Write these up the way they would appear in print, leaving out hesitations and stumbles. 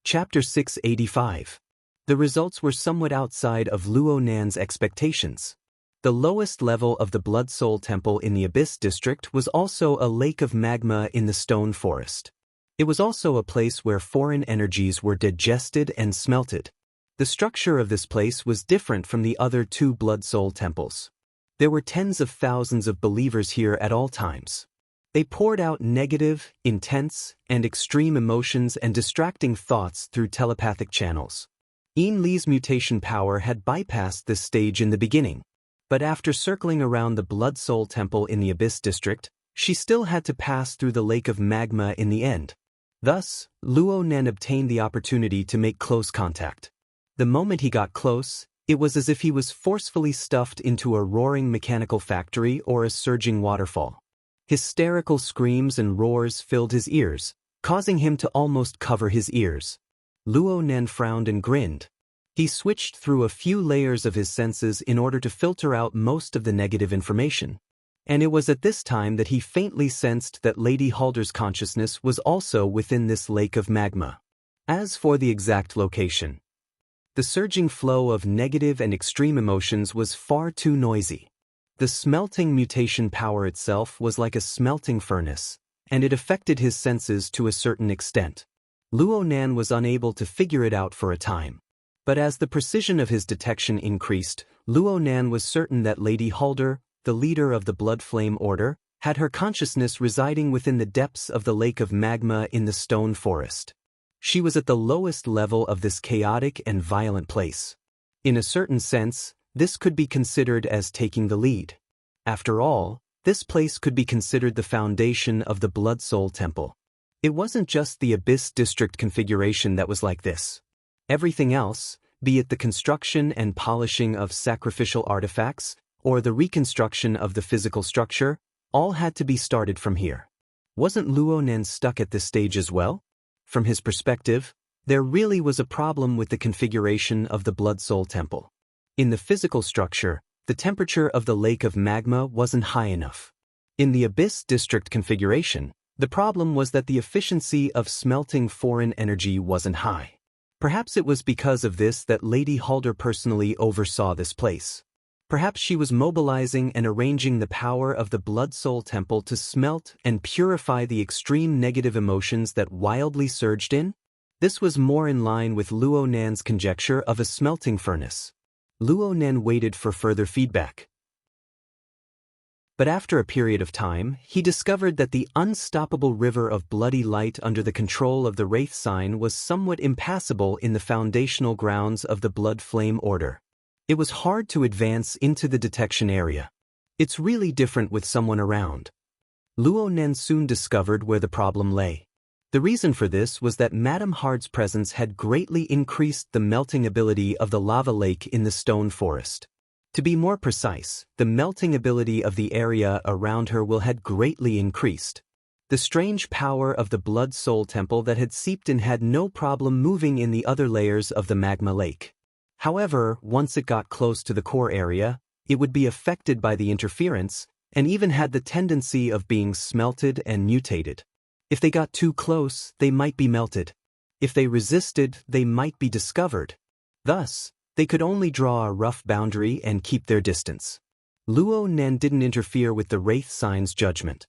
Chapter 685. The results were somewhat outside of Luo Nan's expectations. The lowest level of the Blood Soul Temple in the Abyss District was also a lake of magma in the stone forest. It was also a place where foreign energies were digested and smelted. The structure of this place was different from the other two Blood Soul Temples. There were tens of thousands of believers here at all times. They poured out negative, intense, and extreme emotions and distracting thoughts through telepathic channels. Li's mutation power had bypassed this stage in the beginning, but after circling around the Blood Soul Temple in the Abyss District, she still had to pass through the lake of magma in the end. Thus, Luo Nan obtained the opportunity to make close contact. The moment he got close, it was as if he was forcefully stuffed into a roaring mechanical factory or a surging waterfall. Hysterical screams and roars filled his ears, causing him to almost cover his ears. Luo Nan frowned and grinned. He switched through a few layers of his senses in order to filter out most of the negative information. And it was at this time that he faintly sensed that Lady Halder's consciousness was also within this lake of magma. As for the exact location, the surging flow of negative and extreme emotions was far too noisy. The smelting mutation power itself was like a smelting furnace, and it affected his senses to a certain extent. Luo Nan was unable to figure it out for a time. But as the precision of his detection increased, Luo Nan was certain that Lady Halder, the leader of the Blood Flame Order, had her consciousness residing within the depths of the lake of magma in the stone forest. She was at the lowest level of this chaotic and violent place. In a certain sense, this could be considered as taking the lead. After all, this place could be considered the foundation of the Blood Soul Temple. It wasn't just the Abyss District configuration that was like this. Everything else, be it the construction and polishing of sacrificial artifacts, or the reconstruction of the physical structure, all had to be started from here. Wasn't Luo Nan stuck at this stage as well? From his perspective, there really was a problem with the configuration of the Blood Soul Temple. In the physical structure, the temperature of the lake of magma wasn't high enough. In the Abyss District configuration, the problem was that the efficiency of smelting foreign energy wasn't high. Perhaps it was because of this that Lady Halder personally oversaw this place. Perhaps she was mobilizing and arranging the power of the Blood Soul Temple to smelt and purify the extreme negative emotions that wildly surged in? This was more in line with Luo Nan's conjecture of a smelting furnace. Luo Nan waited for further feedback. But after a period of time, he discovered that the unstoppable river of bloody light under the control of the Wraith Sign was somewhat impassable in the foundational grounds of the Blood Flame Order. It was hard to advance into the detection area. It's really different with someone around. Luo Nan soon discovered where the problem lay. The reason for this was that Madame Hard's presence had greatly increased the melting ability of the lava lake in the stone forest. To be more precise, the melting ability of the area around her had greatly increased. The strange power of the Blood Soul Temple that had seeped in had no problem moving in the other layers of the magma lake. However, once it got close to the core area, it would be affected by the interference, and even had the tendency of being smelted and mutated. If they got too close, they might be melted. If they resisted, they might be discovered. Thus, they could only draw a rough boundary and keep their distance. Luo Nan didn't interfere with the Wraith Sign's judgment.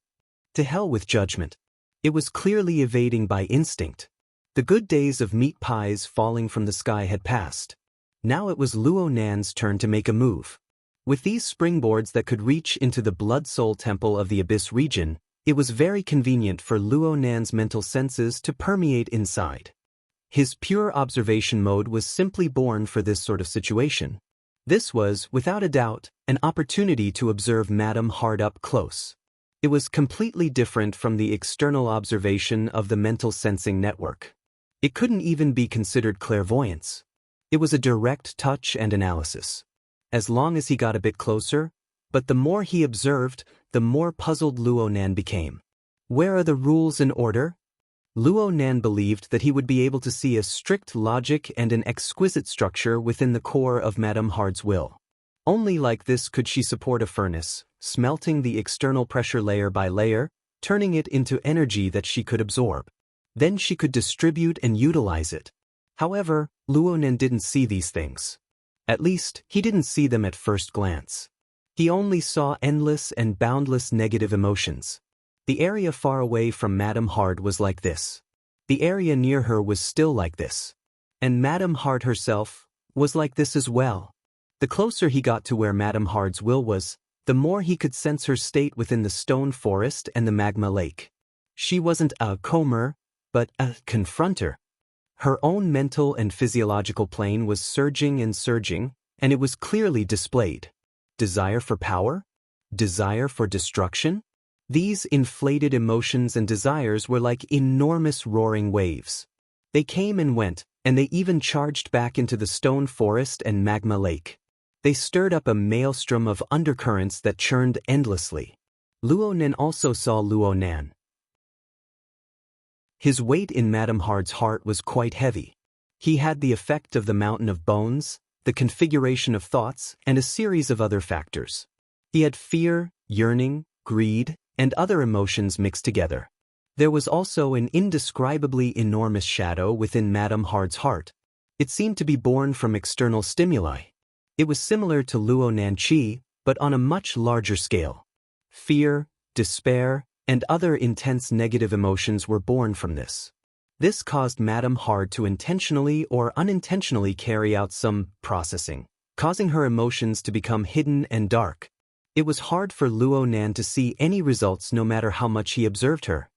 To hell with judgment. It was clearly evading by instinct. The good days of meat pies falling from the sky had passed. Now it was Luo Nan's turn to make a move. With these springboards that could reach into the Blood Soul Temple of the Abyss region, it was very convenient for Luo Nan's mental senses to permeate inside. His pure observation mode was simply born for this sort of situation. This was, without a doubt, an opportunity to observe Madame Hard up close. It was completely different from the external observation of the mental sensing network. It couldn't even be considered clairvoyance. It was a direct touch and analysis. As long as he got a bit closer, but the more he observed, the more puzzled Luo Nan became. Where are the rules and order? Luo Nan believed that he would be able to see a strict logic and an exquisite structure within the core of Madame Hard's will. Only like this could she support a furnace, smelting the external pressure layer by layer, turning it into energy that she could absorb. Then she could distribute and utilize it. However, Luonan didn't see these things. At least, he didn't see them at first glance. He only saw endless and boundless negative emotions. The area far away from Madame Hard was like this. The area near her was still like this. And Madame Hard herself was like this as well. The closer he got to where Madame Hard's will was, the more he could sense her state within the stone forest and the magma lake. She wasn't a comber, but a confronter. Her own mental and physiological plane was surging and surging, and it was clearly displayed. Desire for power? Desire for destruction? These inflated emotions and desires were like enormous roaring waves. They came and went, and they even charged back into the stone forest and magma lake. They stirred up a maelstrom of undercurrents that churned endlessly. Luonan also saw Luonan. His weight in Madame Hard's heart was quite heavy. He had the effect of the mountain of bones, the configuration of thoughts, and a series of other factors. He had fear, yearning, greed, and other emotions mixed together. There was also an indescribably enormous shadow within Madame Hard's heart. It seemed to be born from external stimuli. It was similar to Luonan Qi, but on a much larger scale. Fear, despair, and other intense negative emotions were born from this. This caused Madame Hard to intentionally or unintentionally carry out some processing, causing her emotions to become hidden and dark. It was hard for Luonan to see any results no matter how much he observed her.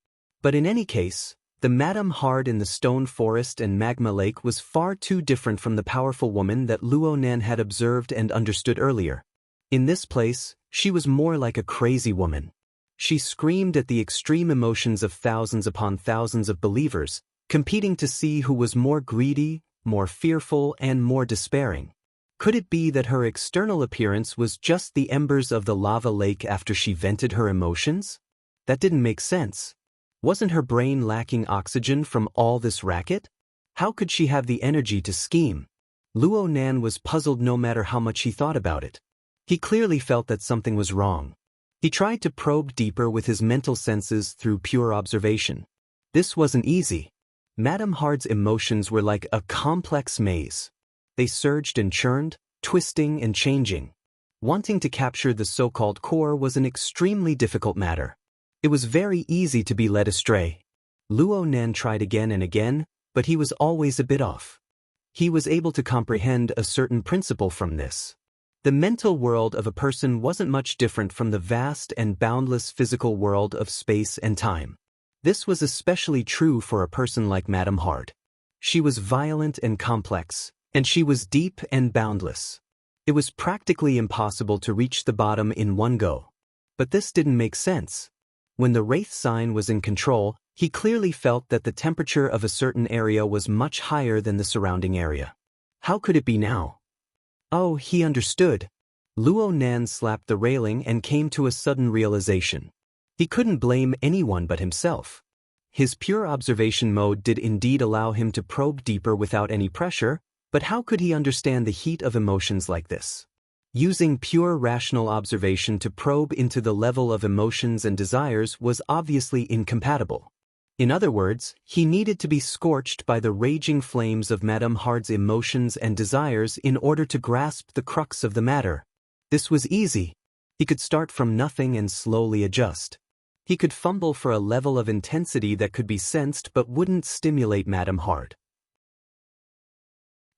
But in any case, the Madame Hard in the stone forest and magma lake was far too different from the powerful woman that Luonan had observed and understood earlier. In this place, she was more like a crazy woman. She screamed at the extreme emotions of thousands upon thousands of believers, competing to see who was more greedy, more fearful, and more despairing. Could it be that her external appearance was just the embers of the lava lake after she vented her emotions? That didn't make sense. Wasn't her brain lacking oxygen from all this racket? How could she have the energy to scheme? Luonan was puzzled no matter how much he thought about it. He clearly felt that something was wrong. He tried to probe deeper with his mental senses through pure observation. This wasn't easy. Madame Hard's emotions were like a complex maze. They surged and churned, twisting and changing. Wanting to capture the so-called core was an extremely difficult matter. It was very easy to be led astray. Luonan tried again and again, but he was always a bit off. He was able to comprehend a certain principle from this. The mental world of a person wasn't much different from the vast and boundless physical world of space and time. This was especially true for a person like Madame Hard. She was violent and complex, and she was deep and boundless. It was practically impossible to reach the bottom in one go. But this didn't make sense. When the Wraith sign was in control, he clearly felt that the temperature of a certain area was much higher than the surrounding area. How could it be now? Oh, he understood. Luonan slapped the railing and came to a sudden realization. He couldn't blame anyone but himself. His pure observation mode did indeed allow him to probe deeper without any pressure, but how could he understand the heat of emotions like this? Using pure rational observation to probe into the level of emotions and desires was obviously incompatible. In other words, he needed to be scorched by the raging flames of Madame Hard's emotions and desires in order to grasp the crux of the matter. This was easy. He could start from nothing and slowly adjust. He could fumble for a level of intensity that could be sensed but wouldn't stimulate Madame Hard.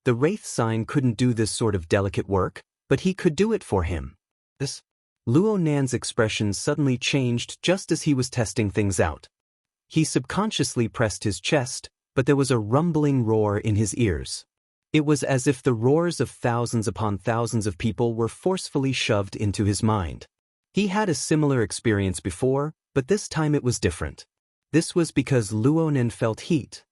The Wraith sign couldn't do this sort of delicate work, but he could do it for him. Luonan's expression suddenly changed just as he was testing things out. He subconsciously pressed his chest, but there was a rumbling roar in his ears. It was as if the roars of thousands upon thousands of people were forcefully shoved into his mind. He had a similar experience before, but this time it was different. This was because Luonan felt heat.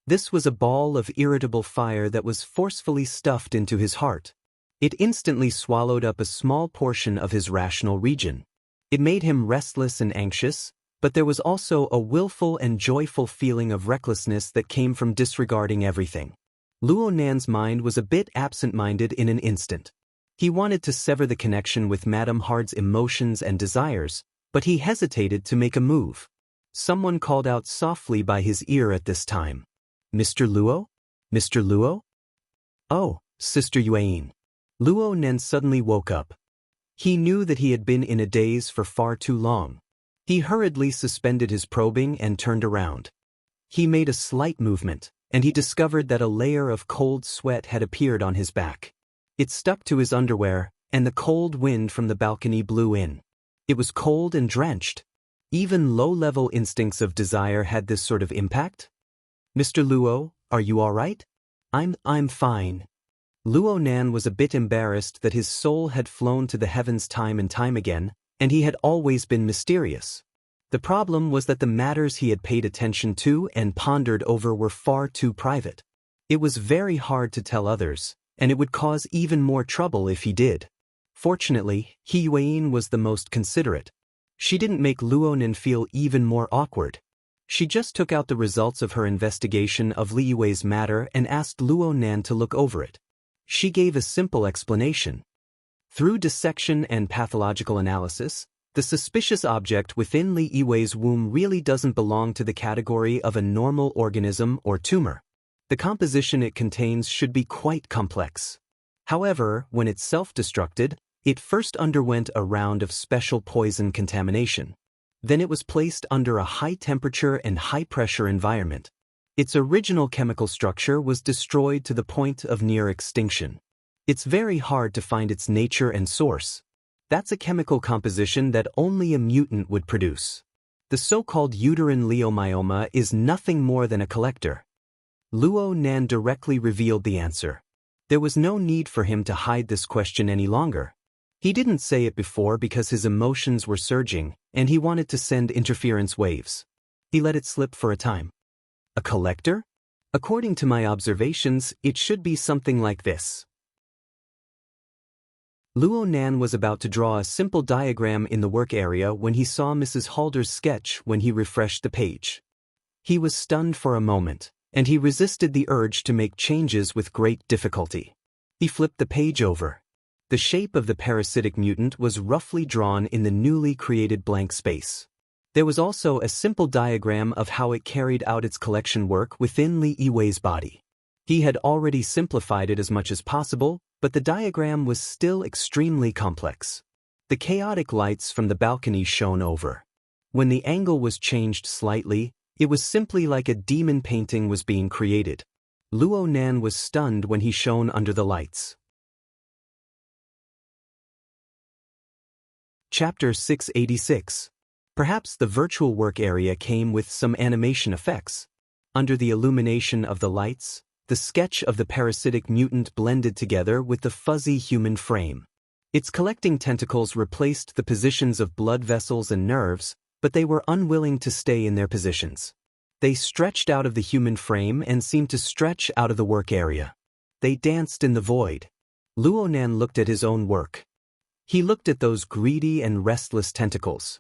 This was a ball of irritable fire that was forcefully stuffed into his heart. It instantly swallowed up a small portion of his rational region. It made him restless and anxious, but there was also a willful and joyful feeling of recklessness that came from disregarding everything. Luonan's mind was a bit absent-minded in an instant. He wanted to sever the connection with Madame Hard's emotions and desires, but he hesitated to make a move. Someone called out softly by his ear at this time. "Mr. Luo?" Mr. Luo? Oh, Sister Yuan. Luo Nen suddenly woke up. He knew that he had been in a daze for far too long. He hurriedly suspended his probing and turned around. He made a slight movement, and he discovered that a layer of cold sweat had appeared on his back. It stuck to his underwear, and the cold wind from the balcony blew in. It was cold and drenched. Even low-level instincts of desire had this sort of impact? Mr. Luo, are you all right? I'm fine. Luo Nan was a bit embarrassed that his soul had flown to the heavens time and time again, and he had always been mysterious. The problem was that the matters he had paid attention to and pondered over were far too private. It was very hard to tell others, and it would cause even more trouble if he did. Fortunately, He Yuan was the most considerate. She didn't make Luonin feel even more awkward. She just took out the results of her investigation of Li Yue's matter and asked Luonan to look over it. She gave a simple explanation. Through dissection and pathological analysis, the suspicious object within Li Yue's womb really doesn't belong to the category of a normal organism or tumor. The composition it contains should be quite complex. However, when it self-destructed, it first underwent a round of special poison contamination. Then it was placed under a high-temperature and high-pressure environment. Its original chemical structure was destroyed to the point of near extinction. It's very hard to find its nature and source. That's a chemical composition that only a mutant would produce. The so-called uterine leiomyoma is nothing more than a collector. Luo Nan directly revealed the answer. There was no need for him to hide this question any longer. He didn't say it before because his emotions were surging, and he wanted to send interference waves. He let it slip for a time. A collector? According to my observations, it should be something like this. Luo Nan was about to draw a simple diagram in the work area when he saw Mrs. Halder's sketch when he refreshed the page. He was stunned for a moment, and he resisted the urge to make changes with great difficulty. He flipped the page over. The shape of the parasitic mutant was roughly drawn in the newly created blank space. There was also a simple diagram of how it carried out its collection work within Li Yue's body. He had already simplified it as much as possible, but the diagram was still extremely complex. The chaotic lights from the balcony shone over. When the angle was changed slightly, it was simply like a demon painting was being created. Luo Nan was stunned when he shone under the lights. Chapter 686. Perhaps the virtual work area came with some animation effects. Under the illumination of the lights, the sketch of the parasitic mutant blended together with the fuzzy human frame. Its collecting tentacles replaced the positions of blood vessels and nerves, but they were unwilling to stay in their positions. They stretched out of the human frame and seemed to stretch out of the work area. They danced in the void. Luo Nan looked at his own work. He looked at those greedy and restless tentacles.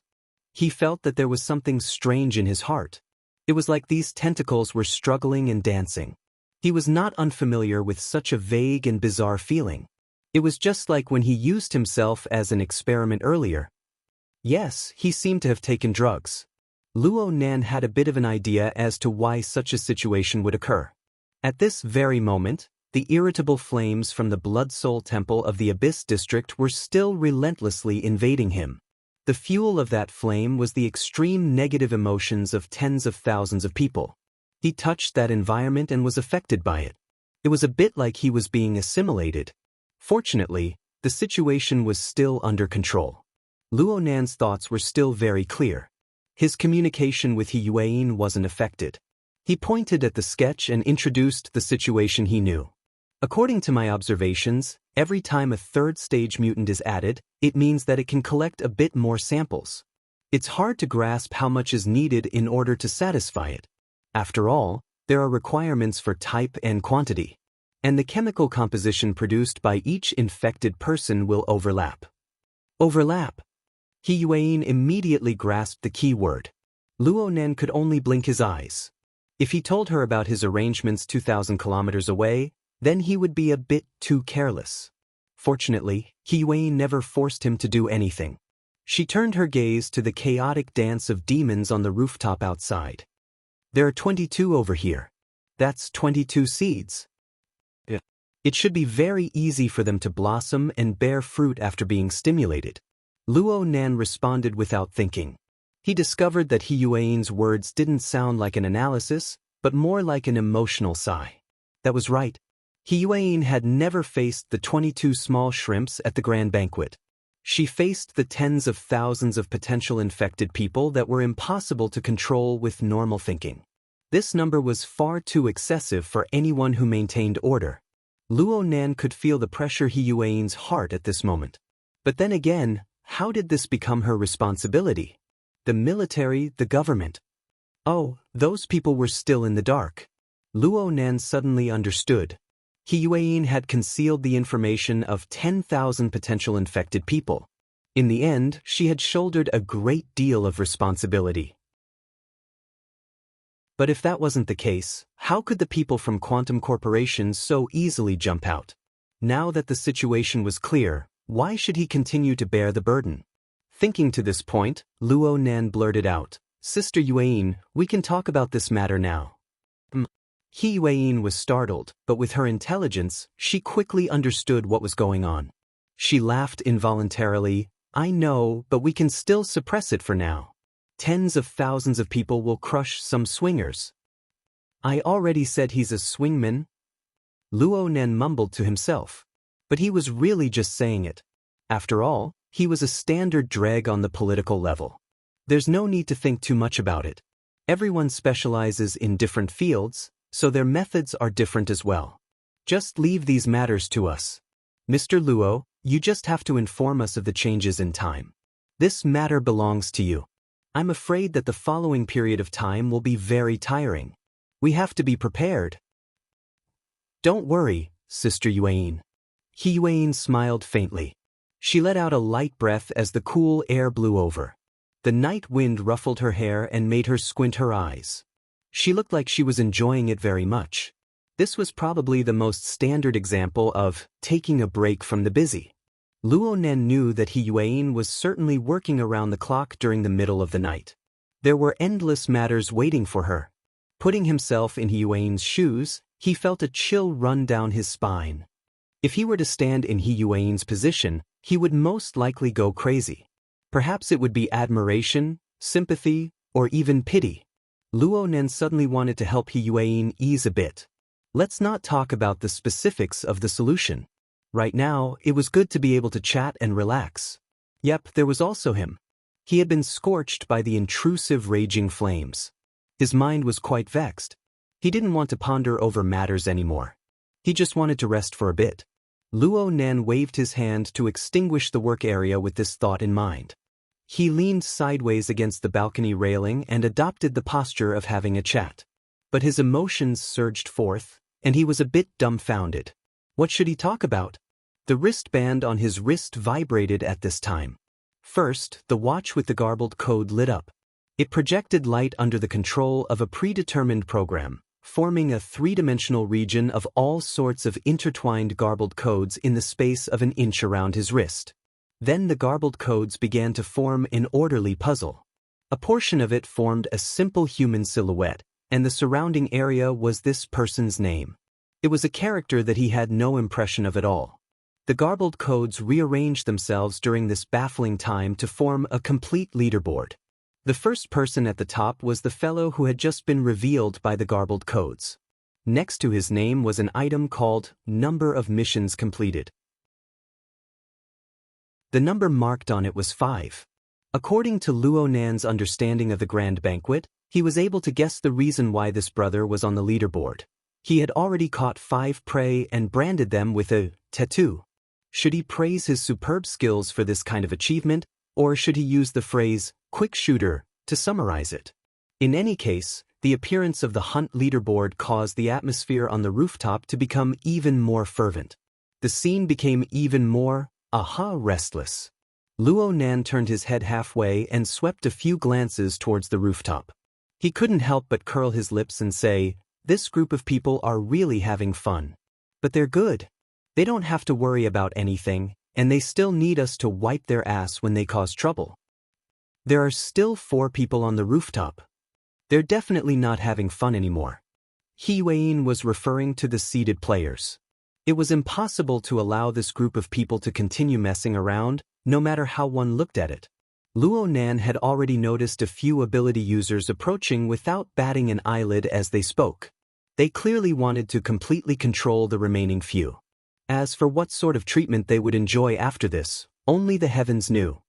He felt that there was something strange in his heart. It was like these tentacles were struggling and dancing. He was not unfamiliar with such a vague and bizarre feeling. It was just like when he used himself as an experiment earlier. Yes, he seemed to have taken drugs. Luo Nan had a bit of an idea as to why such a situation would occur. At this very moment, the irritable flames from the Blood Soul Temple of the Abyss District were still relentlessly invading him. The fuel of that flame was the extreme negative emotions of tens of thousands of people. He touched that environment and was affected by it. It was a bit like he was being assimilated. Fortunately, the situation was still under control. Luo Nan's thoughts were still very clear. His communication with He Yuan wasn't affected. He pointed at the sketch and introduced the situation he knew. According to my observations, every time a third-stage mutant is added, it means that it can collect a bit more samples. It's hard to grasp how much is needed in order to satisfy it. After all, there are requirements for type and quantity. And the chemical composition produced by each infected person will overlap. Overlap. He Yuan immediately grasped the key word. Luo Nan could only blink his eyes. If he told her about his arrangements 2,000 kilometers away, then he would be a bit too careless. Fortunately, He Yuan never forced him to do anything. She turned her gaze to the chaotic dance of demons on the rooftop outside. There are 22 over here. That's 22 seeds. Yeah. It should be very easy for them to blossom and bear fruit after being stimulated. Luo Nan responded without thinking. He discovered that Hiyuan's words didn't sound like an analysis, but more like an emotional sigh. That was right. Hiyuan had never faced the 22 small shrimps at the grand banquet. She faced the tens of thousands of potential infected people that were impossible to control with normal thinking. This number was far too excessive for anyone who maintained order. Luo Nan could feel the pressure Hiyuan's heart at this moment. But then again, how did this become her responsibility? The military, the government. Oh, those people were still in the dark. Luo Nan suddenly understood. Hiyuan had concealed the information of 10,000 potential infected people. In the end, she had shouldered a great deal of responsibility. But if that wasn't the case, how could the people from Quantum Corporation so easily jump out? Now that the situation was clear, why should he continue to bear the burden? Thinking to this point, Luo Nan blurted out, "Sister Yuan, we can talk about this matter now." Hiyuan was startled, but with her intelligence, she quickly understood what was going on. She laughed involuntarily. "I know, but we can still suppress it for now. Tens of thousands of people will crush some swingers." "I already said he's a swingman." Luo Nan mumbled to himself. But he was really just saying it. After all, he was a standard dreg on the political level. There's no need to think too much about it. Everyone specializes in different fields, so their methods are different as well. Just leave these matters to us. Mr. Luo, you just have to inform us of the changes in time. This matter belongs to you. I'm afraid that the following period of time will be very tiring. We have to be prepared. Don't worry, Sister Yuan. Hiyuan smiled faintly. She let out a light breath as the cool air blew over. The night wind ruffled her hair and made her squint her eyes. She looked like she was enjoying it very much. This was probably the most standard example of taking a break from the busy. Luo Nan knew that Hiyuan was certainly working around the clock during the middle of the night. There were endless matters waiting for her. Putting himself in Hiyuan's shoes, he felt a chill run down his spine. If he were to stand in Hiyuan's position, he would most likely go crazy. Perhaps it would be admiration, sympathy, or even pity. Luo Nan suddenly wanted to help Hiyuan ease a bit. Let's not talk about the specifics of the solution. Right now, it was good to be able to chat and relax. Yep, there was also him. He had been scorched by the intrusive raging flames. His mind was quite vexed. He didn't want to ponder over matters anymore. He just wanted to rest for a bit. Luo Nan waved his hand to extinguish the work area with this thought in mind. He leaned sideways against the balcony railing and adopted the posture of having a chat. But his emotions surged forth, and he was a bit dumbfounded. What should he talk about? The wristband on his wrist vibrated at this time. First, the watch with the garbled code lit up. It projected light under the control of a predetermined program, forming a three-dimensional region of all sorts of intertwined garbled codes in the space of an inch around his wrist. Then the garbled codes began to form an orderly puzzle. A portion of it formed a simple human silhouette, and the surrounding area was this person's name. It was a character that he had no impression of at all. The garbled codes rearranged themselves during this baffling time to form a complete leaderboard. The first person at the top was the fellow who had just been revealed by the garbled codes. Next to his name was an item called Number of Missions Completed. The number marked on it was 5. According to Luo Nan's understanding of the grand banquet, he was able to guess the reason why this brother was on the leaderboard. He had already caught 5 prey and branded them with a tattoo. Should he praise his superb skills for this kind of achievement, or should he use the phrase, quick shooter, to summarize it? In any case, the appearance of the hunt leaderboard caused the atmosphere on the rooftop to become even more fervent. The scene became even more, restless. Luo Nan turned his head halfway and swept a few glances towards the rooftop. He couldn't help but curl his lips and say, this group of people are really having fun. But they're good. They don't have to worry about anything, and they still need us to wipe their ass when they cause trouble. There are still 4 people on the rooftop. They're definitely not having fun anymore. He Yueyin was referring to the seeded players. It was impossible to allow this group of people to continue messing around, no matter how one looked at it. Luo Nan had already noticed a few ability users approaching without batting an eyelid as they spoke. They clearly wanted to completely control the remaining few. As for what sort of treatment they would enjoy after this, only the heavens knew.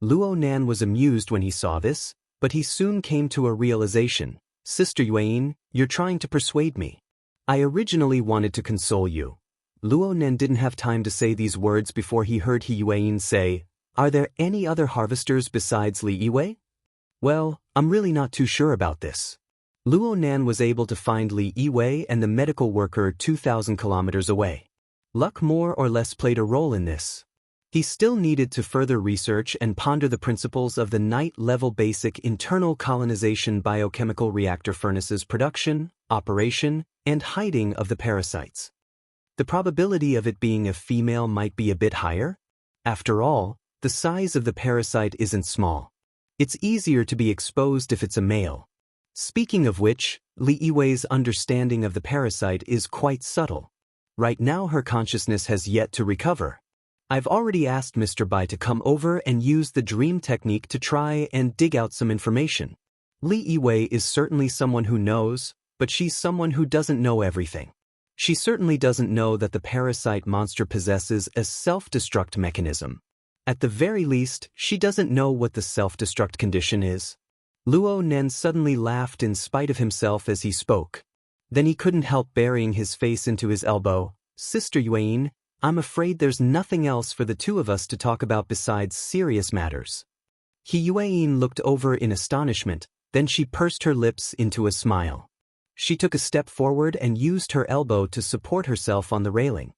Luo Nan was amused when he saw this, but he soon came to a realization. Sister Yueyin, you're trying to persuade me. I originally wanted to console you. Luo Nan didn't have time to say these words before he heard He Yueyin say, "Are there any other harvesters besides Li Yiwei?" Well, I'm really not too sure about this. Luo Nan was able to find Li Yiwei and the medical worker 2,000 kilometers away. Luck more or less played a role in this. He still needed to further research and ponder the principles of the night-level basic internal colonization biochemical reactor furnaces production, operation, and hiding of the parasites. The probability of it being a female might be a bit higher. After all, the size of the parasite isn't small. It's easier to be exposed if it's a male. Speaking of which, Li Yiwei's understanding of the parasite is quite subtle. Right now her consciousness has yet to recover. I've already asked Mr. Bai to come over and use the dream technique to try and dig out some information. Li Yiwei is certainly someone who knows, but she's someone who doesn't know everything. She certainly doesn't know that the parasite monster possesses a self-destruct mechanism. At the very least, she doesn't know what the self-destruct condition is. Luo Nan suddenly laughed in spite of himself as he spoke. Then he couldn't help burying his face into his elbow. Sister Yueyin, I'm afraid there's nothing else for the two of us to talk about besides serious matters. He Yueyin looked over in astonishment, then she pursed her lips into a smile. She took a step forward and used her elbow to support herself on the railing.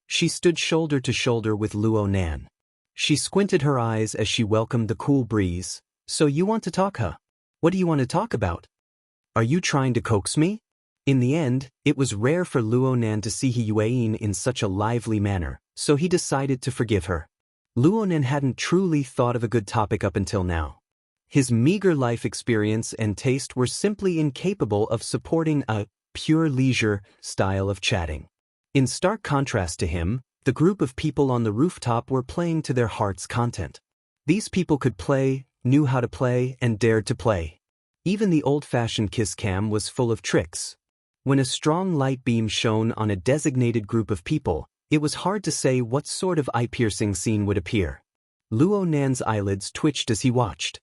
She stood shoulder to shoulder with Luo Nan. She squinted her eyes as she welcomed the cool breeze. So you want to talk, huh? What do you want to talk about? Are you trying to coax me? In the end, it was rare for Luo Nan to see He Yueyin in such a lively manner, so he decided to forgive her. Luo Nan hadn't truly thought of a good topic up until now. His meager life experience and taste were simply incapable of supporting a pure leisure style of chatting. In stark contrast to him, the group of people on the rooftop were playing to their heart's content. These people could play, knew how to play, and dared to play. Even the old-fashioned kiss cam was full of tricks. When a strong light beam shone on a designated group of people, it was hard to say what sort of eye-piercing scene would appear. Luo Nan's eyelids twitched as he watched.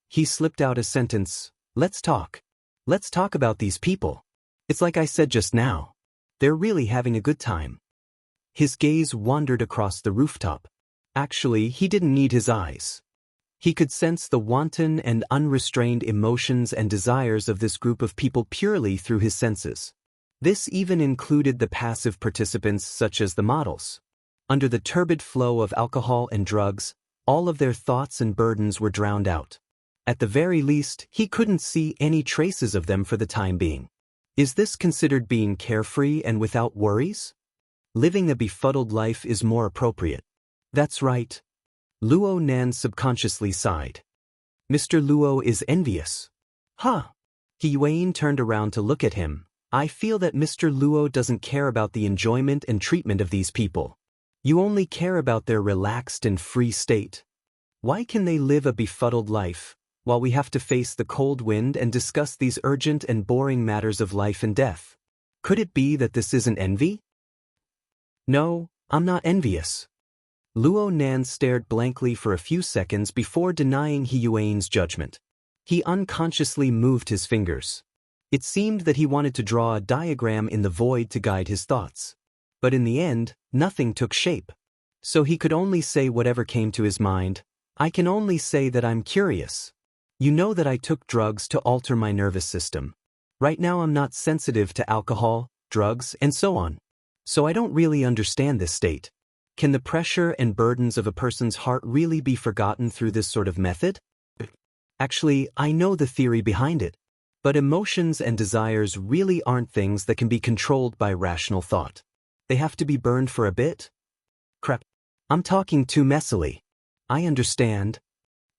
He slipped out a sentence, "Let's talk. Let's talk about these people. It's like I said just now. They're really having a good time." His gaze wandered across the rooftop. Actually, he didn't need his eyes. He could sense the wanton and unrestrained emotions and desires of this group of people purely through his senses. This even included the passive participants such as the models. Under the turbid flow of alcohol and drugs, all of their thoughts and burdens were drowned out. At the very least, he couldn't see any traces of them for the time being. Is this considered being carefree and without worries? Living a befuddled life is more appropriate. That's right. Luo Nan subconsciously sighed. Mr. Luo is envious. Huh. He Yueyin turned around to look at him. I feel that Mr. Luo doesn't care about the enjoyment and treatment of these people. You only care about their relaxed and free state. Why can they live a befuddled life, while we have to face the cold wind and discuss these urgent and boring matters of life and death? Could it be that this isn't envy? No, I'm not envious. Luo Nan stared blankly for a few seconds before denying He Yueyin's judgment. He unconsciously moved his fingers. It seemed that he wanted to draw a diagram in the void to guide his thoughts. But in the end, nothing took shape. So he could only say whatever came to his mind. I can only say that I'm curious. You know that I took drugs to alter my nervous system. Right now I'm not sensitive to alcohol, drugs, and so on. So I don't really understand this state. Can the pressure and burdens of a person's heart really be forgotten through this sort of method? Actually, I know the theory behind it. But emotions and desires really aren't things that can be controlled by rational thought. They have to be burned for a bit? Crap. I'm talking too messily. I understand.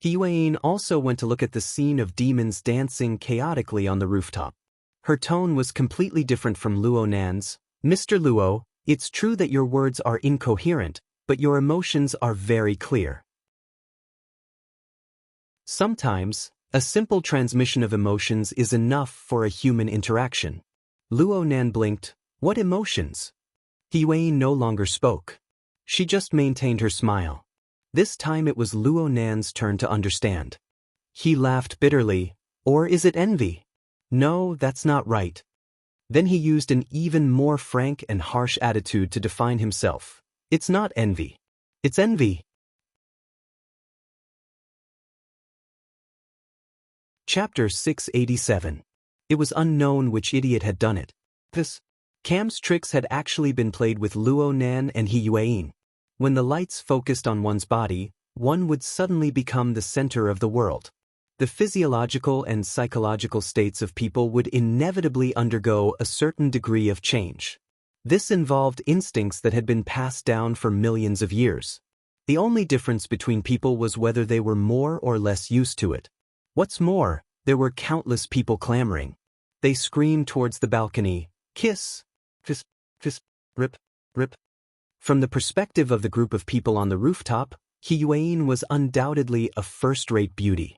Yuan also went to look at the scene of demons dancing chaotically on the rooftop. Her tone was completely different from Luo Nan's. Mr. Luo, it's true that your words are incoherent, but your emotions are very clear. Sometimes, a simple transmission of emotions is enough for a human interaction. Luo Nan blinked. What emotions? Yuan no longer spoke. She just maintained her smile. This time it was Luo Nan's turn to understand. He laughed bitterly. Or is it envy? No, that's not right. Then he used an even more frank and harsh attitude to define himself. It's not envy. It's envy. Chapter 687. It was unknown which idiot had done it. Cam's tricks had actually been played with Luo Nan and Yuan. When the lights focused on one's body, one would suddenly become the center of the world. The physiological and psychological states of people would inevitably undergo a certain degree of change. This involved instincts that had been passed down for millions of years. The only difference between people was whether they were more or less used to it. What's more, there were countless people clamoring. They screamed towards the balcony, kiss, kiss, kiss, rip, rip. From the perspective of the group of people on the rooftop, Yuan was undoubtedly a first-rate beauty.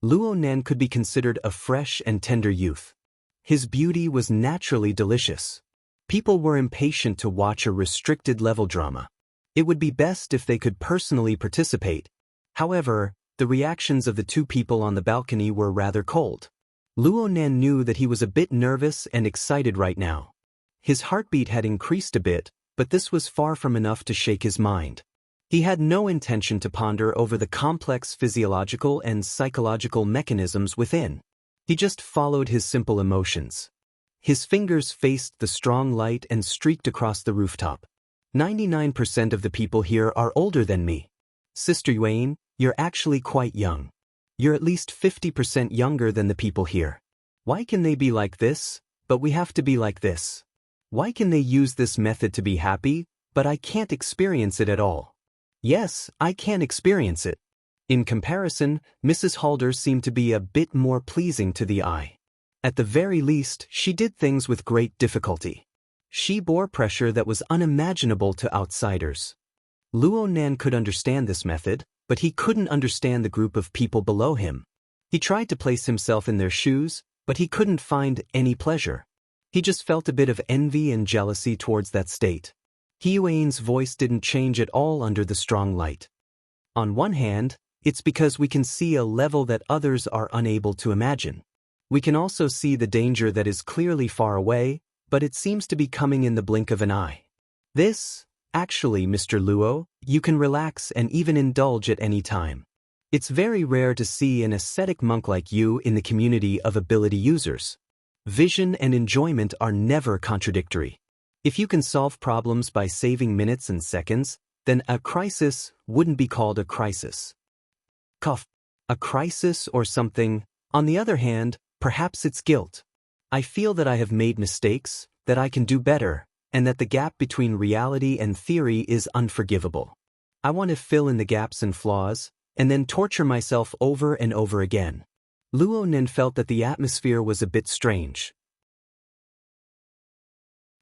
Luo Nan could be considered a fresh and tender youth. His beauty was naturally delicious. People were impatient to watch a restricted-level drama. It would be best if they could personally participate. However, the reactions of the two people on the balcony were rather cold. Luo Nan knew that he was a bit nervous and excited right now. His heartbeat had increased a bit, but this was far from enough to shake his mind. He had no intention to ponder over the complex physiological and psychological mechanisms within. He just followed his simple emotions. His fingers faced the strong light and streaked across the rooftop. 99% of the people here are older than me. Sister Yuan, you're actually quite young. You're at least 50% younger than the people here. Why can they be like this, but we have to be like this? Why can they use this method to be happy, but I can't experience it at all? Yes, I can experience it. In comparison, Mrs. Halder seemed to be a bit more pleasing to the eye. At the very least, she did things with great difficulty. She bore pressure that was unimaginable to outsiders. Luo Nan could understand this method, but he couldn't understand the group of people below him. He tried to place himself in their shoes, but he couldn't find any pleasure. He just felt a bit of envy and jealousy towards that state. Yuan's voice didn't change at all under the strong light. On one hand, it's because we can see a level that others are unable to imagine. We can also see the danger that is clearly far away, but it seems to be coming in the blink of an eye. Actually, Mr. Luo, you can relax and even indulge at any time. It's very rare to see an ascetic monk like you in the community of ability users. Vision and enjoyment are never contradictory. If you can solve problems by saving minutes and seconds, then a crisis wouldn't be called a crisis. A crisis or something. On the other hand, perhaps it's guilt. I feel that I have made mistakes, that I can do better, and that the gap between reality and theory is unforgivable. I want to fill in the gaps and flaws, and then torture myself over and over again. Luo Nan felt that the atmosphere was a bit strange.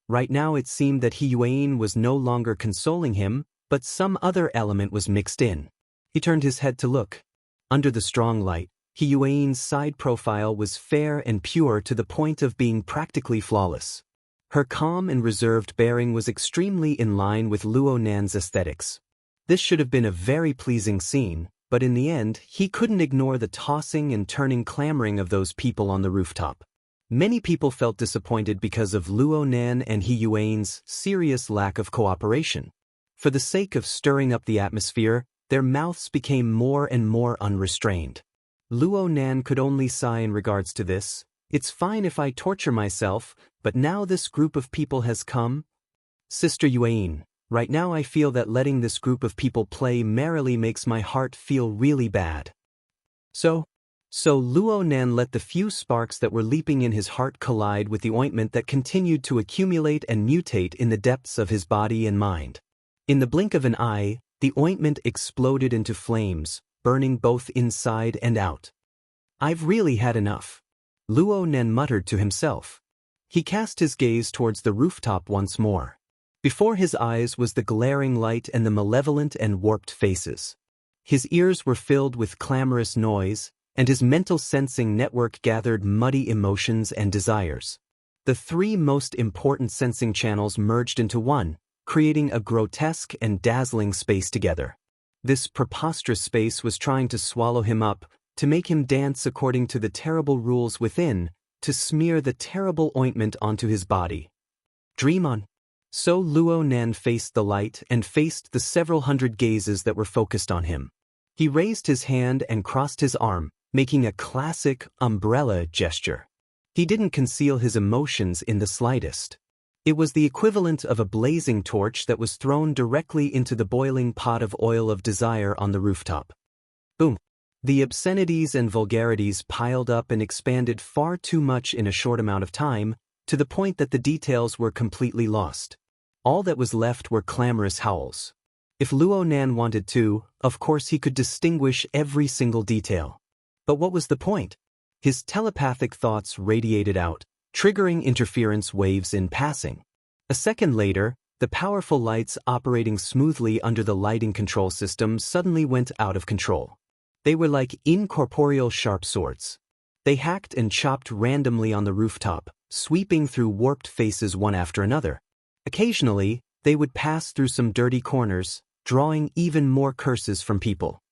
Right now it seemed that Yuan was no longer consoling him, but some other element was mixed in. He turned his head to look. Under the strong light, Yuan's side profile was fair and pure to the point of being practically flawless. Her calm and reserved bearing was extremely in line with Luo Nan's aesthetics. This should have been a very pleasing scene, but in the end, he couldn't ignore the tossing and turning clamoring of those people on the rooftop. Many people felt disappointed because of Luo Nan and Yuan's serious lack of cooperation. For the sake of stirring up the atmosphere, their mouths became more and more unrestrained. Luo Nan could only sigh in regards to this. It's fine if I torture myself, but now this group of people has come. Sister Yuan, right now I feel that letting this group of people play merrily makes my heart feel really bad. So Luo Nan let the few sparks that were leaping in his heart collide with the ointment that continued to accumulate and mutate in the depths of his body and mind. In the blink of an eye, the ointment exploded into flames, burning both inside and out. I've really had enough, Luo Nen muttered to himself. He cast his gaze towards the rooftop once more. Before his eyes was the glaring light and the malevolent and warped faces. His ears were filled with clamorous noise, and his mental sensing network gathered muddy emotions and desires. The three most important sensing channels merged into one, creating a grotesque and dazzling space together. This preposterous space was trying to swallow him up, to make him dance according to the terrible rules within, to smear the terrible ointment onto his body. Dream on. So Luo Nan faced the light and faced the several hundred gazes that were focused on him. He raised his hand and crossed his arm, making a classic umbrella gesture. He didn't conceal his emotions in the slightest. It was the equivalent of a blazing torch that was thrown directly into the boiling pot of oil of desire on the rooftop. Boom. The obscenities and vulgarities piled up and expanded far too much in a short amount of time, to the point that the details were completely lost. All that was left were clamorous howls. If Luo Nan wanted to, of course he could distinguish every single detail. But what was the point? His telepathic thoughts radiated out, triggering interference waves in passing. A second later, the powerful lights operating smoothly under the lighting control system suddenly went out of control. They were like incorporeal sharp swords. They hacked and chopped randomly on the rooftop, sweeping through warped faces one after another. Occasionally, they would pass through some dirty corners, drawing even more curses from people.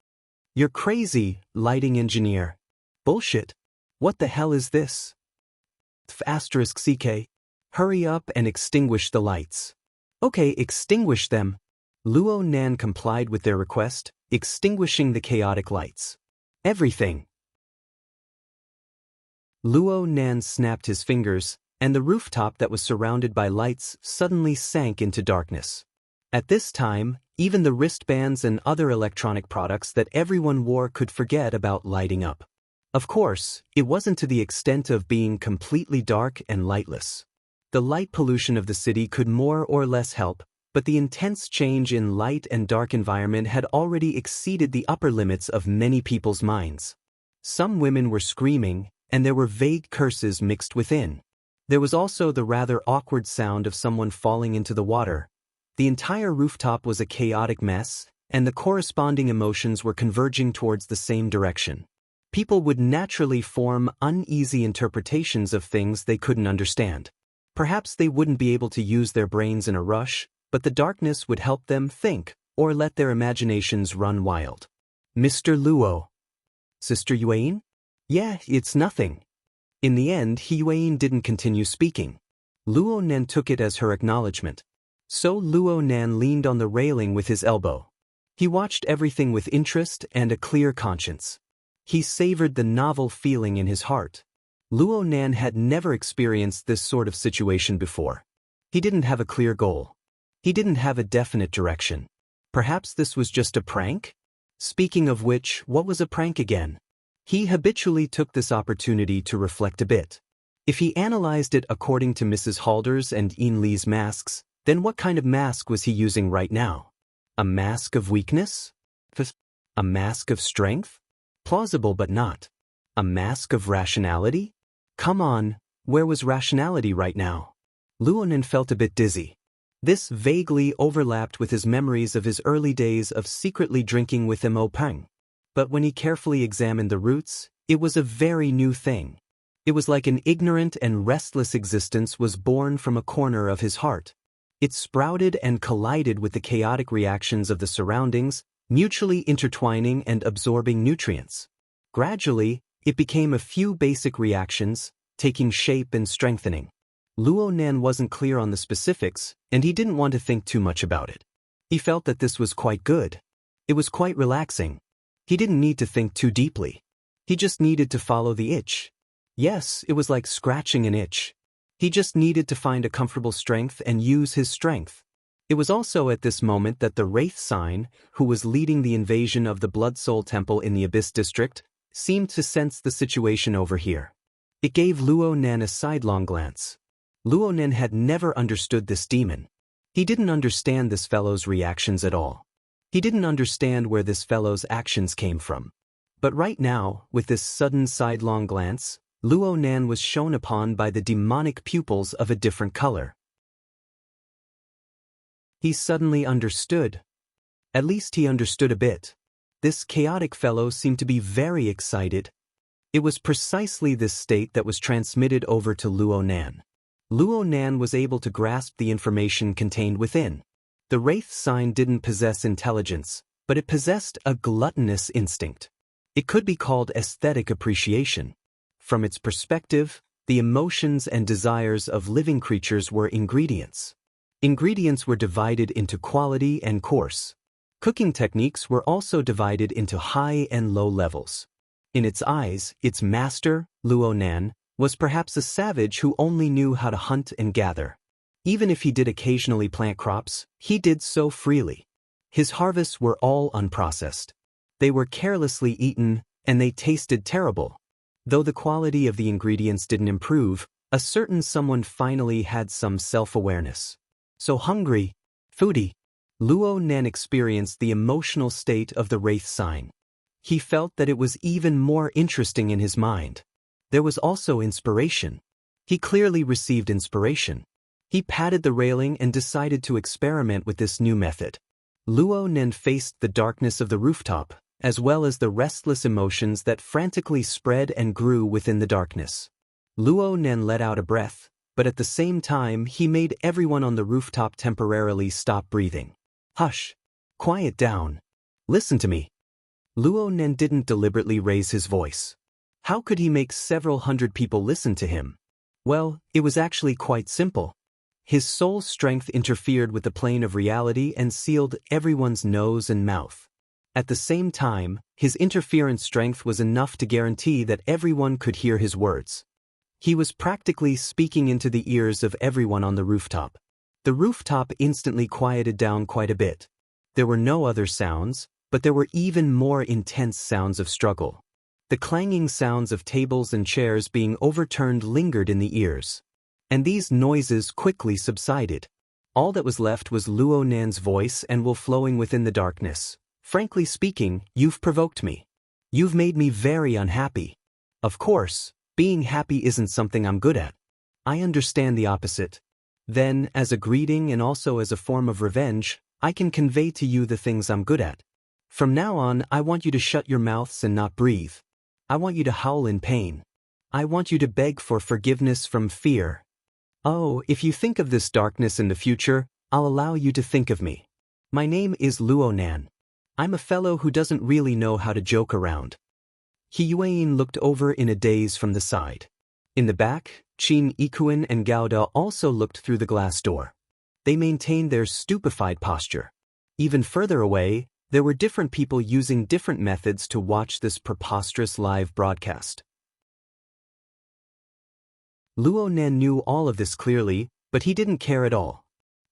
You're crazy, lighting engineer. Bullshit. What the hell is this? *CK. Hurry up and extinguish the lights. Okay, extinguish them. Luo Nan complied with their request, extinguishing the chaotic lights. Everything. Luo Nan snapped his fingers, and the rooftop that was surrounded by lights suddenly sank into darkness. At this time, even the wristbands and other electronic products that everyone wore could forget about lighting up. Of course, it wasn't to the extent of being completely dark and lightless. The light pollution of the city could more or less help, but the intense change in light and dark environment had already exceeded the upper limits of many people's minds. Some women were screaming, and there were vague curses mixed within. There was also the rather awkward sound of someone falling into the water. The entire rooftop was a chaotic mess, and the corresponding emotions were converging towards the same direction. People would naturally form uneasy interpretations of things they couldn't understand. Perhaps they wouldn't be able to use their brains in a rush, but the darkness would help them think, or let their imaginations run wild. Mr. Luo. Sister Yuan? Yeah, it's nothing. In the end, Yuan didn't continue speaking. Luo Nan took it as her acknowledgement. So Luo Nan leaned on the railing with his elbow. He watched everything with interest and a clear conscience. He savored the novel feeling in his heart. Luo Nan had never experienced this sort of situation before. He didn't have a clear goal. He didn't have a definite direction. Perhaps this was just a prank? Speaking of which, what was a prank again? He habitually took this opportunity to reflect a bit. If he analyzed it according to Mrs. Halder's and Ian Lee's masks, then what kind of mask was he using right now? A mask of weakness? A mask of strength? Plausible but not. A mask of rationality? Come on, where was rationality right now? Luonan felt a bit dizzy. This vaguely overlapped with his memories of his early days of secretly drinking with Mo Peng. But when he carefully examined the roots, it was a very new thing. It was like an ignorant and restless existence was born from a corner of his heart. It sprouted and collided with the chaotic reactions of the surroundings, mutually intertwining and absorbing nutrients. Gradually, it became a few basic reactions, taking shape and strengthening. Luo Nan wasn't clear on the specifics, and he didn't want to think too much about it. He felt that this was quite good. It was quite relaxing. He didn't need to think too deeply. He just needed to follow the itch. Yes, it was like scratching an itch. He just needed to find a comfortable strength and use his strength. It was also at this moment that the Wraith Sign, who was leading the invasion of the Blood Soul Temple in the Abyss District, seemed to sense the situation over here. It gave Luo Nan a sidelong glance. Luo Nan had never understood this demon. He didn't understand this fellow's reactions at all. He didn't understand where this fellow's actions came from. But right now, with this sudden sidelong glance, Luo Nan was shone upon by the demonic pupils of a different color. He suddenly understood. At least he understood a bit. This chaotic fellow seemed to be very excited. It was precisely this state that was transmitted over to Luo Nan. Luo Nan was able to grasp the information contained within. The wraith sign didn't possess intelligence, but it possessed a gluttonous instinct. It could be called aesthetic appreciation. From its perspective, the emotions and desires of living creatures were ingredients. Ingredients were divided into quality and coarse. Cooking techniques were also divided into high and low levels. In its eyes, its master, Luo Nan, was perhaps a savage who only knew how to hunt and gather. Even if he did occasionally plant crops, he did so freely. His harvests were all unprocessed. They were carelessly eaten, and they tasted terrible. Though the quality of the ingredients didn't improve, a certain someone finally had some self-awareness. So hungry, foodie, Luo Nan experienced the emotional state of the wraith sign. He felt that it was even more interesting in his mind. There was also inspiration. He clearly received inspiration. He patted the railing and decided to experiment with this new method. Luo Nan faced the darkness of the rooftop, as well as the restless emotions that frantically spread and grew within the darkness. Luo Nan let out a breath, but at the same time he made everyone on the rooftop temporarily stop breathing. Hush! Quiet down. Listen to me. Luo Nan didn't deliberately raise his voice. How could he make several hundred people listen to him? Well, it was actually quite simple. His soul strength interfered with the plane of reality and sealed everyone's nose and mouth. At the same time, his interference strength was enough to guarantee that everyone could hear his words. He was practically speaking into the ears of everyone on the rooftop. The rooftop instantly quieted down quite a bit. There were no other sounds, but there were even more intense sounds of struggle. The clanging sounds of tables and chairs being overturned lingered in the ears. And these noises quickly subsided. All that was left was Luo Nan's voice and will flowing within the darkness. Frankly speaking, you've provoked me. You've made me very unhappy. Of course, being happy isn't something I'm good at. I understand the opposite. Then, as a greeting and also as a form of revenge, I can convey to you the things I'm good at. From now on, I want you to shut your mouths and not breathe. I want you to howl in pain. I want you to beg for forgiveness from fear. Oh, if you think of this darkness in the future, I'll allow you to think of me. My name is Luo Nan. I'm a fellow who doesn't really know how to joke around. He Yuan looked over in a daze from the side. In the back, Qin Ikuan and Gauda also looked through the glass door. They maintained their stupefied posture. Even further away, there were different people using different methods to watch this preposterous live broadcast. Luo Nan knew all of this clearly, but he didn't care at all.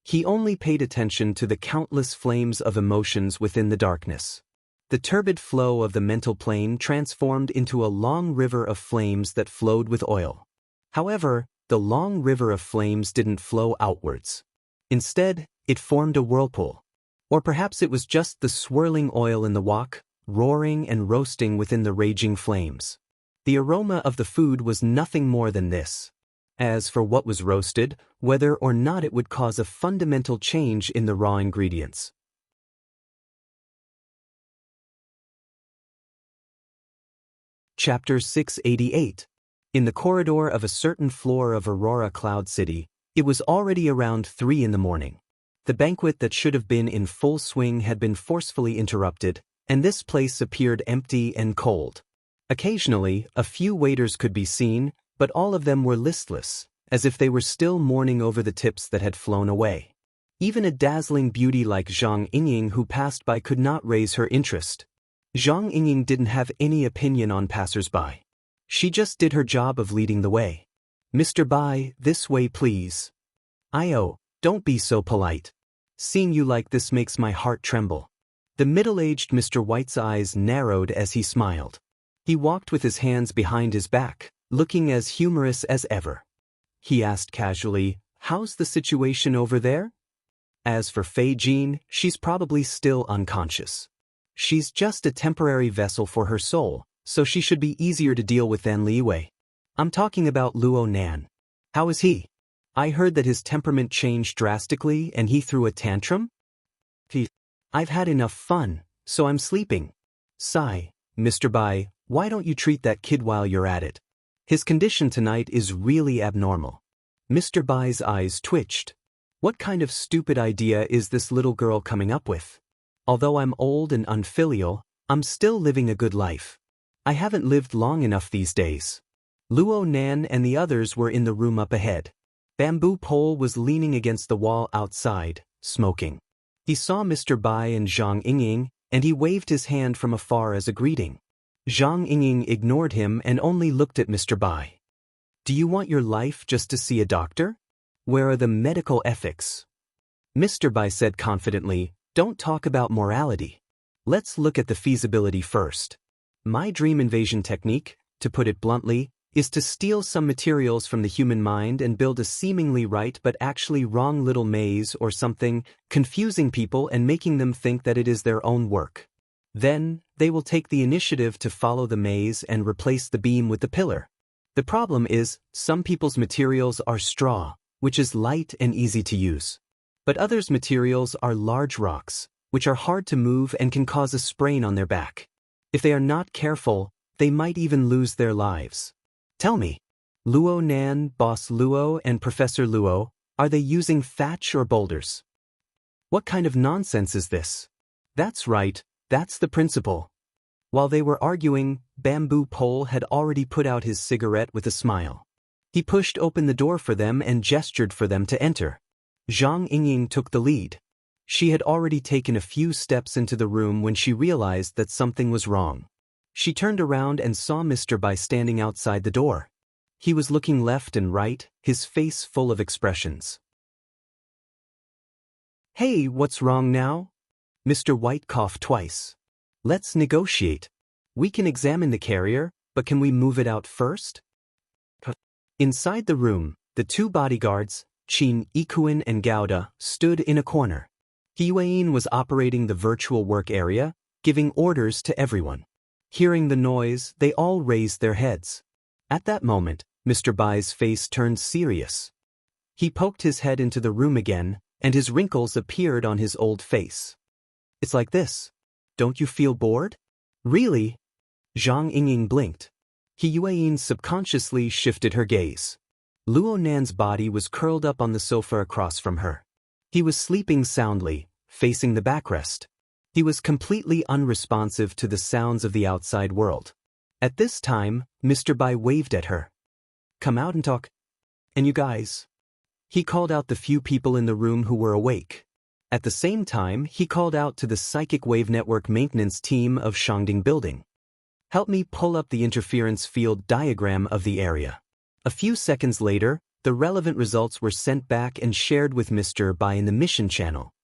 He only paid attention to the countless flames of emotions within the darkness. The turbid flow of the mental plane transformed into a long river of flames that flowed with oil. However, the long river of flames didn't flow outwards. Instead, it formed a whirlpool. Or perhaps it was just the swirling oil in the wok, roaring and roasting within the raging flames. The aroma of the food was nothing more than this. As for what was roasted, whether or not it would cause a fundamental change in the raw ingredients. Chapter 688. In the corridor of a certain floor of Aurora Cloud City, it was already around 3 in the morning. The banquet that should have been in full swing had been forcefully interrupted, and this place appeared empty and cold. Occasionally, a few waiters could be seen, but all of them were listless, as if they were still mourning over the tips that had flown away. Even a dazzling beauty like Zhang Yingying who passed by could not raise her interest. Zhang Yingying didn't have any opinion on passers-by. She just did her job of leading the way. "Mr. Bai, this way please." "Io, don't be so polite. Seeing you like this makes my heart tremble." The middle-aged Mr. White's eyes narrowed as he smiled. He walked with his hands behind his back, looking as humorous as ever. He asked casually, "How's the situation over there?" As for Fei Jean, she's probably still unconscious. She's just a temporary vessel for her soul, so she should be easier to deal with than Li Wei. I'm talking about Luo Nan. How is he? I heard that his temperament changed drastically and he threw a tantrum? I've had enough fun, so I'm sleeping. Sigh, Mr. Bai, why don't you treat that kid while you're at it? His condition tonight is really abnormal. Mr. Bai's eyes twitched. What kind of stupid idea is this little girl coming up with? Although I'm old and unfilial, I'm still living a good life. I haven't lived long enough these days. Luo Nan and the others were in the room up ahead. Bamboo Pole was leaning against the wall outside, smoking. He saw Mr. Bai and Zhang Yingying, and he waved his hand from afar as a greeting. Zhang Yingying ignored him and only looked at Mr. Bai. Do you want your life just to see a doctor? Where are the medical ethics? Mr. Bai said confidently, don't talk about morality. Let's look at the feasibility first. My dream invasion technique, to put it bluntly, is to steal some materials from the human mind and build a seemingly right but actually wrong little maze or something, confusing people and making them think that it is their own work. Then, they will take the initiative to follow the maze and replace the beam with the pillar. The problem is, some people's materials are straw, which is light and easy to use. But others' materials are large rocks, which are hard to move and can cause a sprain on their back. If they are not careful, they might even lose their lives. Tell me, Luo Nan, Boss Luo, and Professor Luo, are they using thatch or boulders? What kind of nonsense is this? That's right, that's the principle. While they were arguing, Bamboo Pole had already put out his cigarette with a smile. He pushed open the door for them and gestured for them to enter. Zhang Yingying took the lead. She had already taken a few steps into the room when she realized that something was wrong. She turned around and saw Mr. Bai standing outside the door. He was looking left and right, his face full of expressions. Hey, what's wrong now? Mr. White coughed twice. Let's negotiate. We can examine the carrier, but can we move it out first? Inside the room, the two bodyguards, Qin Ikuin and Gouda, stood in a corner. Huiyin was operating the virtual work area, giving orders to everyone. Hearing the noise, they all raised their heads. At that moment, Mr. Bai's face turned serious. He poked his head into the room again, and his wrinkles appeared on his old face. It's like this. Don't you feel bored? Really? Zhang Yingying blinked. Huiyin subconsciously shifted her gaze. Luo Nan's body was curled up on the sofa across from her. He was sleeping soundly, facing the backrest. He was completely unresponsive to the sounds of the outside world. At this time, Mr. Bai waved at her. Come out and talk. And you guys. He called out the few people in the room who were awake. At the same time, he called out to the Psychic Wave Network maintenance team of Shangding Building. Help me pull up the interference field diagram of the area. A few seconds later, the relevant results were sent back and shared with Mr. Bai in the mission channel.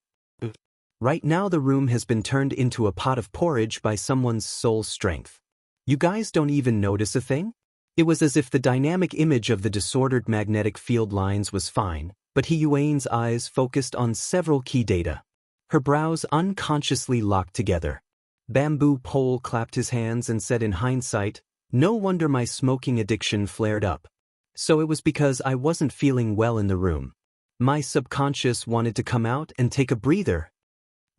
Right now the room has been turned into a pot of porridge by someone's soul strength. You guys don't even notice a thing? It was as if the dynamic image of the disordered magnetic field lines was fine, but Huiyin's eyes focused on several key data. Her brows unconsciously locked together. Bamboo Pole clapped his hands and said in hindsight, no wonder my smoking addiction flared up. So it was because I wasn't feeling well in the room. My subconscious wanted to come out and take a breather.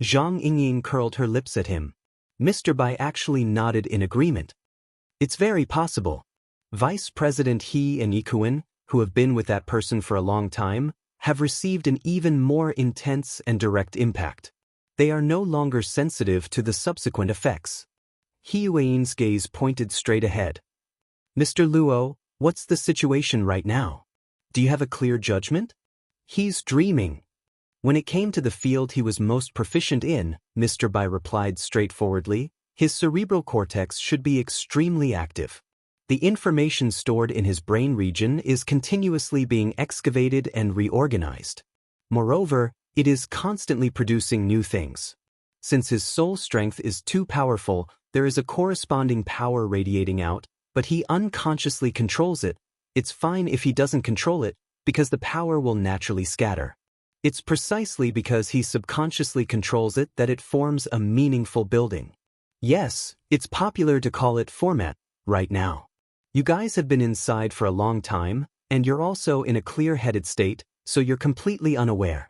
Zhang Yingying curled her lips at him. Mr. Bai actually nodded in agreement. It's very possible. Vice President He and Ikuin, who have been with that person for a long time, have received an even more intense and direct impact. They are no longer sensitive to the subsequent effects. Huiyin's gaze pointed straight ahead. Mr. Luo, what's the situation right now? Do you have a clear judgment? He's dreaming. When it came to the field he was most proficient in, Mr. Bai replied straightforwardly, his cerebral cortex should be extremely active. The information stored in his brain region is continuously being excavated and reorganized. Moreover, it is constantly producing new things. Since his soul strength is too powerful, there is a corresponding power radiating out, but he unconsciously controls it. It's fine if he doesn't control it, because the power will naturally scatter. It's precisely because he subconsciously controls it that it forms a meaningful building. Yes, it's popular to call it format right now. You guys have been inside for a long time, and you're also in a clear-headed state, so you're completely unaware.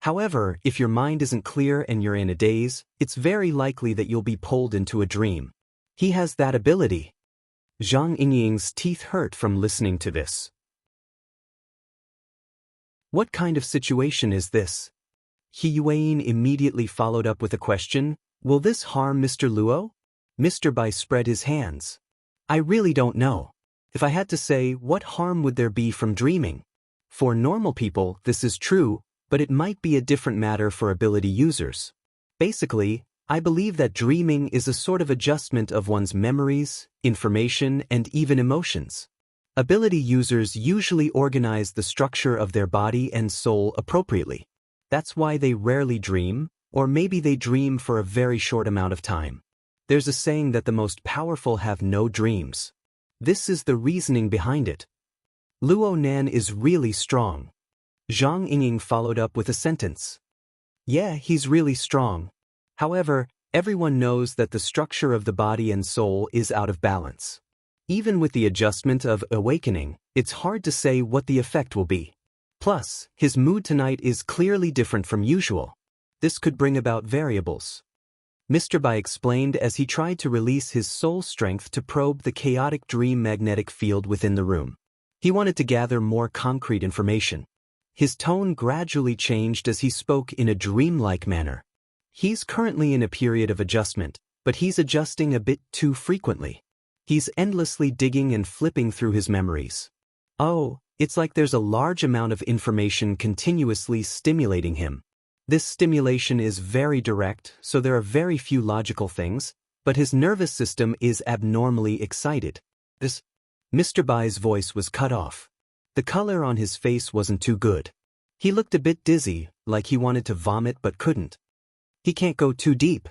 However, if your mind isn't clear and you're in a daze, it's very likely that you'll be pulled into a dream. He has that ability. Zhang Yingying's teeth hurt from listening to this. What kind of situation is this? He Yueyin immediately followed up with a question. Will this harm Mr. Luo? Mr. Bai spread his hands. I really don't know. If I had to say, what harm would there be from dreaming? For normal people, this is true, but it might be a different matter for ability users. Basically, I believe that dreaming is a sort of adjustment of one's memories, information, and even emotions. Ability users usually organize the structure of their body and soul appropriately. That's why they rarely dream, or maybe they dream for a very short amount of time. There's a saying that the most powerful have no dreams. This is the reasoning behind it. Luo Nan is really strong. Zhang Yingying followed up with a sentence. Yeah, he's really strong. However, everyone knows that the structure of the body and soul is out of balance. Even with the adjustment of awakening, it's hard to say what the effect will be. Plus, his mood tonight is clearly different from usual. This could bring about variables. Mr. Bai explained as he tried to release his soul strength to probe the chaotic dream magnetic field within the room. He wanted to gather more concrete information. His tone gradually changed as he spoke in a dreamlike manner. He's currently in a period of adjustment, but he's adjusting a bit too frequently. He's endlessly digging and flipping through his memories. Oh, it's like there's a large amount of information continuously stimulating him. This stimulation is very direct, so there are very few logical things, but his nervous system is abnormally excited. Mr. Bai's voice was cut off. The color on his face wasn't too good. He looked a bit dizzy, like he wanted to vomit but couldn't. He can't go too deep.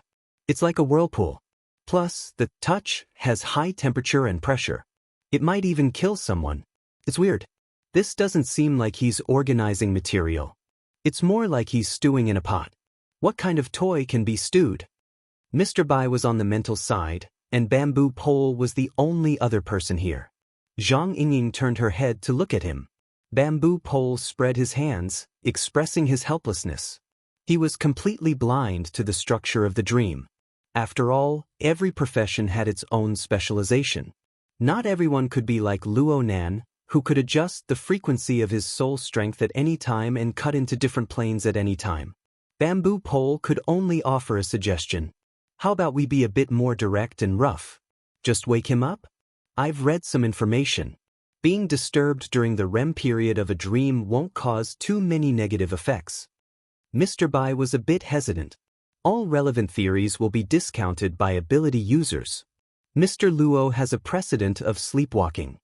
It's like a whirlpool. Plus, the touch has high temperature and pressure. It might even kill someone. It's weird. This doesn't seem like he's organizing material. It's more like he's stewing in a pot. What kind of toy can be stewed? Mr. Bai was on the mental side, and Bamboo Pole was the only other person here. Zhang Yingying turned her head to look at him. Bamboo Pole spread his hands, expressing his helplessness. He was completely blind to the structure of the dream. After all, every profession had its own specialization. Not everyone could be like Luo Nan, who could adjust the frequency of his soul strength at any time and cut into different planes at any time. Bamboo Pole could only offer a suggestion. How about we be a bit more direct and rough? Just wake him up? I've read some information. Being disturbed during the REM period of a dream won't cause too many negative effects. Mr. Bai was a bit hesitant. All relevant theories will be discounted by ability users. Mr. Luo has a precedent of sleepwalking.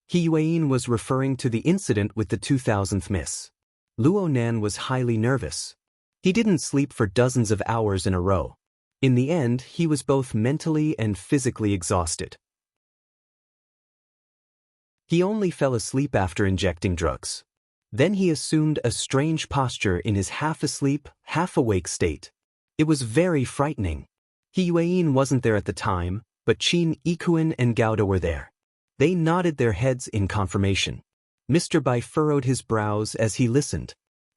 He Yueyin was referring to the incident with the 2000th miss. Luo Nan was highly nervous. He didn't sleep for dozens of hours in a row. In the end, he was both mentally and physically exhausted. He only fell asleep after injecting drugs. Then he assumed a strange posture in his half-asleep, half-awake state. It was very frightening. He Yueyin wasn't there at the time, but Qin Ikuin and Gauda were there. They nodded their heads in confirmation. Mr. Bai furrowed his brows as he listened.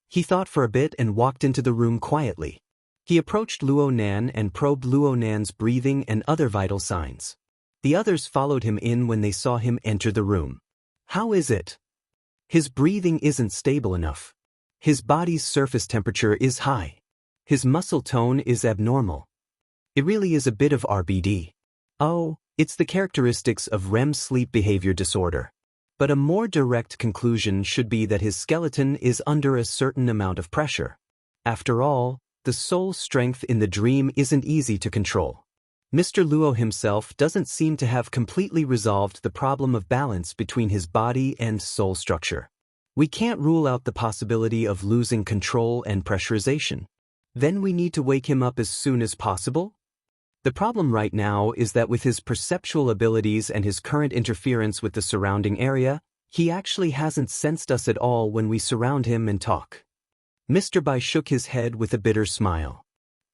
He thought for a bit and walked into the room quietly. He approached Luo Nan and probed Luo Nan's breathing and other vital signs. The others followed him in when they saw him enter the room. How is it? His breathing isn't stable enough. His body's surface temperature is high. His muscle tone is abnormal. It really is a bit of RBD. Oh, it's the characteristics of REM sleep behavior disorder. But a more direct conclusion should be that his skeleton is under a certain amount of pressure. After all, the soul strength in the dream isn't easy to control. Mr. Luo himself doesn't seem to have completely resolved the problem of balance between his body and soul structure. We can't rule out the possibility of losing control and pressurization. Then we need to wake him up as soon as possible? The problem right now is that with his perceptual abilities and his current interference with the surrounding area, he actually hasn't sensed us at all when we surround him and talk. Mr. Bai shook his head with a bitter smile.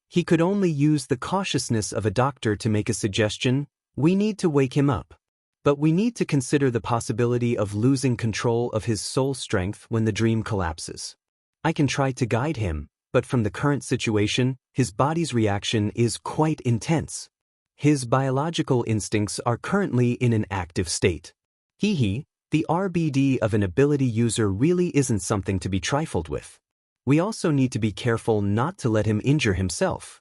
He could only use the cautiousness of a doctor to make a suggestion. We need to wake him up. But we need to consider the possibility of losing control of his soul strength when the dream collapses. I can try to guide him, but from the current situation, his body's reaction is quite intense. His biological instincts are currently in an active state. The RBD of an ability user really isn't something to be trifled with. We also need to be careful not to let him injure himself.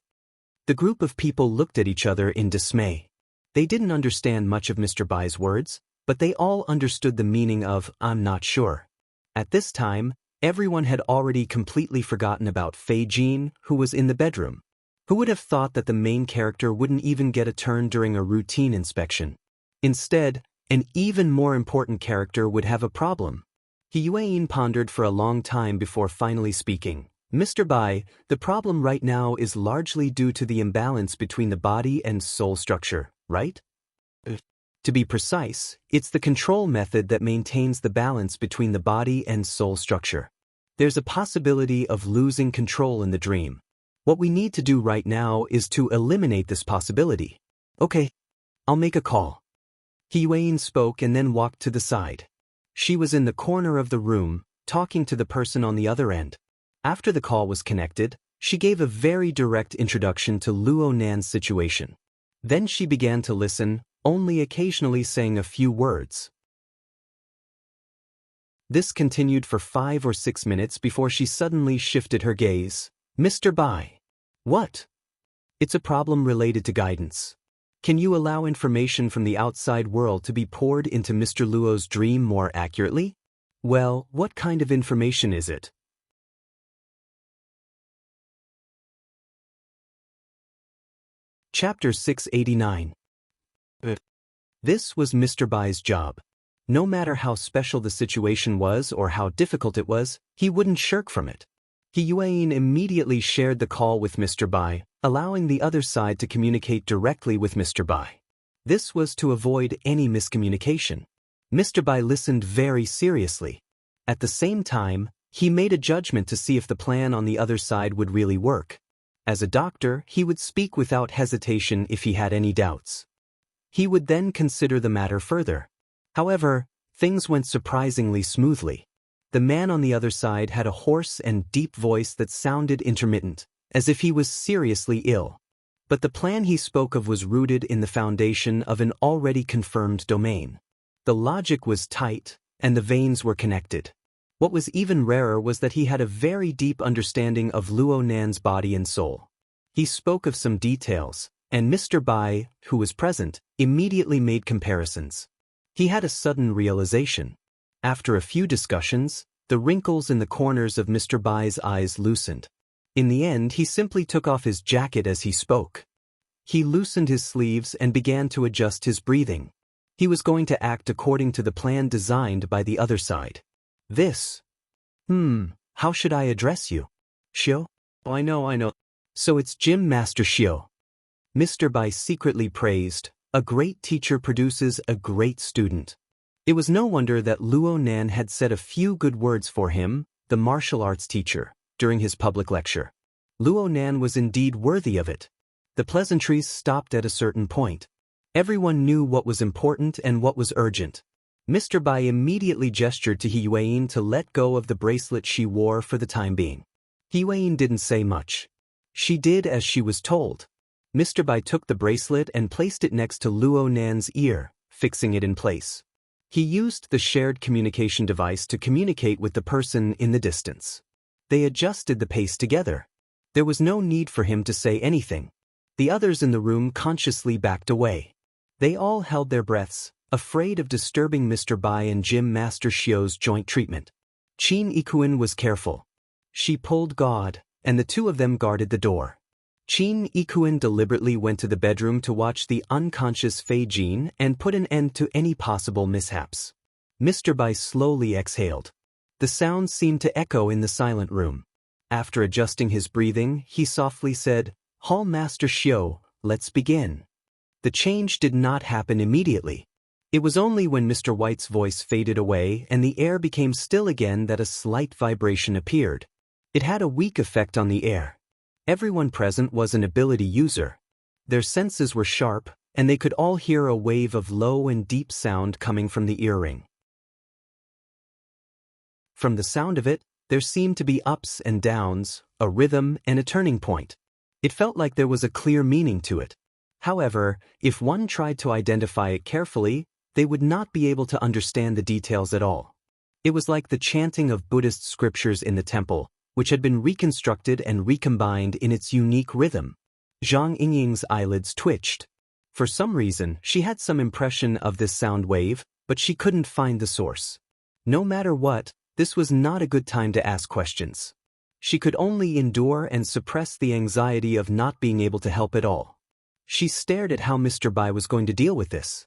The group of people looked at each other in dismay. They didn't understand much of Mr. Bai's words, but they all understood the meaning of "I'm not sure." At this time, everyone had already completely forgotten about Fei Jin, who was in the bedroom. Who would have thought that the main character wouldn't even get a turn during a routine inspection? Instead, an even more important character would have a problem. Yuan pondered for a long time before finally speaking. Mr. Bai, the problem right now is largely due to the imbalance between the body and soul structure, right? To be precise, it's the control method that maintains the balance between the body and soul structure. There's a possibility of losing control in the dream. What we need to do right now is to eliminate this possibility. Okay, I'll make a call. Yuan spoke and then walked to the side. She was in the corner of the room, talking to the person on the other end. After the call was connected, she gave a very direct introduction to Luo Nan's situation. Then she began to listen, only occasionally saying a few words. This continued for 5 or 6 minutes before she suddenly shifted her gaze. Mr. Bai. What? It's a problem related to guidance. Can you allow information from the outside world to be poured into Mr. Luo's dream more accurately? Well, what kind of information is it? Chapter 689. This was Mr. Bai's job. No matter how special the situation was or how difficult it was, he wouldn't shirk from it. Yuan immediately shared the call with Mr. Bai, allowing the other side to communicate directly with Mr. Bai. This was to avoid any miscommunication. Mr. Bai listened very seriously. At the same time, he made a judgment to see if the plan on the other side would really work. As a doctor, he would speak without hesitation if he had any doubts. He would then consider the matter further. However, things went surprisingly smoothly. The man on the other side had a hoarse and deep voice that sounded intermittent, as if he was seriously ill. But the plan he spoke of was rooted in the foundation of an already confirmed domain. The logic was tight, and the veins were connected. What was even rarer was that he had a very deep understanding of Luo Nan's body and soul. He spoke of some details, and Mr. Bai, who was present, immediately made comparisons. He had a sudden realization. After a few discussions, the wrinkles in the corners of Mr. Bai's eyes loosened. In the end, he simply took off his jacket as he spoke. He loosened his sleeves and began to adjust his breathing. He was going to act according to the plan designed by the other side. How should I address you? Xiao? Oh, I know. So it's Gym Master Xiao. Mr. Bai secretly praised, a great teacher produces a great student. It was no wonder that Luo Nan had said a few good words for him, the martial arts teacher, during his public lecture. Luo Nan was indeed worthy of it. The pleasantries stopped at a certain point. Everyone knew what was important and what was urgent. Mr. Bai immediately gestured to Yuan to let go of the bracelet she wore for the time being. Yuan didn't say much. She did as she was told. Mr. Bai took the bracelet and placed it next to Luo Nan's ear, fixing it in place. He used the shared communication device to communicate with the person in the distance. They adjusted the pace together. There was no need for him to say anything. The others in the room consciously backed away. They all held their breaths, afraid of disturbing Mr. Bai and Gym Master Xiao's joint treatment. Qin Ikuin was careful. She pulled God, and the two of them guarded the door. Qin Ikuin deliberately went to the bedroom to watch the unconscious Fei Jin and put an end to any possible mishaps. Mr. Bai slowly exhaled. The sound seemed to echo in the silent room. After adjusting his breathing, he softly said, "Hall Master Xiao, let's begin." The change did not happen immediately. It was only when Mr. White's voice faded away and the air became still again that a slight vibration appeared. It had a weak effect on the air. Everyone present was an ability user. Their senses were sharp, and they could all hear a wave of low and deep sound coming from the earring. From the sound of it, there seemed to be ups and downs, a rhythm and a turning point. It felt like there was a clear meaning to it. However, if one tried to identify it carefully, they would not be able to understand the details at all. It was like the chanting of Buddhist scriptures in the temple, which had been reconstructed and recombined in its unique rhythm. Zhang Yingying's eyelids twitched. For some reason, she had some impression of this sound wave, but she couldn't find the source. No matter what, this was not a good time to ask questions. She could only endure and suppress the anxiety of not being able to help at all. She stared at how Mr. Bai was going to deal with this.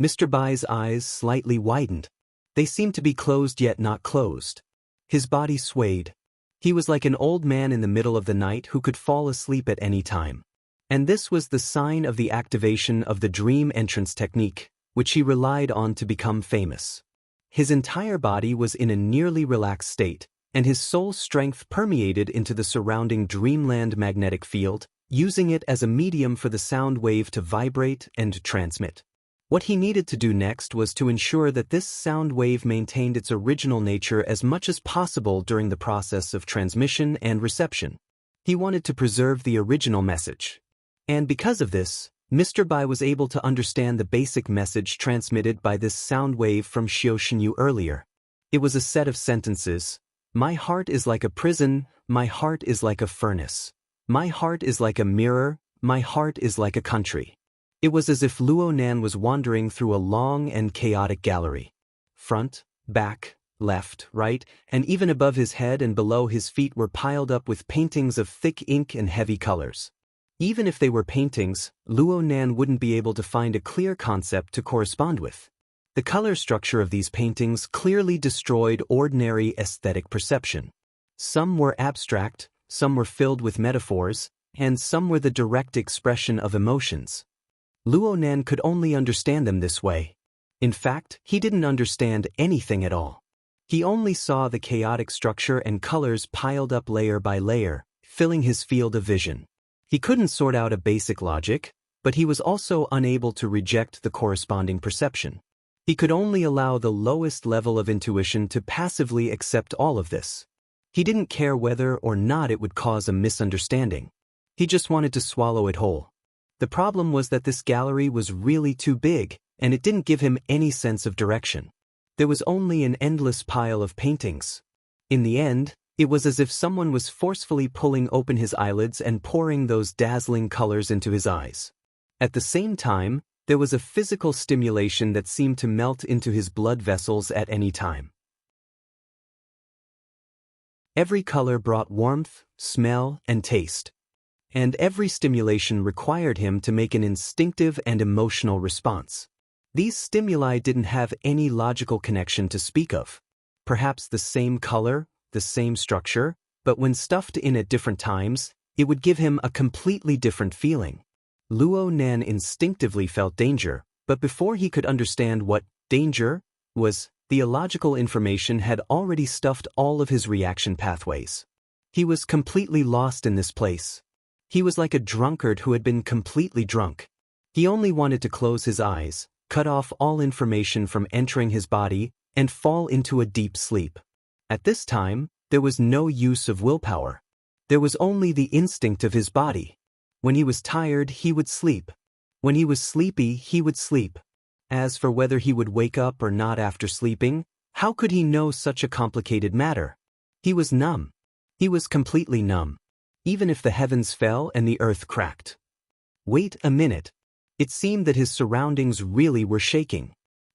Mr. Bai's eyes slightly widened. They seemed to be closed yet not closed. His body swayed. He was like an old man in the middle of the night who could fall asleep at any time. And this was the sign of the activation of the dream entrance technique, which he relied on to become famous. His entire body was in a nearly relaxed state, and his soul strength permeated into the surrounding dreamland magnetic field, using it as a medium for the sound wave to vibrate and transmit. What he needed to do next was to ensure that this sound wave maintained its original nature as much as possible during the process of transmission and reception. He wanted to preserve the original message. And because of this, Mr. Bai was able to understand the basic message transmitted by this sound wave from Xiao Shenyu earlier. It was a set of sentences. My heart is like a prison, my heart is like a furnace. My heart is like a mirror, my heart is like a country. It was as if Luo Nan was wandering through a long and chaotic gallery. Front, back, left, right, and even above his head and below his feet were piled up with paintings of thick ink and heavy colors. Even if they were paintings, Luo Nan wouldn't be able to find a clear concept to correspond with. The color structure of these paintings clearly destroyed ordinary aesthetic perception. Some were abstract, some were filled with metaphors, and some were the direct expression of emotions. Luo Nan could only understand them this way. In fact, he didn't understand anything at all. He only saw the chaotic structure and colors piled up layer by layer, filling his field of vision. He couldn't sort out a basic logic, but he was also unable to reject the corresponding perception. He could only allow the lowest level of intuition to passively accept all of this. He didn't care whether or not it would cause a misunderstanding. He just wanted to swallow it whole. The problem was that this gallery was really too big, and it didn't give him any sense of direction. There was only an endless pile of paintings. In the end, it was as if someone was forcefully pulling open his eyelids and pouring those dazzling colors into his eyes. At the same time, there was a physical stimulation that seemed to melt into his blood vessels at any time. Every color brought warmth, smell, and taste. And every stimulation required him to make an instinctive and emotional response. These stimuli didn't have any logical connection to speak of. Perhaps the same color, the same structure, but when stuffed in at different times, it would give him a completely different feeling. Luo Nan instinctively felt danger, but before he could understand what danger was, the illogical information had already stuffed all of his reaction pathways. He was completely lost in this place. He was like a drunkard who had been completely drunk. He only wanted to close his eyes, cut off all information from entering his body, and fall into a deep sleep. At this time, there was no use of willpower. There was only the instinct of his body. When he was tired, he would sleep. When he was sleepy, he would sleep. As for whether he would wake up or not after sleeping, how could he know such a complicated matter? He was numb. He was completely numb. Even if the heavens fell and the earth cracked. Wait a minute. It seemed that his surroundings really were shaking.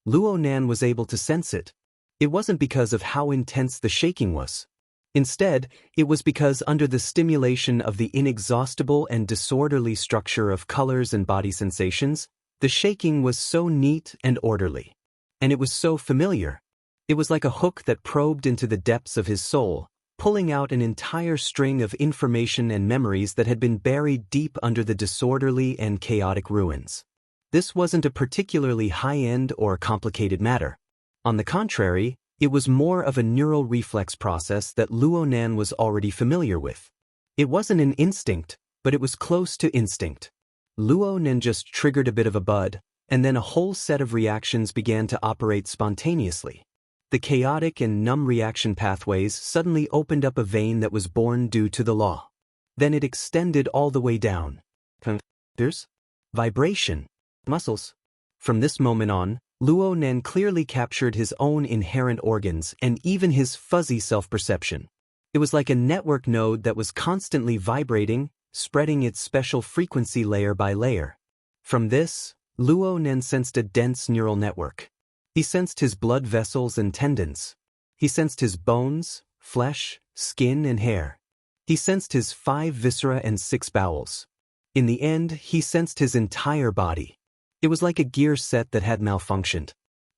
Luo Nan was able to sense it. It wasn't because of how intense the shaking was. Instead, it was because under the stimulation of the inexhaustible and disorderly structure of colors and body sensations, the shaking was so neat and orderly. And it was so familiar. It was like a hook that probed into the depths of his soul, pulling out an entire string of information and memories that had been buried deep under the disorderly and chaotic ruins. This wasn't a particularly high-end or complicated matter. On the contrary, It was more of a neural reflex process that Luo Nan was already familiar with. It wasn't an instinct, but it was close to instinct. Luo Nan just triggered a bit of a bud, and then a whole set of reactions began to operate spontaneously. The chaotic and numb reaction pathways suddenly opened up a vein that was born due to the law. Then it extended all the way down. There's vibration, muscles. From this moment on, Luo Nan clearly captured his own inherent organs and even his fuzzy self-perception. It was like a network node that was constantly vibrating, spreading its special frequency layer by layer. From this, Luo Nan sensed a dense neural network. He sensed his blood vessels and tendons. He sensed his bones, flesh, skin, and hair. He sensed his 5 viscera and 6 bowels. In the end, he sensed his entire body. It was like a gear set that had malfunctioned.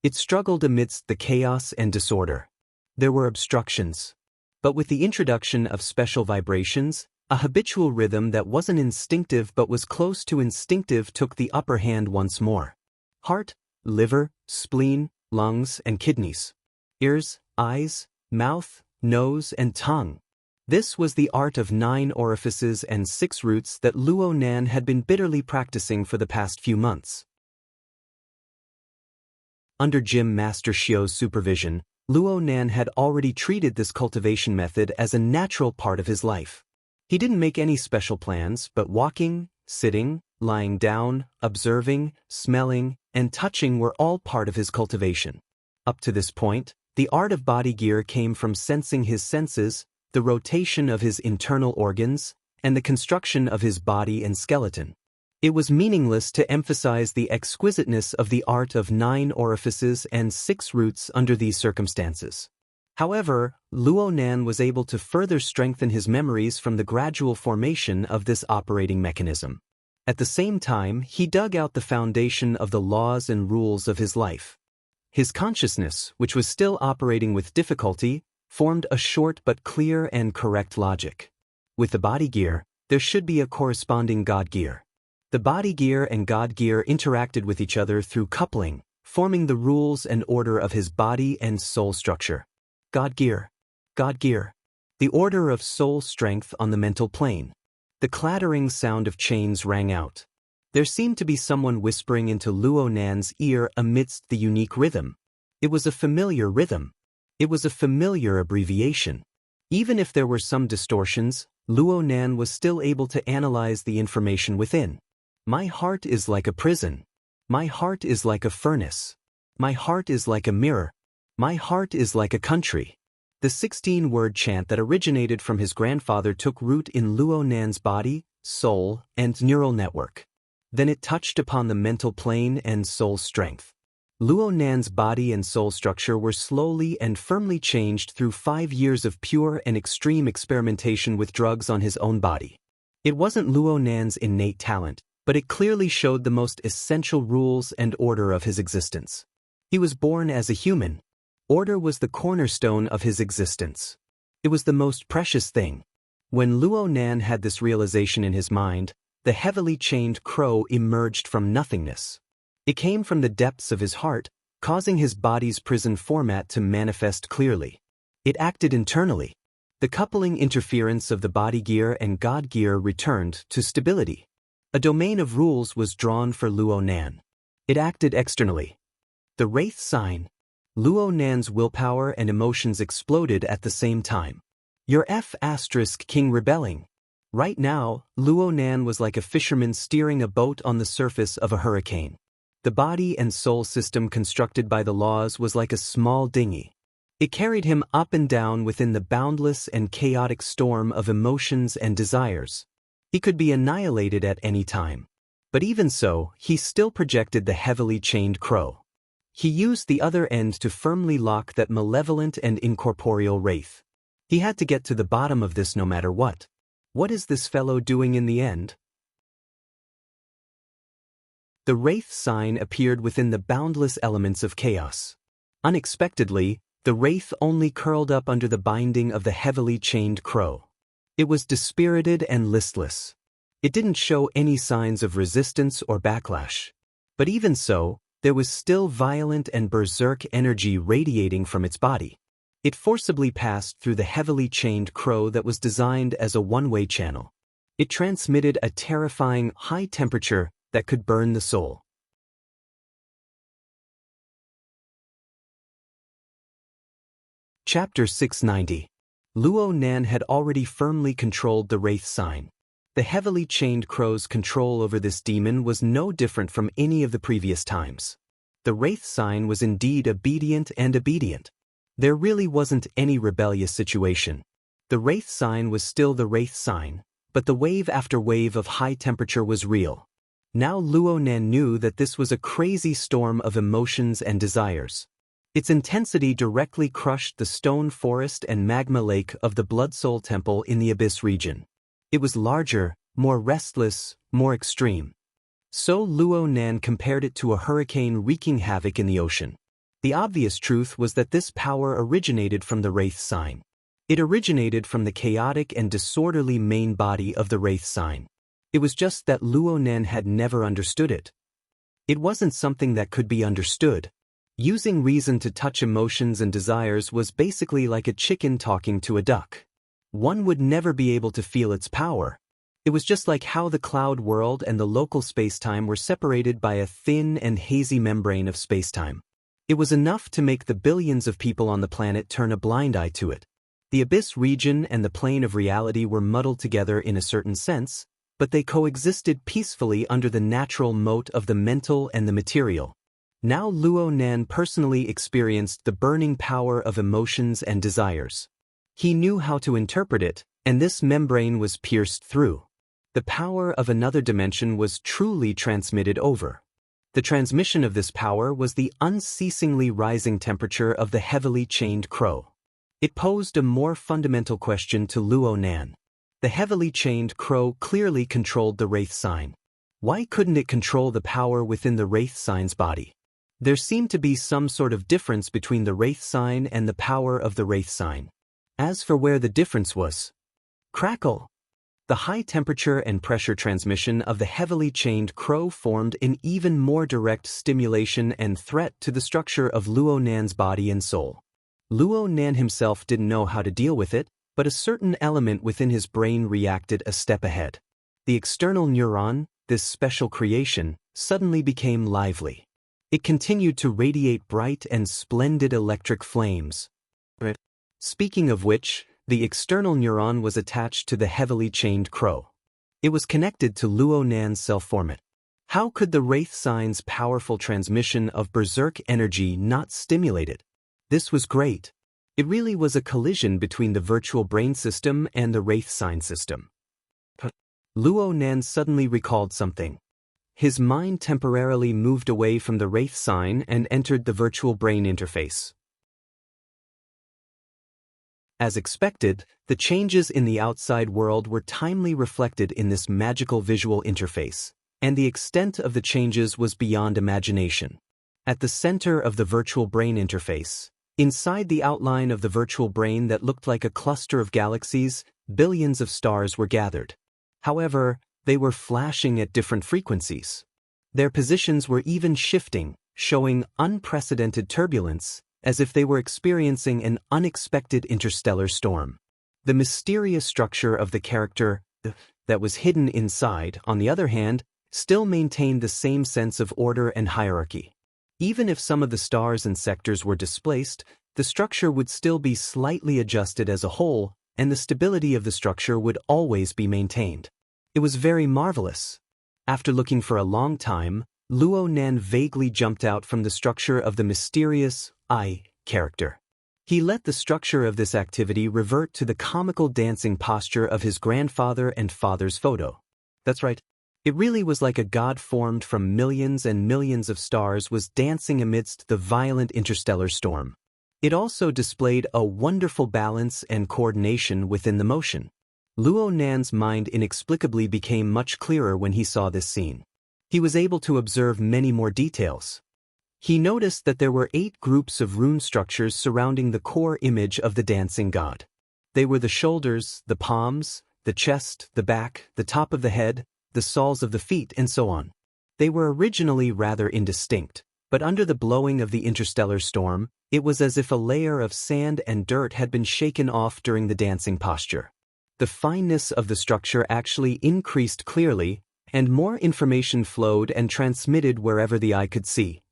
It struggled amidst the chaos and disorder. There were obstructions. But with the introduction of special vibrations, a habitual rhythm that wasn't instinctive but was close to instinctive took the upper hand once more. Heart, liver, spleen, lungs, and kidneys. Ears, eyes, mouth, nose, and tongue. This was the art of 9 orifices and 6 roots that Luo Nan had been bitterly practicing for the past few months. Under Gym Master Xiu's supervision, Luo Nan had already treated this cultivation method as a natural part of his life. He didn't make any special plans, but walking, sitting, lying down, observing, smelling, and touching were all part of his cultivation. Up to this point, the art of body gear came from sensing his senses, the rotation of his internal organs, and the construction of his body and skeleton. It was meaningless to emphasize the exquisiteness of the art of 9 orifices and 6 roots under these circumstances. However, Luo Nan was able to further strengthen his memories from the gradual formation of this operating mechanism. At the same time, he dug out the foundation of the laws and rules of his life. His consciousness, which was still operating with difficulty, formed a short but clear and correct logic. With the body gear, there should be a corresponding God gear. The body gear and God gear interacted with each other through coupling, forming the rules and order of his body and soul structure. God gear. God gear. The order of soul strength on the mental plane. The clattering sound of chains rang out. There seemed to be someone whispering into Luo Nan's ear amidst the unique rhythm. It was a familiar rhythm. It was a familiar abbreviation. Even if there were some distortions, Luo Nan was still able to analyze the information within. My heart is like a prison. My heart is like a furnace. My heart is like a mirror. My heart is like a country. The 16-word chant that originated from his grandfather took root in Luo Nan's body, soul, and neural network. Then it touched upon the mental plane and soul strength. Luo Nan's body and soul structure were slowly and firmly changed through 5 years of pure and extreme experimentation with drugs on his own body. It wasn't Luo Nan's innate talent, but it clearly showed the most essential rules and order of his existence. He was born as a human. Order was the cornerstone of his existence. It was the most precious thing. When Luo Nan had this realization in his mind, the heavily chained crow emerged from nothingness. It came from the depths of his heart, causing his body's prison format to manifest clearly. It acted internally. The coupling interference of the body gear and God gear returned to stability. A domain of rules was drawn for Luo Nan. It acted externally. The wraith sign. Luo Nan's willpower and emotions exploded at the same time. Your King rebelling. Right now, Luo Nan was like a fisherman steering a boat on the surface of a hurricane. The body and soul system constructed by the laws was like a small dinghy. It carried him up and down within the boundless and chaotic storm of emotions and desires. He could be annihilated at any time. But even so, he still projected the heavily chained crow. He used the other end to firmly lock that malevolent and incorporeal wraith. He had to get to the bottom of this no matter what. What is this fellow doing in the end? The wraith sign appeared within the boundless elements of chaos. Unexpectedly, the wraith only curled up under the binding of the heavily chained crow. It was dispirited and listless. It didn't show any signs of resistance or backlash. But even so, there was still violent and berserk energy radiating from its body. It forcibly passed through the heavily chained crow that was designed as a one-way channel. It transmitted a terrifying high temperature that could burn the soul. Chapter 690. Luo Nan had already firmly controlled the Wraith sign. The heavily chained crow's control over this demon was no different from any of the previous times. The Wraith sign was indeed obedient. There really wasn't any rebellious situation. The Wraith sign was still the Wraith sign, but the wave after wave of high temperature was real. Now Luo Nan knew that this was a crazy storm of emotions and desires. Its intensity directly crushed the stone forest and magma lake of the Blood Soul Temple in the Abyss region. It was larger, more restless, more extreme. So Luo Nan compared it to a hurricane wreaking havoc in the ocean. The obvious truth was that this power originated from the Wraith sign. It originated from the chaotic and disorderly main body of the Wraith sign. It was just that Luo Nan had never understood it. It wasn't something that could be understood. Using reason to touch emotions and desires was basically like a chicken talking to a duck. One would never be able to feel its power. It was just like how the cloud world and the local spacetime were separated by a thin and hazy membrane of spacetime. It was enough to make the billions of people on the planet turn a blind eye to it. The Abyss region and the plane of reality were muddled together in a certain sense, but they coexisted peacefully under the natural moat of the mental and the material. Now Luo Nan personally experienced the burning power of emotions and desires. He knew how to interpret it, and this membrane was pierced through. The power of another dimension was truly transmitted over. The transmission of this power was the unceasingly rising temperature of the heavily chained crow. It posed a more fundamental question to Luo Nan. The heavily chained crow clearly controlled the Wraith sign. Why couldn't it control the power within the Wraith sign's body? There seemed to be some sort of difference between the Wraith sign and the power of the Wraith sign. As for where the difference was, crackle! The high temperature and pressure transmission of the heavily chained crow formed an even more direct stimulation and threat to the structure of Luo Nan's body and soul. Luo Nan himself didn't know how to deal with it, but a certain element within his brain reacted a step ahead. The external neuron, this special creation, suddenly became lively. It continued to radiate bright and splendid electric flames. Speaking of which, the external neuron was attached to the heavily chained crow. It was connected to Luo Nan's self-format. How could the Wraith sign's powerful transmission of berserk energy not stimulate it? This was great. It really was a collision between the virtual brain system and the Wraith sign system. Luo Nan suddenly recalled something. His mind temporarily moved away from the Wraith sign and entered the virtual brain interface. As expected, the changes in the outside world were timely reflected in this magical visual interface, and the extent of the changes was beyond imagination. At the center of the virtual brain interface, inside the outline of the virtual brain that looked like a cluster of galaxies, billions of stars were gathered. However, they were flashing at different frequencies. Their positions were even shifting, showing unprecedented turbulence, as if they were experiencing an unexpected interstellar storm. The mysterious structure of the character that was hidden inside, on the other hand, still maintained the same sense of order and hierarchy. Even if some of the stars and sectors were displaced, the structure would still be slightly adjusted as a whole, and the stability of the structure would always be maintained. It was very marvelous. After looking for a long time, Luo Nan vaguely jumped out from the structure of the mysterious I character. He let the structure of this activity revert to the comical dancing posture of his grandfather and father's photo. That's right. It really was like a god formed from millions and millions of stars was dancing amidst the violent interstellar storm. It also displayed a wonderful balance and coordination within the motion. Luo Nan's mind inexplicably became much clearer when he saw this scene. He was able to observe many more details. He noticed that there were 8 groups of rune structures surrounding the core image of the dancing god. They were the shoulders, the palms, the chest, the back, the top of the head, the soles of the feet, and so on. They were originally rather indistinct, But under the blowing of the interstellar storm, it was as if a layer of sand and dirt had been shaken off during the dancing posture. The fineness of the structure actually increased clearly, and more information flowed and transmitted wherever the eye could see.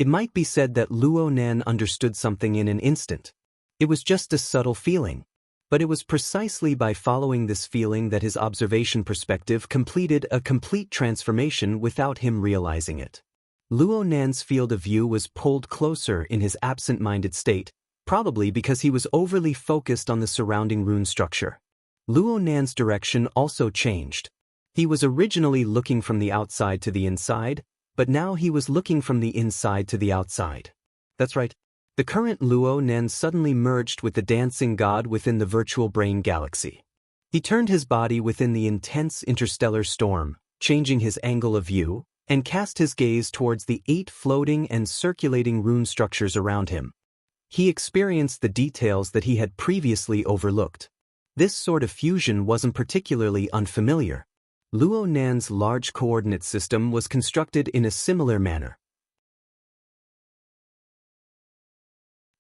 It might be said that Luo Nan understood something in an instant. It was just a subtle feeling. But it was precisely by following this feeling that his observation perspective completed a complete transformation without him realizing it. Luo Nan's field of view was pulled closer in his absent-minded state, probably because he was overly focused on the surrounding rune structure. Luo Nan's direction also changed. He was originally looking from the outside to the inside, but now he was looking from the inside to the outside. That's right. The current Luo Nan suddenly merged with the dancing god within the virtual brain galaxy. He turned his body within the intense interstellar storm, changing his angle of view, and cast his gaze towards the 8 floating and circulating rune structures around him. He experienced the details that he had previously overlooked. This sort of fusion wasn't particularly unfamiliar. Luo Nan's large coordinate system was constructed in a similar manner.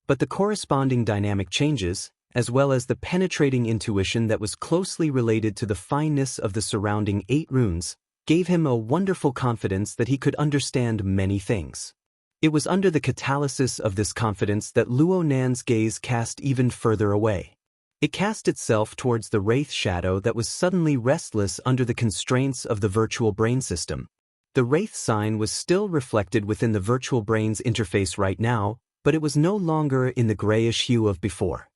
But the corresponding dynamic changes, as well as the penetrating intuition that was closely related to the fineness of the surrounding 8 runes, gave him a wonderful confidence that he could understand many things. It was under the catalysis of this confidence that Luo Nan's gaze cast even further away. It cast itself towards the wraith shadow that was suddenly restless under the constraints of the virtual brain system. The wraith sign was still reflected within the virtual brain's interface right now, but it was no longer in the grayish hue of before.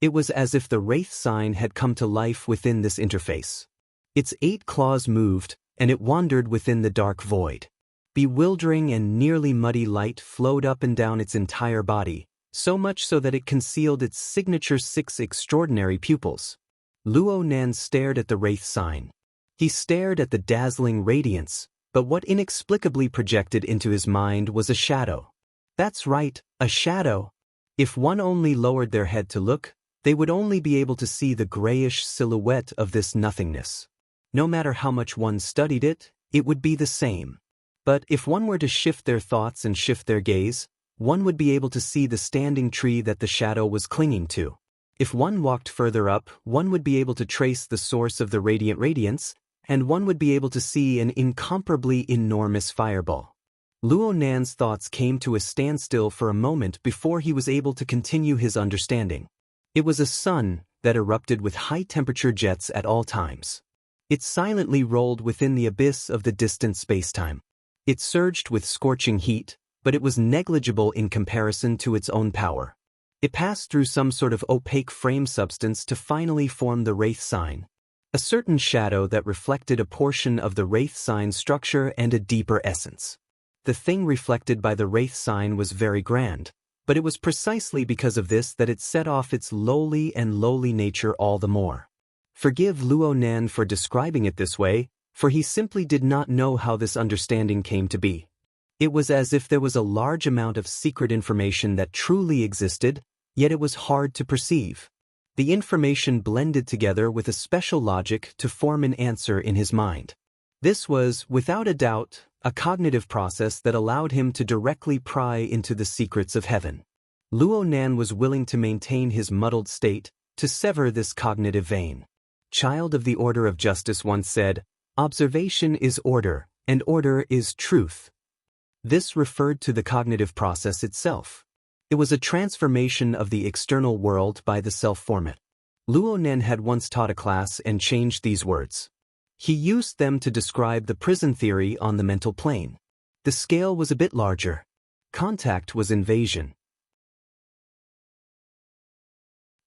It was as if the wraith sign had come to life within this interface. Its 8 claws moved, and it wandered within the dark void. Bewildering and nearly muddy light flowed up and down its entire body, so much so that it concealed its signature 6 extraordinary pupils. Luo Nan stared at the wraith sign. He stared at the dazzling radiance, but what inexplicably projected into his mind was a shadow. That's right, a shadow. If one only lowered their head to look, they would only be able to see the grayish silhouette of this nothingness. No matter how much one studied it, it would be the same. But if one were to shift their thoughts and shift their gaze, one would be able to see the standing tree that the shadow was clinging to. If one walked further up, one would be able to trace the source of the radiant radiance, and one would be able to see an incomparably enormous fireball. Luo Nan's thoughts came to a standstill for a moment before he was able to continue his understanding. It was a sun that erupted with high-temperature jets at all times. It silently rolled within the abyss of the distant spacetime. It surged with scorching heat, but it was negligible in comparison to its own power. It passed through some sort of opaque frame substance to finally form the wraith sign, a certain shadow that reflected a portion of the wraith sign's structure and a deeper essence. The thing reflected by the wraith sign was very grand, but it was precisely because of this that it set off its lowly nature all the more. Forgive Luo Nan for describing it this way, for he simply did not know how this understanding came to be. It was as if there was a large amount of secret information that truly existed, yet it was hard to perceive. The information blended together with a special logic to form an answer in his mind. This was, without a doubt, a cognitive process that allowed him to directly pry into the secrets of heaven. Luo Nan was willing to maintain his muddled state, to sever this cognitive vein. Child of the Order of Justice once said, "Observation is order, and order is truth." This referred to the cognitive process itself. It was a transformation of the external world by the self-format. Luo Nan had once taught a class and changed these words. He used them to describe the prison theory on the mental plane. The scale was a bit larger. Contact was invasion.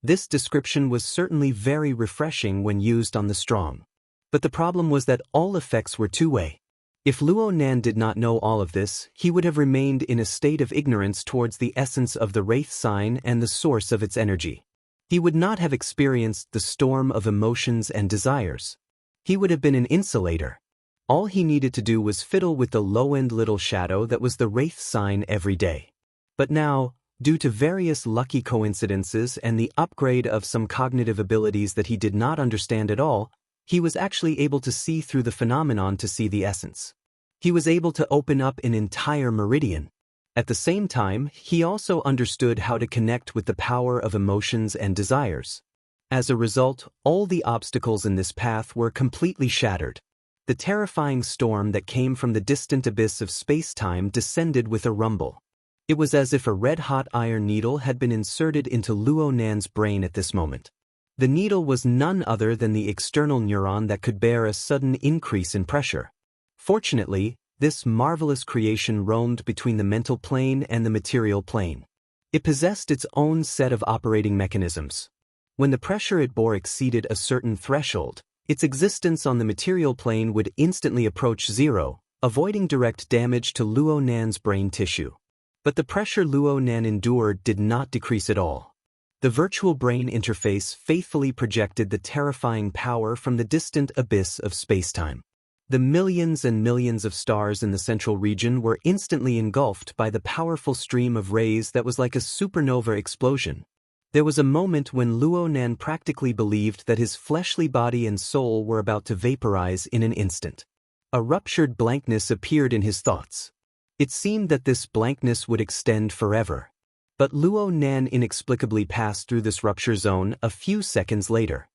This description was certainly very refreshing when used on the strong. But the problem was that all effects were two-way. If Luo Nan did not know all of this, he would have remained in a state of ignorance towards the essence of the wraith sign and the source of its energy. He would not have experienced the storm of emotions and desires. He would have been an insulator. All he needed to do was fiddle with the low-end little shadow that was the wraith sign every day. But now, due to various lucky coincidences and the upgrade of some cognitive abilities that he did not understand at all, he was actually able to see through the phenomenon to see the essence. He was able to open up an entire meridian. At the same time, he also understood how to connect with the power of emotions and desires. As a result, all the obstacles in this path were completely shattered. The terrifying storm that came from the distant abyss of space-time descended with a rumble. It was as if a red-hot iron needle had been inserted into Luo Nan's brain at this moment. The needle was none other than the external neuron that could bear a sudden increase in pressure. Fortunately, this marvelous creation roamed between the mental plane and the material plane. It possessed its own set of operating mechanisms. When the pressure it bore exceeded a certain threshold, its existence on the material plane would instantly approach zero, avoiding direct damage to Luo Nan's brain tissue. But the pressure Luo Nan endured did not decrease at all. The virtual brain interface faithfully projected the terrifying power from the distant abyss of spacetime. The millions and millions of stars in the central region were instantly engulfed by the powerful stream of rays that was like a supernova explosion. There was a moment when Luo Nan practically believed that his fleshly body and soul were about to vaporize in an instant. A ruptured blankness appeared in his thoughts. It seemed that this blankness would extend forever. But Luo Nan inexplicably passed through this rupture zone a few seconds later.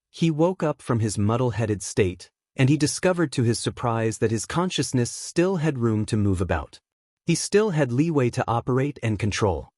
He woke up from his muddle-headed state, and he discovered to his surprise that his consciousness still had room to move about. He still had leeway to operate and control.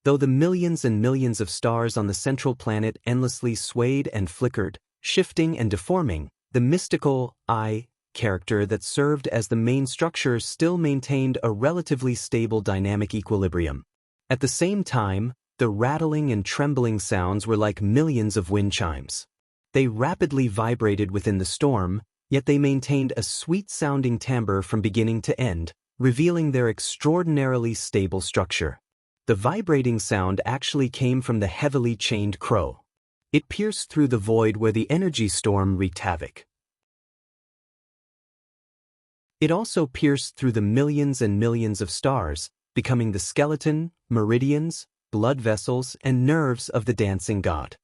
Though the millions and millions of stars on the central planet endlessly swayed and flickered, shifting and deforming, the mystical I character that served as the main structure still maintained a relatively stable dynamic equilibrium. At the same time, the rattling and trembling sounds were like millions of wind chimes. They rapidly vibrated within the storm, yet they maintained a sweet-sounding timbre from beginning to end, revealing their extraordinarily stable structure. The vibrating sound actually came from the heavily chained crow. It pierced through the void where the energy storm wreaked havoc. It also pierced through the millions and millions of stars, becoming the skeleton, meridians, blood vessels, and nerves of the dancing god.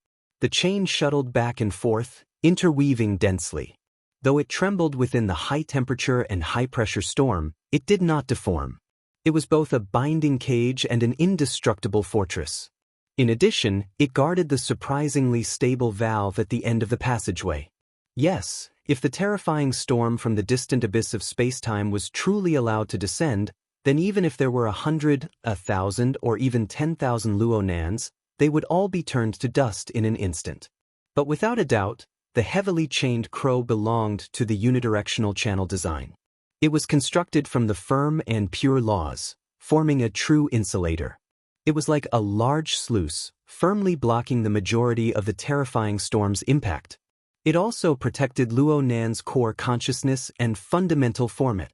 The chain shuttled back and forth, interweaving densely. Though it trembled within the high-temperature and high-pressure storm, it did not deform. It was both a binding cage and an indestructible fortress. In addition, it guarded the surprisingly stable valve at the end of the passageway. Yes, if the terrifying storm from the distant abyss of spacetime was truly allowed to descend, then even if there were 100, 1,000, or even 10,000 Luo Nans, they would all be turned to dust in an instant. But without a doubt, the heavily chained crow belonged to the unidirectional channel design. It was constructed from the firm and pure laws, forming a true insulator. It was like a large sluice, firmly blocking the majority of the terrifying storm's impact. It also protected Luo Nan's core consciousness and fundamental format.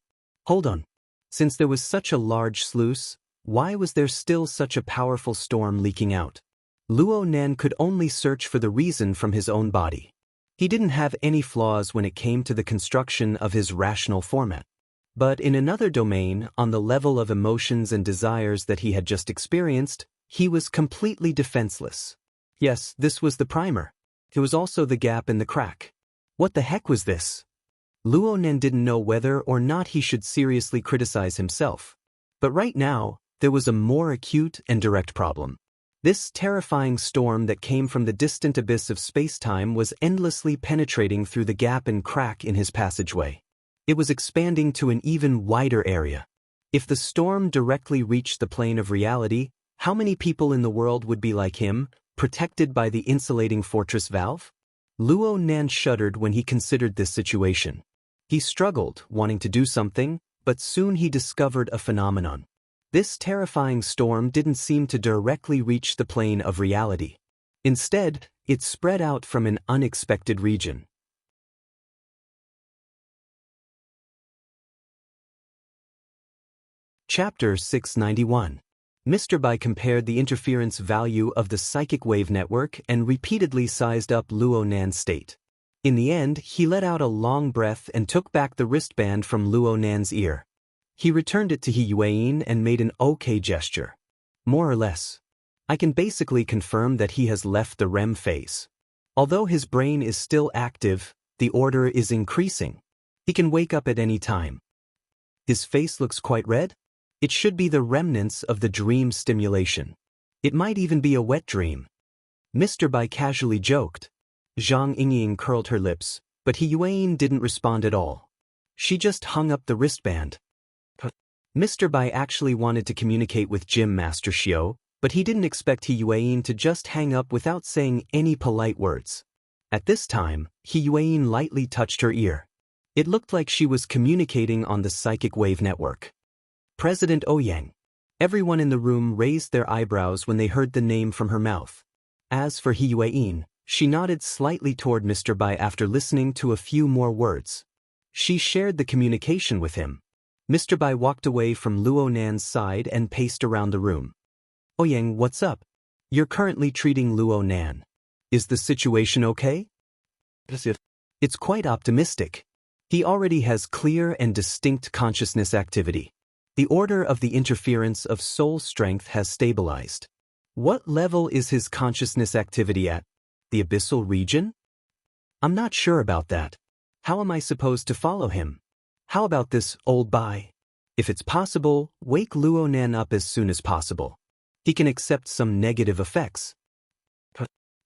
Hold on. Since there was such a large sluice, why was there still such a powerful storm leaking out? Luo Nan could only search for the reason from his own body. He didn't have any flaws when it came to the construction of his rational format. But in another domain, on the level of emotions and desires that he had just experienced, he was completely defenseless. Yes, this was the primer. It was also the gap in the crack. What the heck was this? Luo Nan didn't know whether or not he should seriously criticize himself. But right now, there was a more acute and direct problem. This terrifying storm that came from the distant abyss of spacetime was endlessly penetrating through the gap and crack in his passageway. It was expanding to an even wider area. If the storm directly reached the plane of reality, how many people in the world would be like him, protected by the insulating fortress valve? Luo Nan shuddered when he considered this situation. He struggled, wanting to do something, but soon he discovered a phenomenon. This terrifying storm didn't seem to directly reach the plane of reality. Instead, it spread out from an unexpected region. Chapter 691. Mr. Bai compared the interference value of the psychic wave network and repeatedly sized up Luo Nan's state. In the end, he let out a long breath and took back the wristband from Luo Nan's ear. He returned it to He Yueyin and made an OK gesture. More or less. I can basically confirm that he has left the REM phase. Although his brain is still active, the order is increasing. He can wake up at any time. His face looks quite red? It should be the remnants of the dream stimulation. It might even be a wet dream. Mr. Bai casually joked. Zhang Yingying curled her lips, but He Yuan didn't respond at all. She just hung up the wristband. Mr. Bai actually wanted to communicate with Gym Master Xiao, but he didn't expect He Yuan to just hang up without saying any polite words. At this time, He Yuan lightly touched her ear. It looked like she was communicating on the psychic wave network. President Ouyang. Everyone in the room raised their eyebrows when they heard the name from her mouth. As for He Yuan, she nodded slightly toward Mr. Bai after listening to a few more words. She shared the communication with him. Mr. Bai walked away from Luo Nan's side and paced around the room. Ouyang, what's up? You're currently treating Luo Nan. Is the situation okay? It's quite optimistic. He already has clear and distinct consciousness activity. The order of the interference of soul strength has stabilized. What level is his consciousness activity at? The abyssal region? I'm not sure about that. How am I supposed to follow him? How about this, old Bai? If it's possible, wake Luo Nan up as soon as possible. He can accept some negative effects.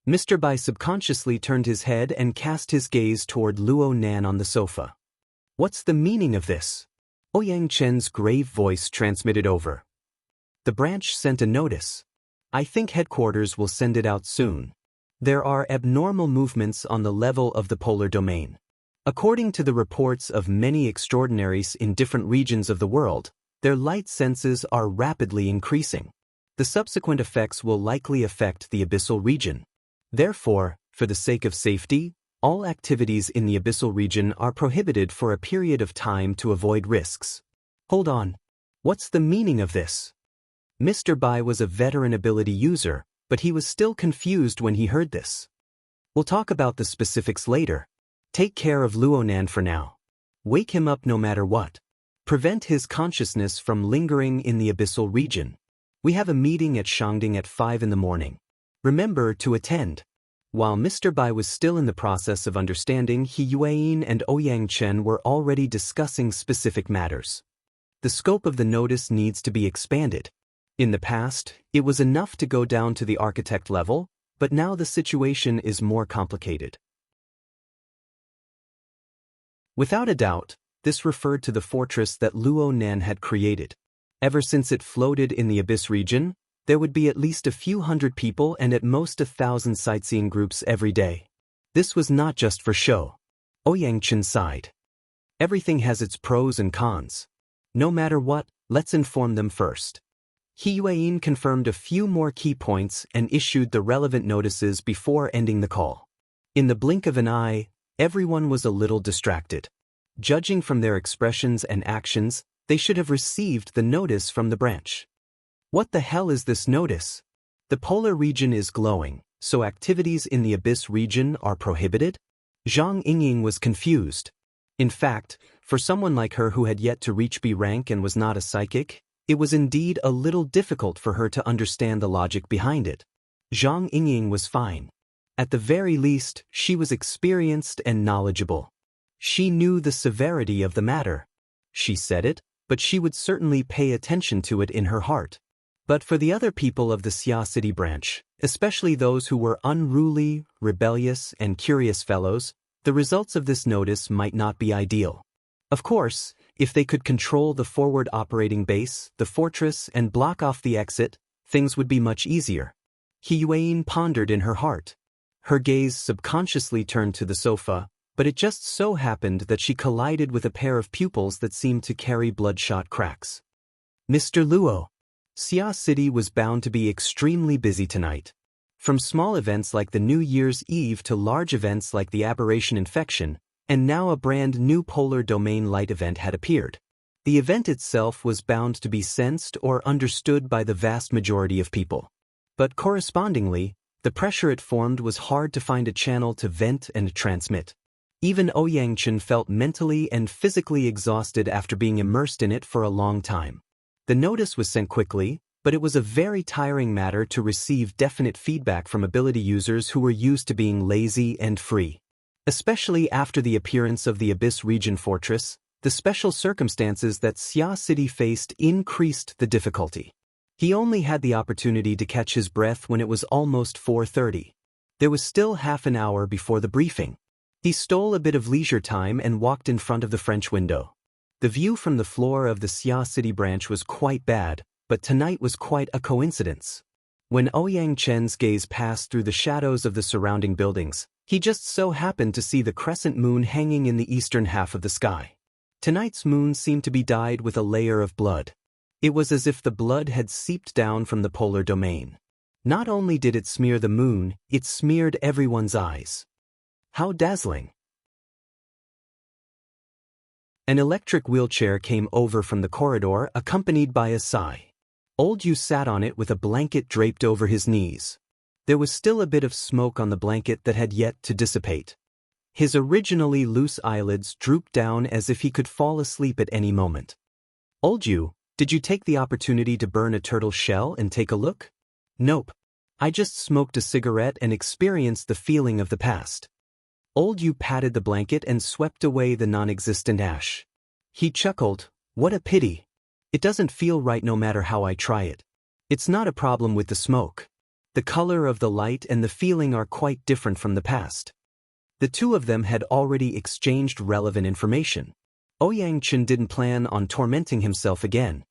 Mr. Bai subconsciously turned his head and cast his gaze toward Luo Nan on the sofa. What's the meaning of this? Ouyang Chen's grave voice transmitted over. The branch sent a notice. I think headquarters will send it out soon. There are abnormal movements on the level of the polar domain. According to the reports of many extraordinaries in different regions of the world, their light senses are rapidly increasing. The subsequent effects will likely affect the abyssal region. Therefore, for the sake of safety, all activities in the abyssal region are prohibited for a period of time to avoid risks. Hold on. What's the meaning of this? Mr. Bai was a veteran ability user, but he was still confused when he heard this. We'll talk about the specifics later. Take care of Luo Nan for now. Wake him up no matter what. Prevent his consciousness from lingering in the abyssal region. We have a meeting at Shangding at 5 in the morning. Remember to attend. While Mr. Bai was still in the process of understanding, He Yuan and Ouyang Chen were already discussing specific matters. The scope of the notice needs to be expanded. In the past, it was enough to go down to the architect level, but now the situation is more complicated. Without a doubt, this referred to the fortress that Luo Nan had created. Ever since it floated in the abyss region, there would be at least a few hundred people and at most 1,000 sightseeing groups every day. This was not just for show. Ouyang Chen sighed. Everything has its pros and cons. No matter what, let's inform them first. He Yuan confirmed a few more key points and issued the relevant notices before ending the call. In the blink of an eye, everyone was a little distracted. Judging from their expressions and actions, they should have received the notice from the branch. What the hell is this notice? The polar region is glowing, so activities in the abyss region are prohibited? Zhang Yingying was confused. In fact, for someone like her who had yet to reach B rank and was not a psychic, it was indeed a little difficult for her to understand the logic behind it. Zhang Yingying was fine. At the very least, she was experienced and knowledgeable. She knew the severity of the matter. She said it, but she would certainly pay attention to it in her heart. But for the other people of the Xia City branch, especially those who were unruly, rebellious, and curious fellows, the results of this notice might not be ideal. Of course, if they could control the forward operating base, the fortress, and block off the exit, things would be much easier. He Yuan pondered in her heart. Her gaze subconsciously turned to the sofa, but it just so happened that she collided with a pair of pupils that seemed to carry bloodshot cracks. Mr. Luo. Xia City was bound to be extremely busy tonight. From small events like the New Year's Eve to large events like the aberration infection, and now a brand new polar domain light event had appeared. The event itself was bound to be sensed or understood by the vast majority of people. But correspondingly, the pressure it formed was hard to find a channel to vent and transmit. Even Ouyang Chen felt mentally and physically exhausted after being immersed in it for a long time. The notice was sent quickly, but it was a very tiring matter to receive definite feedback from ability users who were used to being lazy and free. Especially after the appearance of the Abyss Region Fortress, The special circumstances that Xia City faced increased the difficulty. He only had the opportunity to catch his breath when it was almost 4:30. There was still half an hour before the briefing. He stole a bit of leisure time and walked in front of the French window. The view from the floor of the Xia City branch was quite bad, but tonight was quite a coincidence. When Ouyang Chen's gaze passed through the shadows of the surrounding buildings, he just so happened to see the crescent moon hanging in the eastern half of the sky. Tonight's moon seemed to be dyed with a layer of blood. It was as if the blood had seeped down from the polar domain. Not only did it smear the moon, it smeared everyone's eyes. How dazzling! An electric wheelchair came over from the corridor, accompanied by a sigh. Old Yu sat on it with a blanket draped over his knees. There was still a bit of smoke on the blanket that had yet to dissipate. His originally loose eyelids drooped down as if he could fall asleep at any moment. Old Yu, did you take the opportunity to burn a turtle shell and take a look? Nope. I just smoked a cigarette and experienced the feeling of the past. Old Yu patted the blanket and swept away the non-existent ash. He chuckled, what a pity. It doesn't feel right no matter how I try it. It's not a problem with the smoke. The color of the light and the feeling are quite different from the past. The two of them had already exchanged relevant information. Ouyang Chen didn't plan on tormenting himself again.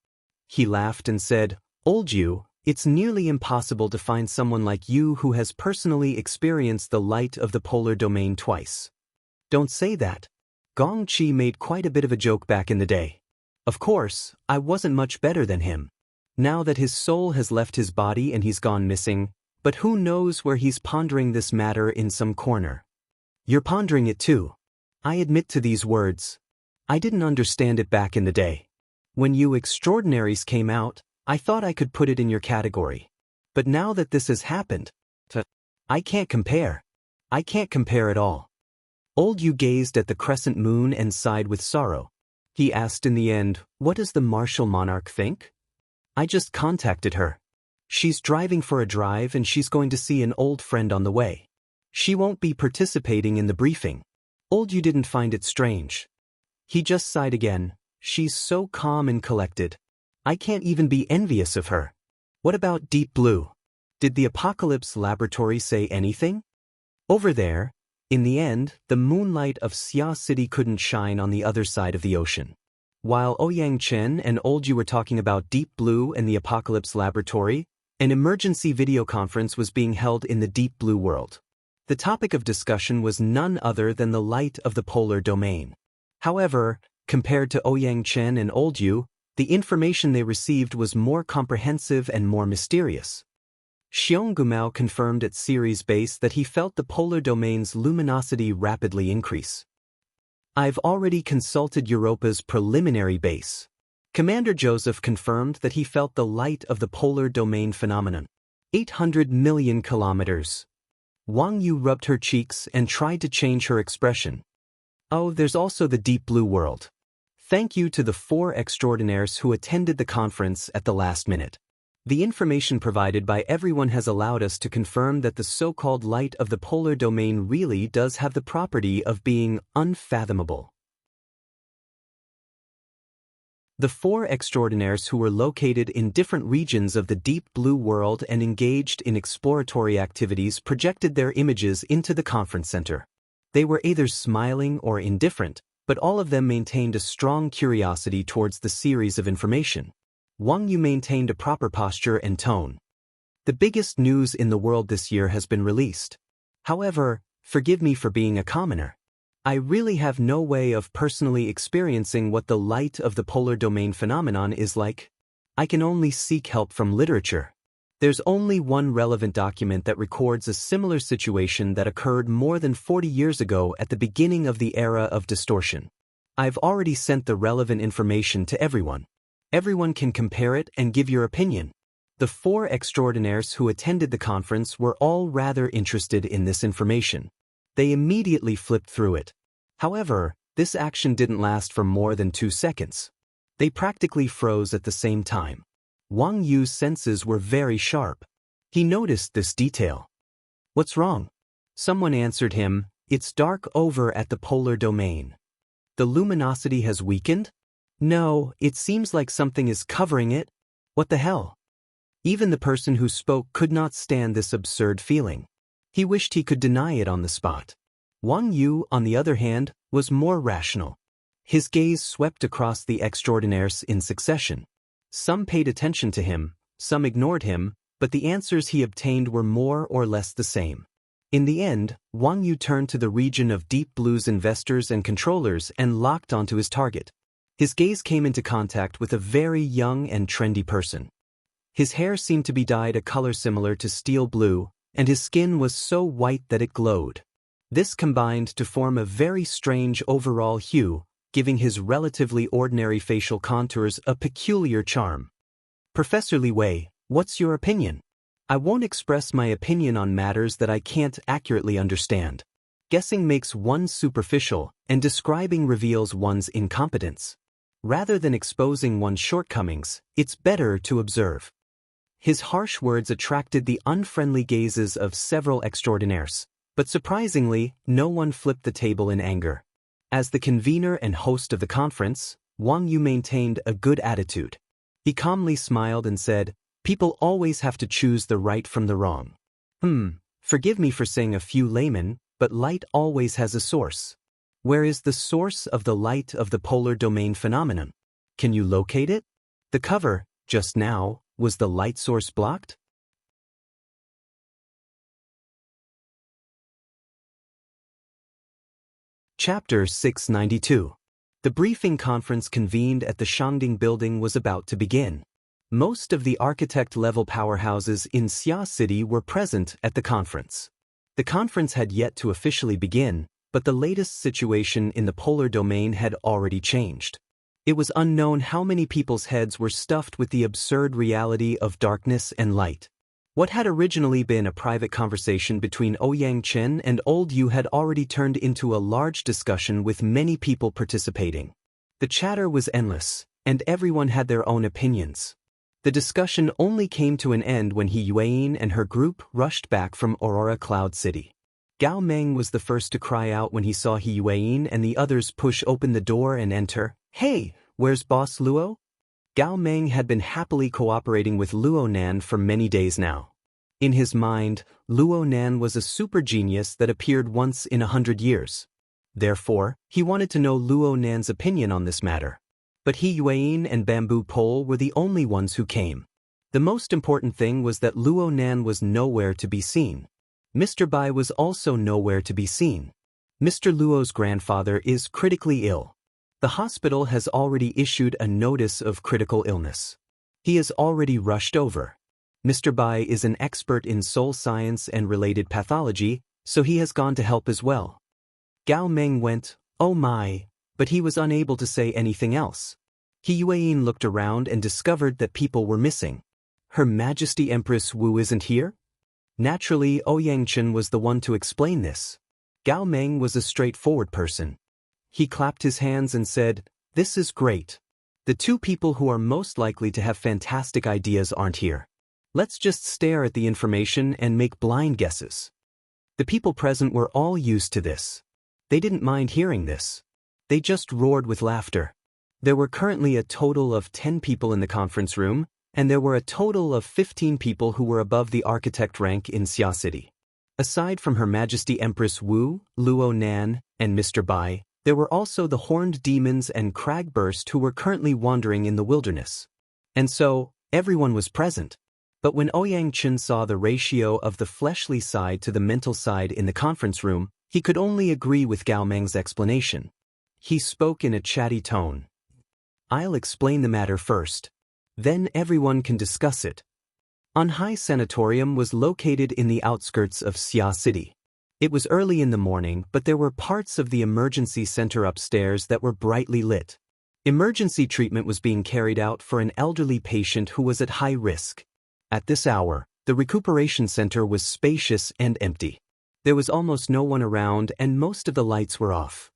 He laughed and said, Old Yu, it's nearly impossible to find someone like you who has personally experienced the light of the polar domain twice. Don't say that. Gong Chi made quite a bit of a joke back in the day. Of course, I wasn't much better than him. Now that his soul has left his body and he's gone missing, but who knows where he's pondering this matter in some corner. You're pondering it too. I admit to these words. I didn't understand it back in the day. When you extraordinaries came out, I thought I could put it in your category. But now that this has happened, I can't compare. I can't compare at all. Old Yu gazed at the crescent moon and sighed with sorrow. He asked in the end, what does the martial monarch think? I just contacted her. She's driving for a drive and she's going to see an old friend on the way. She won't be participating in the briefing. Old Yu didn't find it strange. He just sighed again. She's so calm and collected. I can't even be envious of her. What about Deep Blue? Did the Apocalypse Laboratory say anything? Over there, in the end, the moonlight of Xia City couldn't shine on the other side of the ocean. While Ouyang Chen and Old Yu were talking about Deep Blue and the Apocalypse Laboratory, an emergency video conference was being held in the Deep Blue world. The topic of discussion was none other than the light of the polar domain. However, compared to Ouyang Chen and Old Yu, the information they received was more comprehensive and more mysterious. Xiong Gumao confirmed at Ceres base that he felt the polar domain's luminosity rapidly increase. I've already consulted Europa's preliminary base. Commander Joseph confirmed that he felt the light of the polar domain phenomenon. 800 million kilometers. Wang Yu rubbed her cheeks and tried to change her expression. Oh, there's also the Deep Blue world. Thank you to the 4 extraordinaires who attended the conference at the last minute. The information provided by everyone has allowed us to confirm that the so-called light of the polar domain really does have the property of being unfathomable. The 4 extraordinaires who were located in different regions of the Deep Blue world and engaged in exploratory activities projected their images into the conference center. They were either smiling or indifferent, but all of them maintained a strong curiosity towards the series of information. Wang Yu maintained a proper posture and tone. The biggest news in the world this year has been released. However, forgive me for being a commoner. I really have no way of personally experiencing what the light of the polar domain phenomenon is like. I can only seek help from literature. There's only one relevant document that records a similar situation that occurred more than 40 years ago at the beginning of the era of distortion. I've already sent the relevant information to everyone. Everyone can compare it and give your opinion. The 4 extraordinaires who attended the conference were all rather interested in this information. They immediately flipped through it. However, this action didn't last for more than 2 seconds. They practically froze at the same time. Wang Yu's senses were very sharp. He noticed this detail. What's wrong? Someone answered him, it's dark over at the polar domain. The luminosity has weakened? No, it seems like something is covering it. What the hell? Even the person who spoke could not stand this absurd feeling. He wished he could deny it on the spot. Wang Yu, on the other hand, was more rational. His gaze swept across the extraordinaires in succession. Some paid attention to him, some ignored him, but the answers he obtained were more or less the same. In the end, Wang Yu turned to the region of Deep Blue's investors and controllers and locked onto his target. His gaze came into contact with a very young and trendy person. His hair seemed to be dyed a color similar to steel blue, and his skin was so white that it glowed. This combined to form a very strange overall hue, giving his relatively ordinary facial contours a peculiar charm. Professor Li Wei, what's your opinion? I won't express my opinion on matters that I can't accurately understand. Guessing makes one superficial, and describing reveals one's incompetence. Rather than exposing one's shortcomings, it's better to observe. His harsh words attracted the unfriendly gazes of several extraordinaires, but surprisingly, no one flipped the table in anger. As the convener and host of the conference, Wang Yu maintained a good attitude. He calmly smiled and said, "People always have to choose the right from the wrong. Forgive me for saying a few laymen, but light always has a source. Where is the source of the light of the polar domain phenomenon? Can you locate it? The cover, just now, was the light source blocked?" Chapter 692. The briefing conference convened at the Shangding building was about to begin. Most of the architect-level powerhouses in Xia City were present at the conference. The conference had yet to officially begin, but the latest situation in the polar domain had already changed. It was unknown how many people's heads were stuffed with the absurd reality of darkness and light. What had originally been a private conversation between Ouyang Chen and Old Yu had already turned into a large discussion with many people participating. The chatter was endless, and everyone had their own opinions. The discussion only came to an end when He Yueyin and her group rushed back from Aurora Cloud City. Gao Meng was the first to cry out when he saw He Yueyin and the others push open the door and enter. "Hey, where's Boss Luo?" Gao Meng had been happily cooperating with Luo Nan for many days now. In his mind, Luo Nan was a super genius that appeared once in 100 years. Therefore, he wanted to know Luo Nan's opinion on this matter. But He Yueyin and Bamboo Pole were the only ones who came. The most important thing was that Luo Nan was nowhere to be seen. Mr. Bai was also nowhere to be seen. Mr. Luo's grandfather is critically ill. The hospital has already issued a notice of critical illness. He is already rushed over. Mr. Bai is an expert in soul science and related pathology, so he has gone to help as well. Gao Meng went, "Oh my," but he was unable to say anything else. He Yueyin looked around and discovered that people were missing. Her Majesty Empress Wu isn't here? Naturally, Ouyang Chen was the one to explain this. Gao Meng was a straightforward person. He clapped his hands and said, "This is great. The two people who are most likely to have fantastic ideas aren't here. Let's just stare at the information and make blind guesses." The people present were all used to this. They didn't mind hearing this. They just roared with laughter. There were currently a total of 10 people in the conference room, and there were a total of 15 people who were above the architect rank in Xia City. Aside from Her Majesty Empress Wu, Luo Nan, and Mr. Bai, there were also the horned demons and Cragburst who were currently wandering in the wilderness. And so, everyone was present. But when Ouyang Chen saw the ratio of the fleshly side to the mental side in the conference room, he could only agree with Gao Meng's explanation. He spoke in a chatty tone. "I'll explain the matter first. Then everyone can discuss it." Anhai Sanatorium was located in the outskirts of Xia City. It was early in the morning, but there were parts of the emergency center upstairs that were brightly lit. Emergency treatment was being carried out for an elderly patient who was at high risk. At this hour, the recuperation center was spacious and empty. There was almost no one around and most of the lights were off.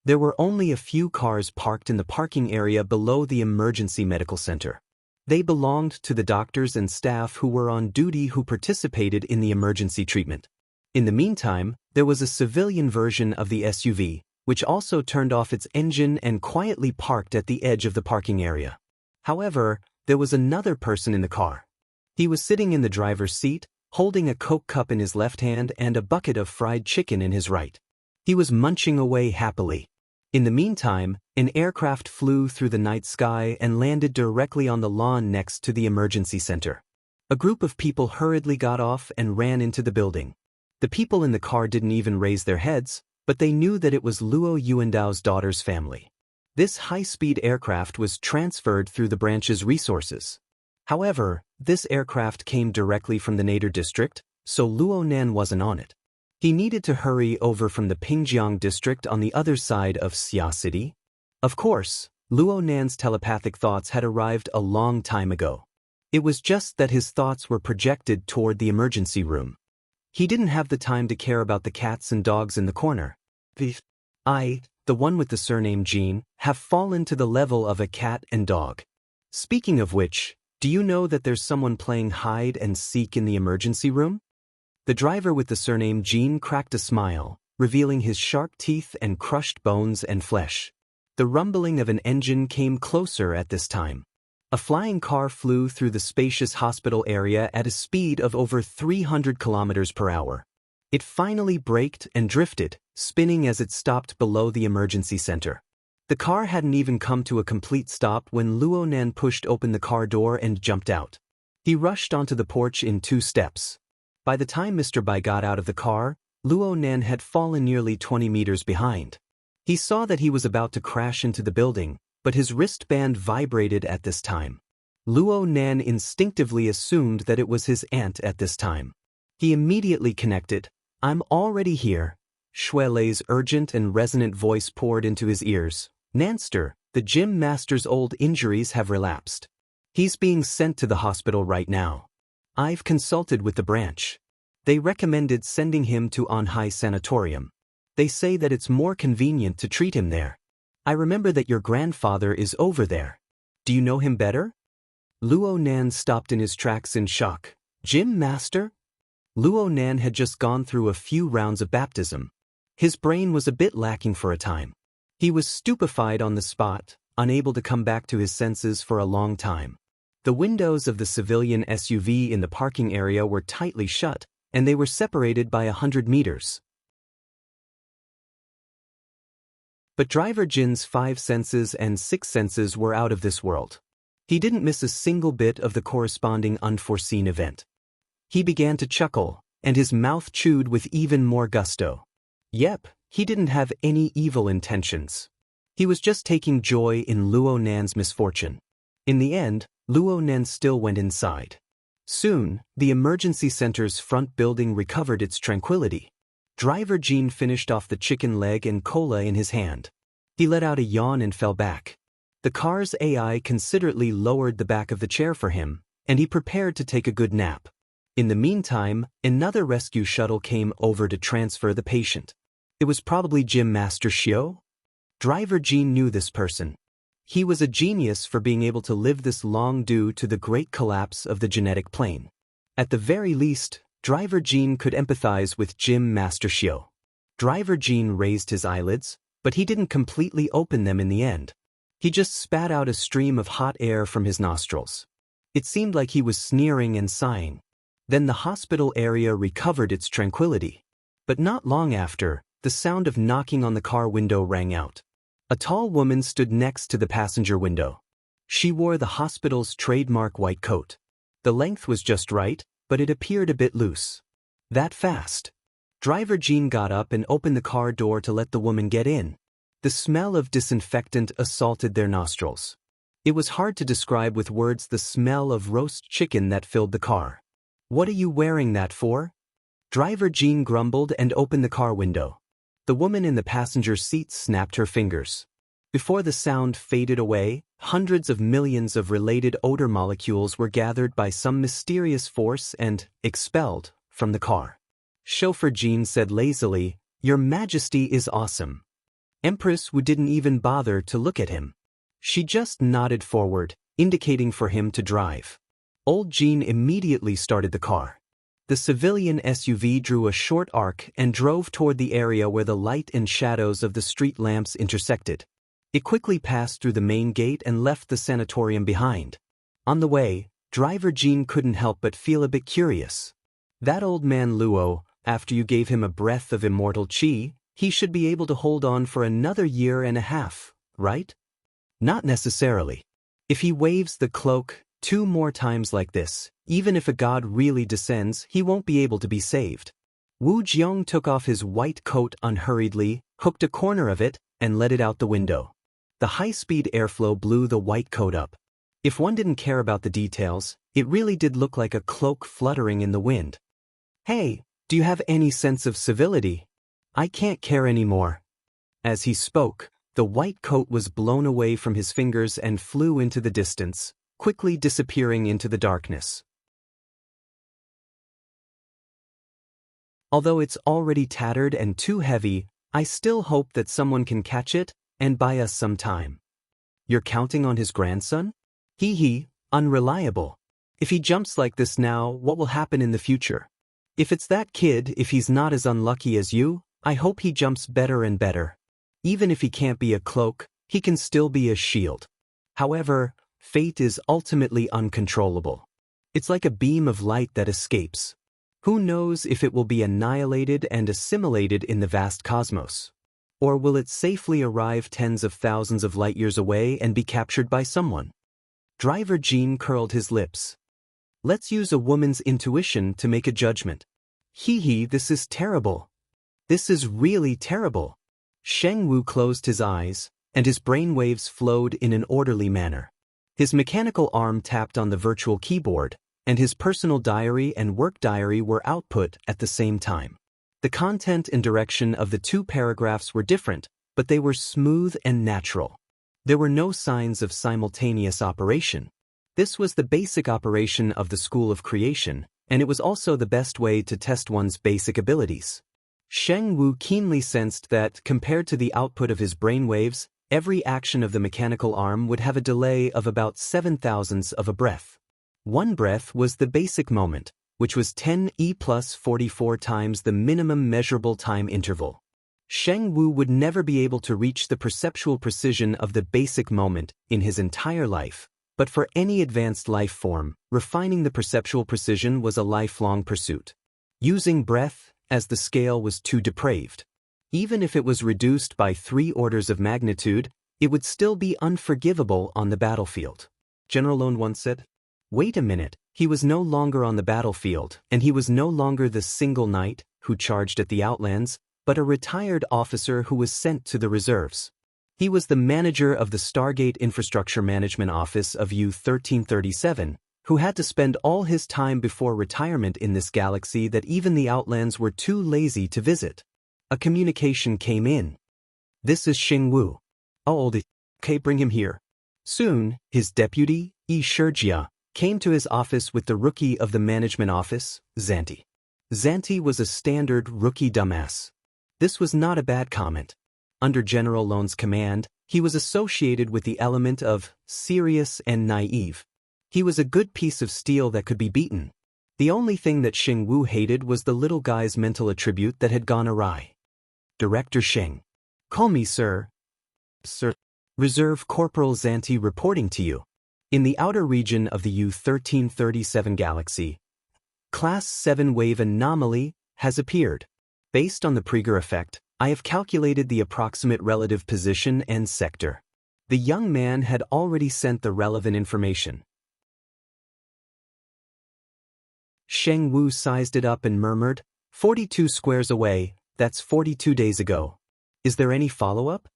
There were only a few cars parked in the parking area below the emergency medical center. They belonged to the doctors and staff who were on duty who participated in the emergency treatment. In the meantime, there was a civilian version of the SUV, which also turned off its engine and quietly parked at the edge of the parking area. However, there was another person in the car. He was sitting in the driver's seat, holding a Coke cup in his left hand and a bucket of fried chicken in his right. He was munching away happily. In the meantime, an aircraft flew through the night sky and landed directly on the lawn next to the emergency center. A group of people hurriedly got off and ran into the building. The people in the car didn't even raise their heads, but they knew that it was Luo Yuandao's daughter's family. This high-speed aircraft was transferred through the branch's resources. However, this aircraft came directly from the Nader district, so Luo Nan wasn't on it. He needed to hurry over from the Pingjiang district on the other side of Xia City. Of course, Luo Nan's telepathic thoughts had arrived a long time ago. It was just that his thoughts were projected toward the emergency room. He didn't have the time to care about the cats and dogs in the corner. The one with the surname Jean, have fallen to the level of a cat and dog. Speaking of which, do you know that there's someone playing hide and seek in the emergency room? The driver with the surname Jean cracked a smile, revealing his sharp teeth and crushed bones and flesh. The rumbling of an engine came closer at this time. A flying car flew through the spacious hospital area at a speed of over 300 kilometers per hour. It finally braked and drifted, spinning as it stopped below the emergency center. The car hadn't even come to a complete stop when Luo Nan pushed open the car door and jumped out. He rushed onto the porch in 2 steps. By the time Mr. Bai got out of the car, Luo Nan had fallen nearly 20 meters behind. He saw that he was about to crash into the building, but his wristband vibrated at this time. Luo Nan instinctively assumed that it was his aunt at this time. He immediately connected. "I'm already here." Shui Lei's urgent and resonant voice poured into his ears. "Nanster, the gym master's old injuries have relapsed. He's being sent to the hospital right now. I've consulted with the branch. They recommended sending him to Anhai Sanatorium. They say that it's more convenient to treat him there. I remember that your grandfather is over there. Do you know him better?" Luo Nan stopped in his tracks in shock. "Gym master?" Luo Nan had just gone through a few rounds of baptism. His brain was a bit lacking for a time. He was stupefied on the spot, unable to come back to his senses for a long time. The windows of the civilian SUV in the parking area were tightly shut, and they were separated by 100 meters. But driver Jin's 5 senses and 6 senses were out of this world. He didn't miss a single bit of the corresponding unforeseen event. He began to chuckle, and his mouth chewed with even more gusto. Yep, he didn't have any evil intentions. He was just taking joy in Luo Nan's misfortune. In the end, Luo Nan still went inside. Soon, the emergency center's front building recovered its tranquility. Driver Jean finished off the chicken leg and cola in his hand. He let out a yawn and fell back. The car's AI considerately lowered the back of the chair for him, and he prepared to take a good nap. In the meantime, another rescue shuttle came over to transfer the patient. It was probably Gym Master Xiao. Driver Jean knew this person. He was a genius for being able to live this long due to the great collapse of the genetic plane. At the very least, Driver Jean could empathize with Gym Master Xiao. Driver Jean raised his eyelids, but he didn't completely open them in the end. He just spat out a stream of hot air from his nostrils. It seemed like he was sneering and sighing. Then the hospital area recovered its tranquility. But not long after, the sound of knocking on the car window rang out. A tall woman stood next to the passenger window. She wore the hospital's trademark white coat. The length was just right, but it appeared a bit loose. That fast. Driver Jean got up and opened the car door to let the woman get in. The smell of disinfectant assaulted their nostrils. It was hard to describe with words the smell of roast chicken that filled the car. "What are you wearing that for?" Driver Jean grumbled and opened the car window. The woman in the passenger seat snapped her fingers. Before the sound faded away, hundreds of millions of related odor molecules were gathered by some mysterious force and expelled from the car. Chauffeur Jean said lazily, "Your Majesty is awesome." Empress Wu didn't even bother to look at him. She just nodded forward, indicating for him to drive. Old Jean immediately started the car. The civilian SUV drew a short arc and drove toward the area where the light and shadows of the street lamps intersected. It quickly passed through the main gate and left the sanatorium behind. On the way, driver Jean couldn't help but feel a bit curious. That old man Luo, after you gave him a breath of immortal chi, he should be able to hold on for another year and a half, right? Not necessarily. If he waves the cloak 2 more times like this, even if a god really descends, he won't be able to be saved. Wu Jiong took off his white coat unhurriedly, hooked a corner of it, and let it out the window. The high-speed airflow blew the white coat up. If one didn't care about the details, it really did look like a cloak fluttering in the wind. Hey, do you have any sense of civility? I can't care anymore. As he spoke, the white coat was blown away from his fingers and flew into the distance, quickly disappearing into the darkness. Although it's already tattered and too heavy, I still hope that someone can catch it and buy us some time. You're counting on his grandson? Hee, unreliable. If he jumps like this now, what will happen in the future? If it's that kid, if he's not as unlucky as you, I hope he jumps better and better. Even if he can't be a cloak, he can still be a shield. However, fate is ultimately uncontrollable. It's like a beam of light that escapes. Who knows if it will be annihilated and assimilated in the vast cosmos? Or will it safely arrive tens of thousands of light years away and be captured by someone? Driver Jean curled his lips. Let's use a woman's intuition to make a judgment. This is terrible. This is really terrible. Sheng Wu closed his eyes, and his brainwaves flowed in an orderly manner. His mechanical arm tapped on the virtual keyboard, and his personal diary and work diary were output at the same time. The content and direction of the 2 paragraphs were different, but they were smooth and natural. There were no signs of simultaneous operation. This was the basic operation of the School of Creation, and it was also the best way to test one's basic abilities. Sheng Wu keenly sensed that, compared to the output of his brainwaves, every action of the mechanical arm would have a delay of about 7/1000ths of a breath. 1 breath was the basic moment, which was 10e plus 44 times the minimum measurable time interval. Sheng Wu would never be able to reach the perceptual precision of the basic moment in his entire life, but for any advanced life form, refining the perceptual precision was a lifelong pursuit. Using breath, as the scale was too depraved. Even if it was reduced by 3 orders of magnitude, it would still be unforgivable on the battlefield. General Lone once said, "Wait a minute, he was no longer on the battlefield, and he was no longer the single knight who charged at the Outlands, but a retired officer who was sent to the reserves. He was the manager of the Stargate Infrastructure Management Office of U-1337, who had to spend all his time before retirement in this galaxy that even the Outlands were too lazy to visit." A communication came in. "This is Sheng Wu. How old is he? Okay, bring him here." Soon, his deputy, Yi Shijia, came to his office with the rookie of the management office, Zanti. Zanti was a standard rookie dumbass. This was not a bad comment. Under General Lone's command, he was associated with the element of serious and naive. He was a good piece of steel that could be beaten. The only thing that Sheng Wu hated was the little guy's mental attribute that had gone awry. "Director Sheng." "Call me sir." "Sir." "Reserve Corporal Zanti reporting to you. In the outer region of the U-1337 galaxy, Class 7 wave anomaly has appeared. Based on the Praeger effect, I have calculated the approximate relative position and sector." The young man had already sent the relevant information. Sheng Wu sized it up and murmured, 42 squares away, that's 42 days ago. Is there any follow-up?"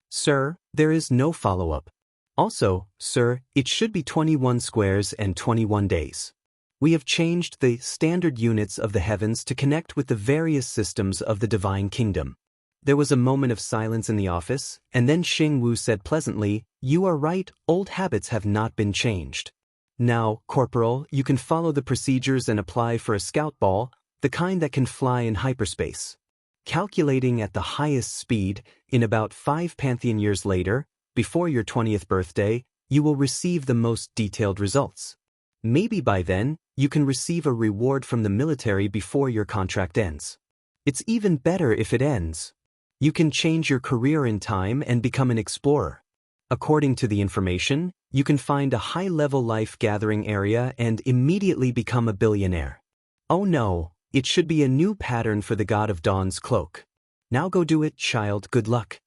"Sir, there is no follow-up. Also, sir, it should be 21 squares and 21 days. We have changed the standard units of the heavens to connect with the various systems of the divine kingdom." There was a moment of silence in the office, and then Sheng Wu said pleasantly, "You are right, old habits have not been changed. Now, Corporal, you can follow the procedures and apply for a scout ball, the kind that can fly in hyperspace. Calculating at the highest speed, in about 5 Pantheon years later, before your 20th birthday, you will receive the most detailed results. Maybe by then, you can receive a reward from the military before your contract ends. It's even better if it ends. You can change your career in time and become an explorer. According to the information, you can find a high-level life-gathering area and immediately become a billionaire. Oh no, it should be a new pattern for the God of Dawn's cloak. Now go do it, child, good luck.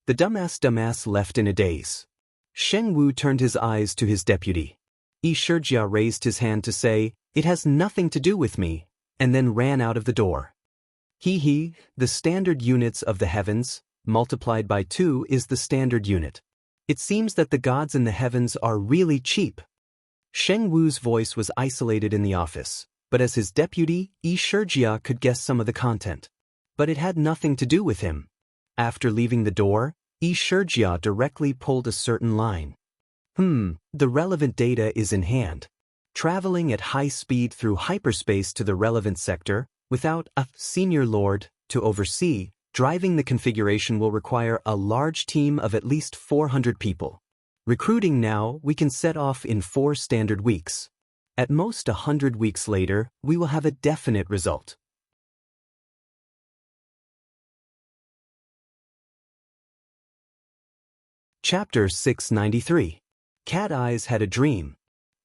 The dumbass left in a daze. Sheng Wu turned his eyes to his deputy. Yi Shijia raised his hand to say, "It has nothing to do with me," and then ran out of the door. The standard units of the heavens, multiplied by 2 is the standard unit. It seems that the gods in the heavens are really cheap. Sheng Wu's voice was isolated in the office, but as his deputy, Yi Shijia could guess some of the content. But it had nothing to do with him. After leaving the door, Yi Shijia directly pulled a certain line. The relevant data is in hand. Traveling at high speed through hyperspace to the relevant sector, without a senior lord to oversee, driving the configuration will require a large team of at least 400 people. Recruiting now, we can set off in 4 standard weeks. At most 100 weeks later, we will have a definite result. Chapter 693. Cat Eyes had a dream.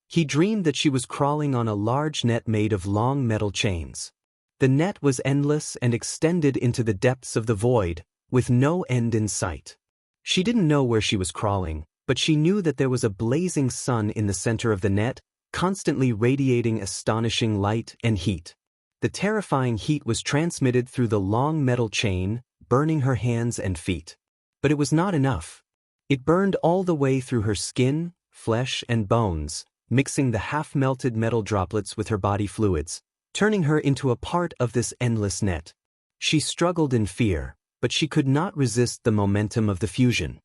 He dreamed that she was crawling on a large net made of long metal chains. The net was endless and extended into the depths of the void, with no end in sight. She didn't know where she was crawling, but she knew that there was a blazing sun in the center of the net, constantly radiating astonishing light and heat. The terrifying heat was transmitted through the long metal chain, burning her hands and feet. But it was not enough. It burned all the way through her skin, flesh, and bones, mixing the half-melted metal droplets with her body fluids, turning her into a part of this endless net. She struggled in fear, but she could not resist the momentum of the fusion.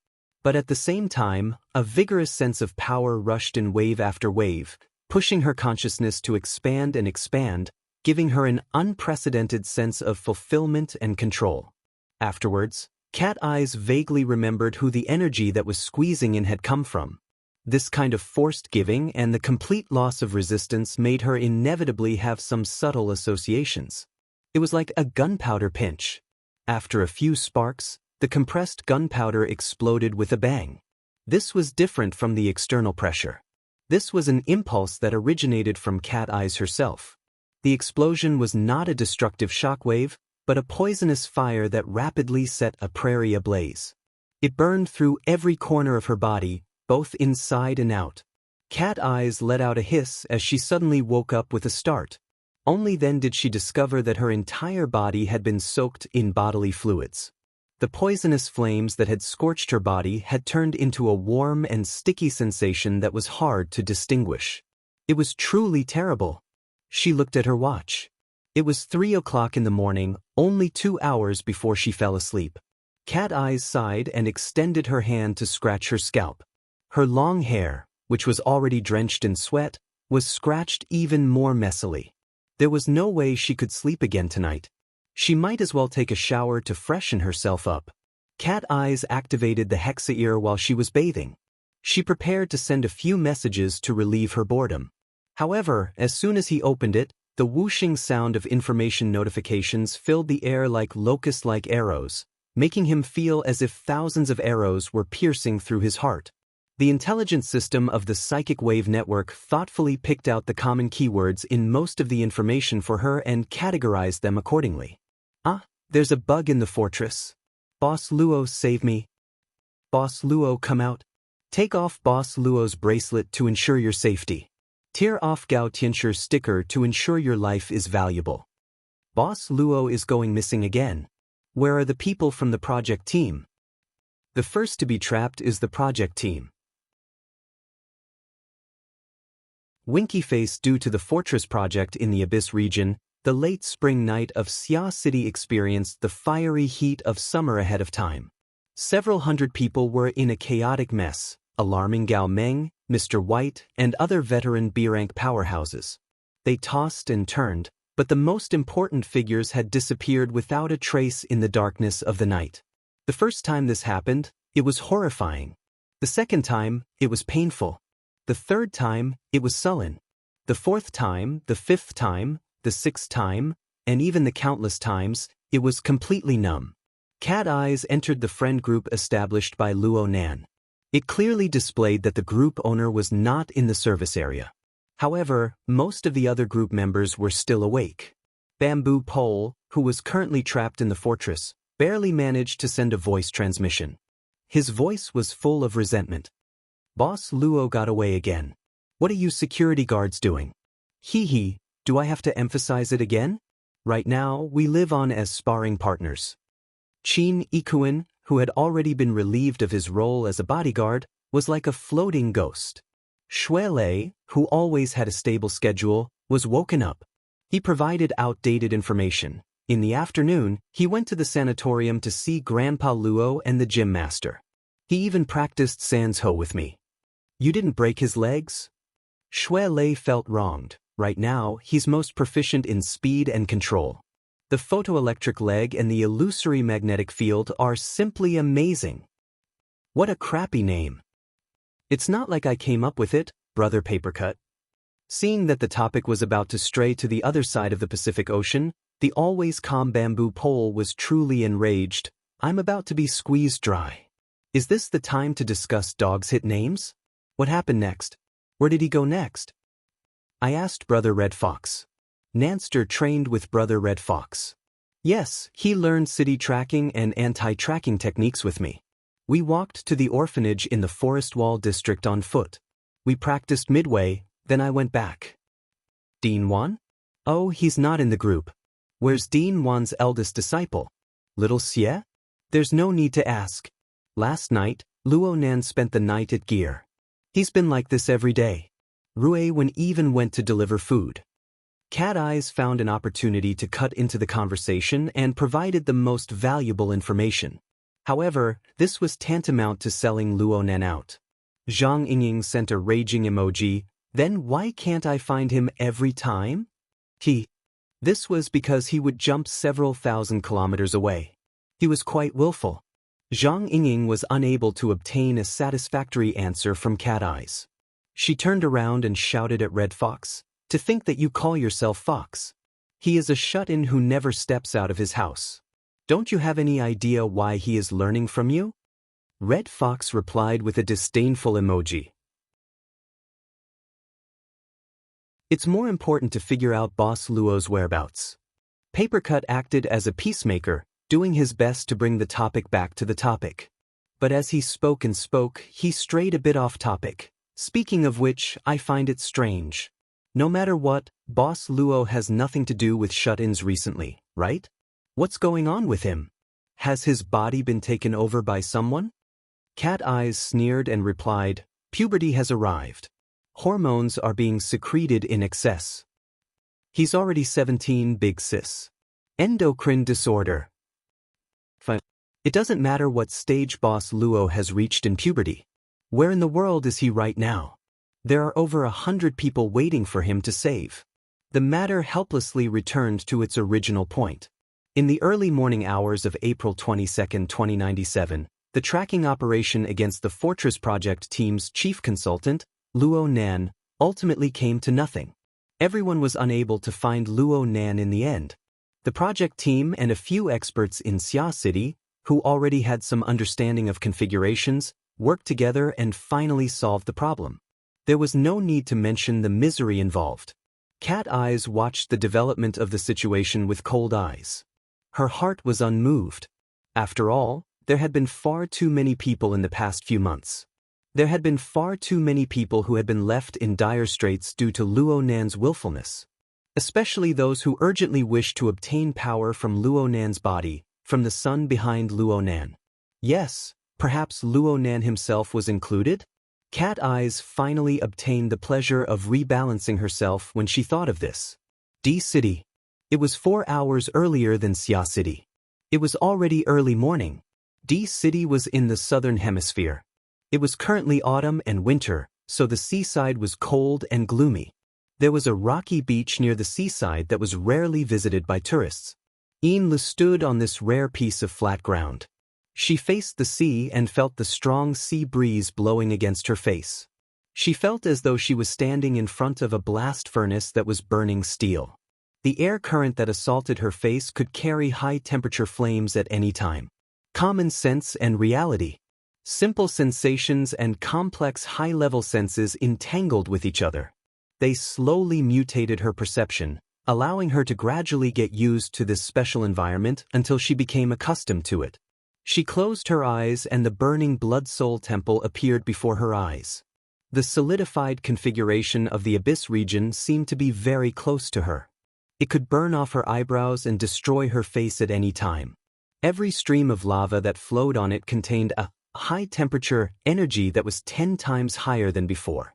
But at the same time, a vigorous sense of power rushed in wave after wave, pushing her consciousness to expand and expand, giving her an unprecedented sense of fulfillment and control. Afterwards, Cat Eyes vaguely remembered who the energy that was squeezing in had come from. This kind of forced giving and the complete loss of resistance made her inevitably have some subtle associations. It was like a gunpowder pinch. After a few sparks, the compressed gunpowder exploded with a bang. This was different from the external pressure. This was an impulse that originated from Cat Eyes herself. The explosion was not a destructive shockwave, but a poisonous fire that rapidly set a prairie ablaze. It burned through every corner of her body, both inside and out. Cat Eyes let out a hiss as she suddenly woke up with a start. Only then did she discover that her entire body had been soaked in bodily fluids. The poisonous flames that had scorched her body had turned into a warm and sticky sensation that was hard to distinguish. It was truly terrible. She looked at her watch. It was 3 o'clock in the morning, only 2 hours before she fell asleep. Cat Eyes sighed and extended her hand to scratch her scalp. Her long hair, which was already drenched in sweat, was scratched even more messily. There was no way she could sleep again tonight. She might as well take a shower to freshen herself up. Cat Eyes activated the hexa-ear while she was bathing. She prepared to send a few messages to relieve her boredom. However, as soon as he opened it, the whooshing sound of information notifications filled the air like locust-like arrows, making him feel as if thousands of arrows were piercing through his heart. The intelligence system of the psychic wave network thoughtfully picked out the common keywords in most of the information for her and categorized them accordingly. There's a bug in the fortress. Boss Luo, save me. Boss Luo, come out. Take off Boss Luo's bracelet to ensure your safety. Tear off Gao Tianshur's sticker to ensure your life is valuable. Boss Luo is going missing again. Where are the people from the project team? The first to be trapped is the project team. Winky face. Due to the fortress project in the Abyss region, the late spring night of Xia City experienced the fiery heat of summer ahead of time. Several hundred people were in a chaotic mess, alarming Gao Meng, Mr. White, and other veteran B-rank powerhouses. They tossed and turned, but the most important figures had disappeared without a trace in the darkness of the night. The first time this happened, it was horrifying. The second time, it was painful. The third time, it was sullen. The The fourth time, the fifth time, the sixth time, and even the countless times, it was completely numb. Cat eyes entered the friend group established by Luo Nan. It clearly displayed that the group owner was not in the service area. However, most of the other group members were still awake. Bamboo Pole, who was currently trapped in the fortress, barely managed to send a voice transmission. His voice was full of resentment. Boss Luo got away again. What are you security guards doing? Hee hee, do I have to emphasize it again? Right now, we live on as sparring partners. Qin Ikuin, who had already been relieved of his role as a bodyguard, was like a floating ghost. Shuelei, who always had a stable schedule, was woken up. He provided outdated information. In the afternoon, he went to the sanatorium to see Grandpa Luo and the gym master. He even practiced Sanzho with me. You didn't break his legs? Shuelei felt wronged. Right now, he's most proficient in speed and control. The photoelectric leg and the illusory magnetic field are simply amazing. What a crappy name. It's not like I came up with it, Brother Papercut. Seeing that the topic was about to stray to the other side of the Pacific Ocean, the always calm Bamboo Pole was truly enraged. I'm about to be squeezed dry. Is this the time to discuss dogs' hit names? What happened next? Where did he go next? I asked Brother Red Fox. Nanster trained with Brother Red Fox. Yes, he learned city tracking and anti-tracking techniques with me. We walked to the orphanage in the Forest Wall district on foot. We practiced midway, then I went back. Dean Wan? Oh, he's not in the group. Where's Dean Wan's eldest disciple? Little Xie? There's no need to ask. Last night, Luo Nan spent the night at Gear. He's been like this every day. Rue Wen even went to deliver food. Cat Eyes found an opportunity to cut into the conversation and provided the most valuable information. However, this was tantamount to selling Luo Nan out. Zhang Yingying sent a raging emoji. Then why can't I find him every time? This was because he would jump several thousand kilometers away. He was quite willful. Zhang Yingying was unable to obtain a satisfactory answer from Cat Eyes. She turned around and shouted at Red Fox, "To think that you call yourself Fox. He is a shut-in who never steps out of his house. Don't you have any idea why he is learning from you?" Red Fox replied with a disdainful emoji. It's more important to figure out Boss Luo's whereabouts. Papercut acted as a peacemaker, doing his best to bring the topic back to the topic. But as he spoke and spoke, he strayed a bit off topic. Speaking of which, I find it strange. No matter what, Boss Luo has nothing to do with shut-ins recently, right? What's going on with him? Has his body been taken over by someone? Cat Eyes sneered and replied, "Puberty has arrived. Hormones are being secreted in excess. He's already 17, big sis. Endocrine disorder." It doesn't matter what stage Boss Luo has reached in puberty. Where in the world is he right now? There are over 100 people waiting for him to save. The matter helplessly returned to its original point. In the early morning hours of April 22, 2097, the tracking operation against the Fortress Project team's chief consultant, Luo Nan, ultimately came to nothing. Everyone was unable to find Luo Nan in the end. The project team and a few experts in Xia City, who already had some understanding of configurations, worked together and finally solved the problem. There was no need to mention the misery involved. Cat Eyes watched the development of the situation with cold eyes. Her heart was unmoved. After all, there had been far too many people in the past few months. There had been far too many people who had been left in dire straits due to Luo Nan's willfulness. Especially those who urgently wished to obtain power from Luo Nan's body, from the sun behind Luo Nan. Yes, perhaps Luo Nan himself was included? Cat Eyes finally obtained the pleasure of rebalancing herself when she thought of this. D City. It was 4 hours earlier than Xia City. It was already early morning. D City was in the southern hemisphere. It was currently autumn and winter, so the seaside was cold and gloomy. There was a rocky beach near the seaside that was rarely visited by tourists. Yin stood on this rare piece of flat ground. She faced the sea and felt the strong sea breeze blowing against her face. She felt as though she was standing in front of a blast furnace that was burning steel. The air current that assaulted her face could carry high-temperature flames at any time. Common sense and reality. Simple sensations and complex high-level senses entangled with each other. They slowly mutated her perception, allowing her to gradually get used to this special environment until she became accustomed to it. She closed her eyes and the burning Blood Soul Temple appeared before her eyes. The solidified configuration of the Abyss region seemed to be very close to her. It could burn off her eyebrows and destroy her face at any time. Every stream of lava that flowed on it contained a high-temperature energy that was 10 times higher than before.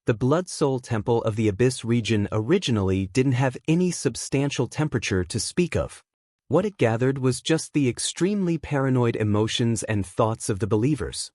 The Blood Soul Temple of the Abyss region originally didn't have any substantial temperature to speak of. What it gathered was just the extremely paranoid emotions and thoughts of the believers.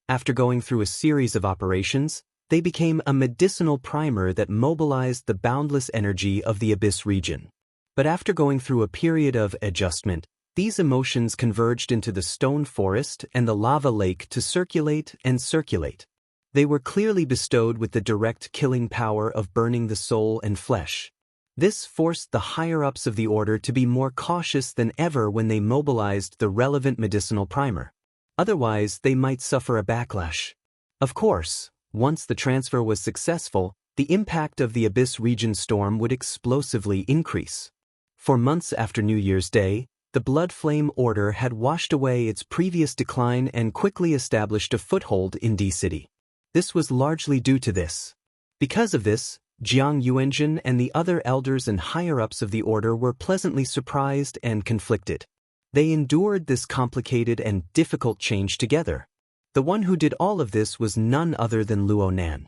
After going through a series of operations, they became a medicinal primer that mobilized the boundless energy of the Abyss region. But after going through a period of adjustment, these emotions converged into the stone forest and the lava lake to circulate and circulate. They were clearly bestowed with the direct killing power of burning the soul and flesh. This forced the higher-ups of the order to be more cautious than ever when they mobilized the relevant medicinal primer. Otherwise, they might suffer a backlash. Of course, once the transfer was successful, the impact of the Abyss region storm would explosively increase. For months after New Year's Day, the Blood Flame Order had washed away its previous decline and quickly established a foothold in D-City. This was largely due to this. Because of this, Jiang Yuanjun and the other elders and higher-ups of the order were pleasantly surprised and conflicted. They endured this complicated and difficult change together. The one who did all of this was none other than Luo Nan.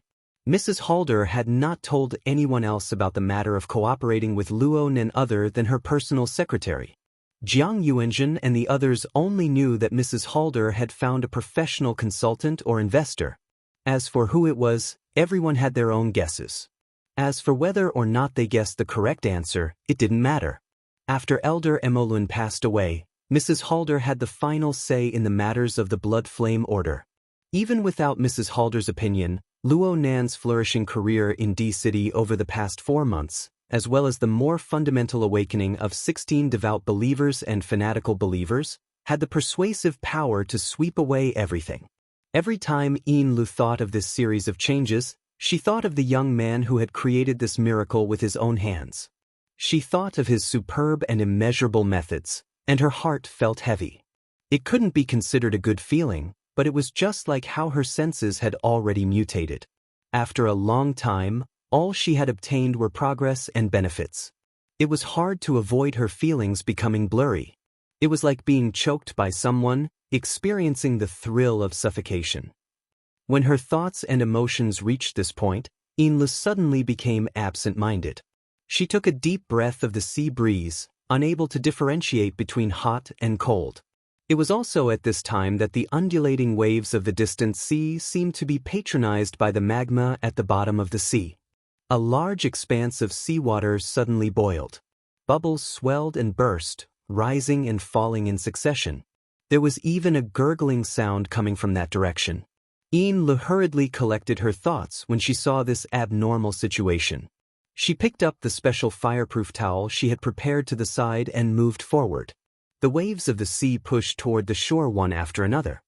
Mrs. Halder had not told anyone else about the matter of cooperating with Luo Nan other than her personal secretary. Jiang Yuanjun and the others only knew that Mrs. Halder had found a professional consultant or investor. As for who it was, everyone had their own guesses. As for whether or not they guessed the correct answer, it didn't matter. After Elder Emolun passed away, Mrs. Halder had the final say in the matters of the Blood Flame Order. Even without Mrs. Halder's opinion, Luo Nan's flourishing career in D-City over the past 4 months, as well as the more fundamental awakening of 16 devout believers and fanatical believers, had the persuasive power to sweep away everything. Every time Yin Lu thought of this series of changes, she thought of the young man who had created this miracle with his own hands. She thought of his superb and immeasurable methods, and her heart felt heavy. It couldn't be considered a good feeling, but it was just like how her senses had already mutated. After a long time, all she had obtained were progress and benefits. It was hard to avoid her feelings becoming blurry. It was like being choked by someone, experiencing the thrill of suffocation. When her thoughts and emotions reached this point, Inla suddenly became absent-minded. She took a deep breath of the sea breeze, unable to differentiate between hot and cold. It was also at this time that the undulating waves of the distant sea seemed to be patronized by the magma at the bottom of the sea. A large expanse of seawater suddenly boiled. Bubbles swelled and burst, rising and falling in succession. There was even a gurgling sound coming from that direction. Inla hurriedly collected her thoughts when she saw this abnormal situation. She picked up the special fireproof towel she had prepared to the side and moved forward. The waves of the sea pushed toward the shore one after another.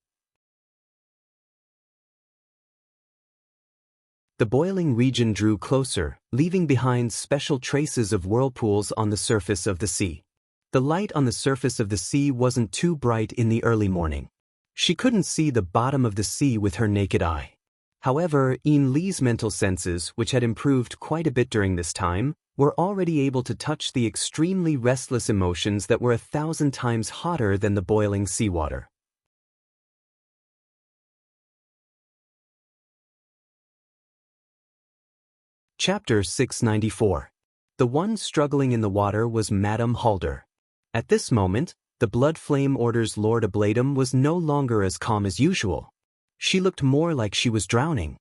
The boiling region drew closer, leaving behind special traces of whirlpools on the surface of the sea. The light on the surface of the sea wasn't too bright in the early morning. She couldn't see the bottom of the sea with her naked eye. However, Yin Li's mental senses, which had improved quite a bit during this time, were already able to touch the extremely restless emotions that were 1,000 times hotter than the boiling seawater. Chapter 694. The one struggling in the water was Madame Halder. At this moment, the Blood Flame Order's Lord Ablatum was no longer as calm as usual. She looked more like she was drowning.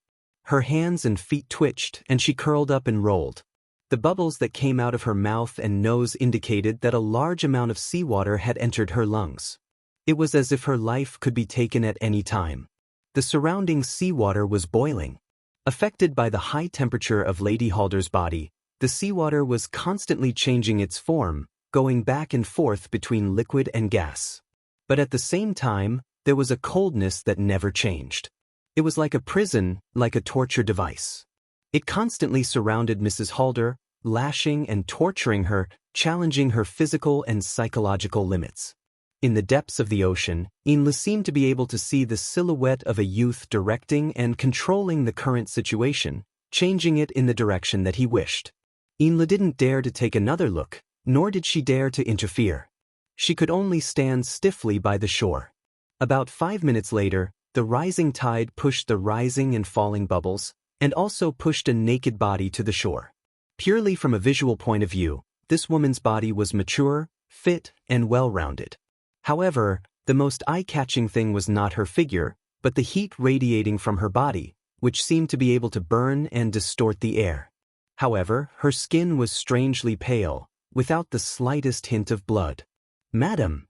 Her hands and feet twitched, and she curled up and rolled. The bubbles that came out of her mouth and nose indicated that a large amount of seawater had entered her lungs. It was as if her life could be taken at any time. The surrounding seawater was boiling. Affected by the high temperature of Lady Halder's body, the seawater was constantly changing its form, going back and forth between liquid and gas. But at the same time, there was a coldness that never changed. It was like a prison, like a torture device. It constantly surrounded Mrs. Halder, lashing and torturing her, challenging her physical and psychological limits. In the depths of the ocean, Inle seemed to be able to see the silhouette of a youth directing and controlling the current situation, changing it in the direction that he wished. Inle didn't dare to take another look, nor did she dare to interfere. She could only stand stiffly by the shore. About 5 minutes later, the rising tide pushed the rising and falling bubbles, and also pushed a naked body to the shore. Purely from a visual point of view, this woman's body was mature, fit, and well-rounded. However, the most eye-catching thing was not her figure, but the heat radiating from her body, which seemed to be able to burn and distort the air. However, her skin was strangely pale, without the slightest hint of blood. "Madam!"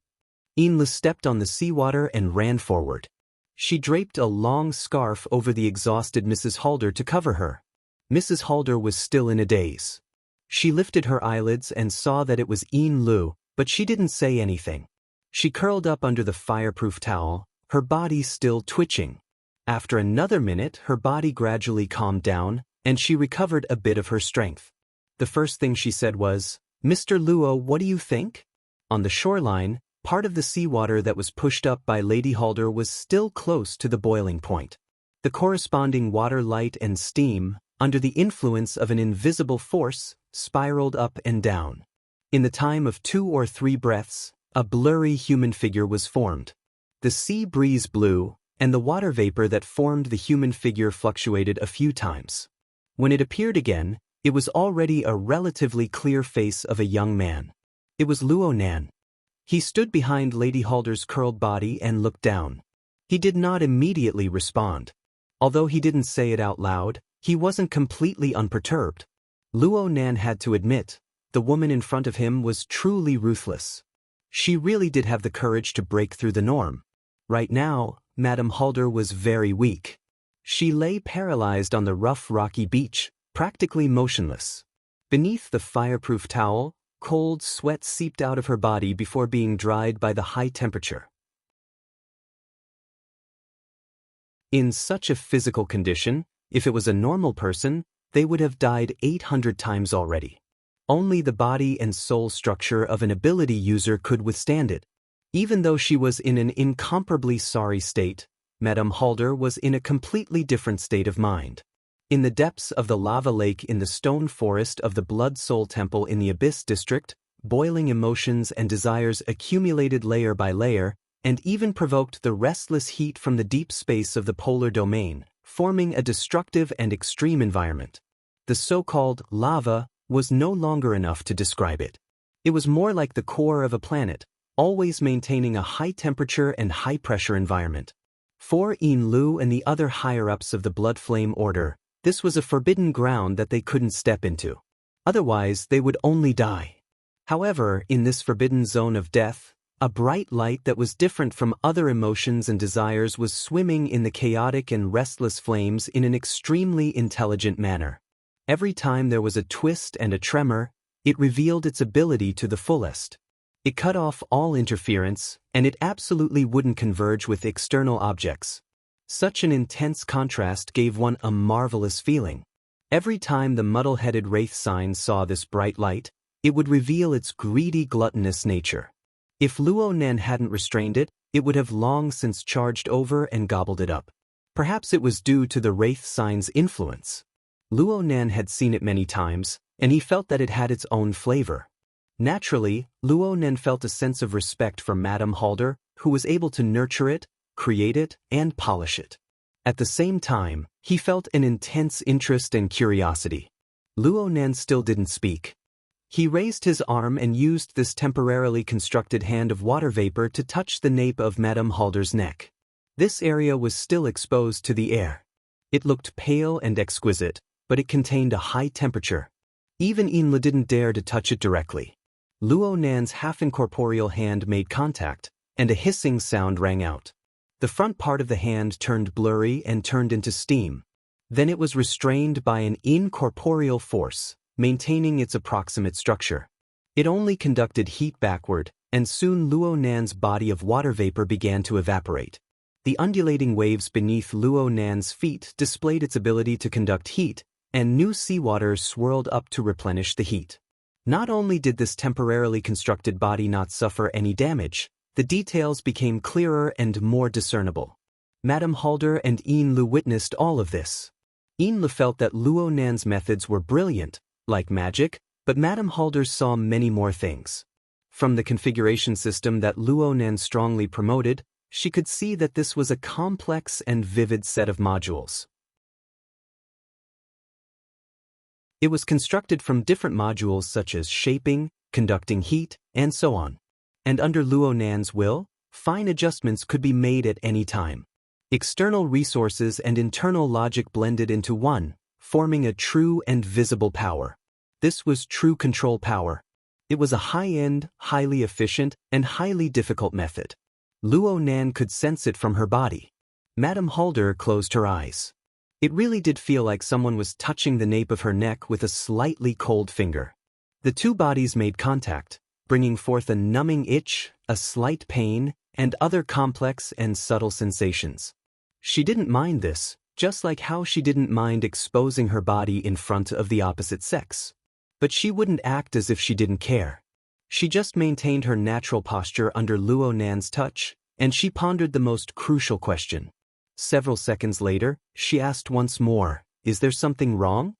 Inle stepped on the seawater and ran forward. She draped a long scarf over the exhausted Mrs. Halder to cover her. Mrs. Halder was still in a daze. She lifted her eyelids and saw that it was Inle, but she didn't say anything. She curled up under the fireproof towel, her body still twitching. After another minute, her body gradually calmed down, and she recovered a bit of her strength. The first thing she said was, "Mr. Luo, what do you think?" On the shoreline, part of the seawater that was pushed up by Lady Halder was still close to the boiling point. The corresponding water, light, and steam, under the influence of an invisible force, spiraled up and down. In the time of 2 or 3 breaths, a blurry human figure was formed. The sea breeze blew, and the water vapor that formed the human figure fluctuated a few times. When it appeared again, it was already a relatively clear face of a young man. It was Luo Nan. He stood behind Lady Halder's curled body and looked down. He did not immediately respond. Although he didn't say it out loud, he wasn't completely unperturbed. Luo Nan had to admit, the woman in front of him was truly ruthless. She really did have the courage to break through the norm. Right now, Madame Halder was very weak. She lay paralyzed on the rough rocky beach, practically motionless. Beneath the fireproof towel, cold sweat seeped out of her body before being dried by the high temperature. In such a physical condition, if it was a normal person, they would have died 800 times already. Only the body and soul structure of an ability user could withstand it. Even though she was in an incomparably sorry state, Madame Halder was in a completely different state of mind. In the depths of the lava lake in the stone forest of the Blood Soul Temple in the Abyss district, boiling emotions and desires accumulated layer by layer, and even provoked the restless heat from the deep space of the polar domain, forming a destructive and extreme environment. The so-called lava was no longer enough to describe it. It was more like the core of a planet, always maintaining a high temperature and high pressure environment. For Inle and the other higher-ups of the Blood Flame Order, this was a forbidden ground that they couldn't step into. Otherwise, they would only die. However, in this forbidden zone of death, a bright light that was different from other emotions and desires was swimming in the chaotic and restless flames in an extremely intelligent manner. Every time there was a twist and a tremor, it revealed its ability to the fullest. It cut off all interference, and it absolutely wouldn't converge with external objects. Such an intense contrast gave one a marvelous feeling. Every time the muddle-headed wraith sign saw this bright light, it would reveal its greedy, gluttonous nature. If Luo Nan hadn't restrained it, it would have long since charged over and gobbled it up. Perhaps it was due to the wraith sign's influence. Luo Nan had seen it many times, and he felt that it had its own flavor. Naturally, Luo Nan felt a sense of respect for Madame Halder, who was able to nurture it, create it, and polish it. At the same time, he felt an intense interest and curiosity. Luo Nan still didn't speak. He raised his arm and used this temporarily constructed hand of water vapor to touch the nape of Madame Halder's neck. This area was still exposed to the air. It looked pale and exquisite, but it contained a high temperature. Even Inle didn't dare to touch it directly. Luo Nan's half-incorporeal hand made contact, and a hissing sound rang out. The front part of the hand turned blurry and turned into steam. Then it was restrained by an incorporeal force, maintaining its approximate structure. It only conducted heat backward, and soon Luo Nan's body of water vapor began to evaporate. The undulating waves beneath Luo Nan's feet displayed its ability to conduct heat, and new seawater swirled up to replenish the heat. Not only did this temporarily constructed body not suffer any damage, the details became clearer and more discernible. Madame Halder and Lu witnessed all of this. Lu felt that Luo Nan's methods were brilliant, like magic, but Madame Halder saw many more things. From the configuration system that Luo Nan strongly promoted, she could see that this was a complex and vivid set of modules. It was constructed from different modules such as shaping, conducting heat, and so on. And under Luo Nan's will, fine adjustments could be made at any time. External resources and internal logic blended into one, forming a true and visible power. This was true control power. It was a high-end, highly efficient, and highly difficult method. Luo Nan could sense it from her body. Madame Halder closed her eyes. It really did feel like someone was touching the nape of her neck with a slightly cold finger. The two bodies made contact, bringing forth a numbing itch, a slight pain, and other complex and subtle sensations. She didn't mind this, just like how she didn't mind exposing her body in front of the opposite sex. But she wouldn't act as if she didn't care. She just maintained her natural posture under Luo Nan's touch, and she pondered the most crucial question. Several seconds later, she asked once more, "Is there something wrong?"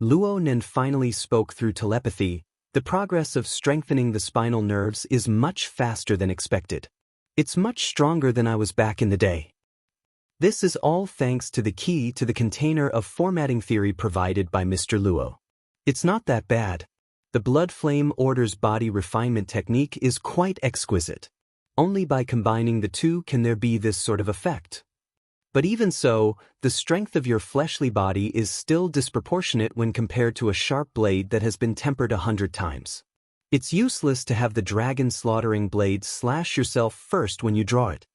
Luo Nan finally spoke through telepathy. "The progress of strengthening the spinal nerves is much faster than expected. It's much stronger than I was back in the day. This is all thanks to the key to the container of formatting theory provided by Mr. Luo. It's not that bad. The blood flame order's body refinement technique is quite exquisite. Only by combining the two can there be this sort of effect. But even so, the strength of your fleshly body is still disproportionate when compared to a sharp blade that has been tempered 100 times. It's useless to have the dragon slaughtering blade slash yourself first when you draw it.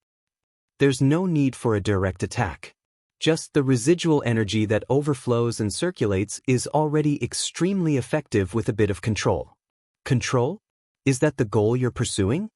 There's no need for a direct attack. Just the residual energy that overflows and circulates is already extremely effective with a bit of control. Control? Is that the goal you're pursuing?"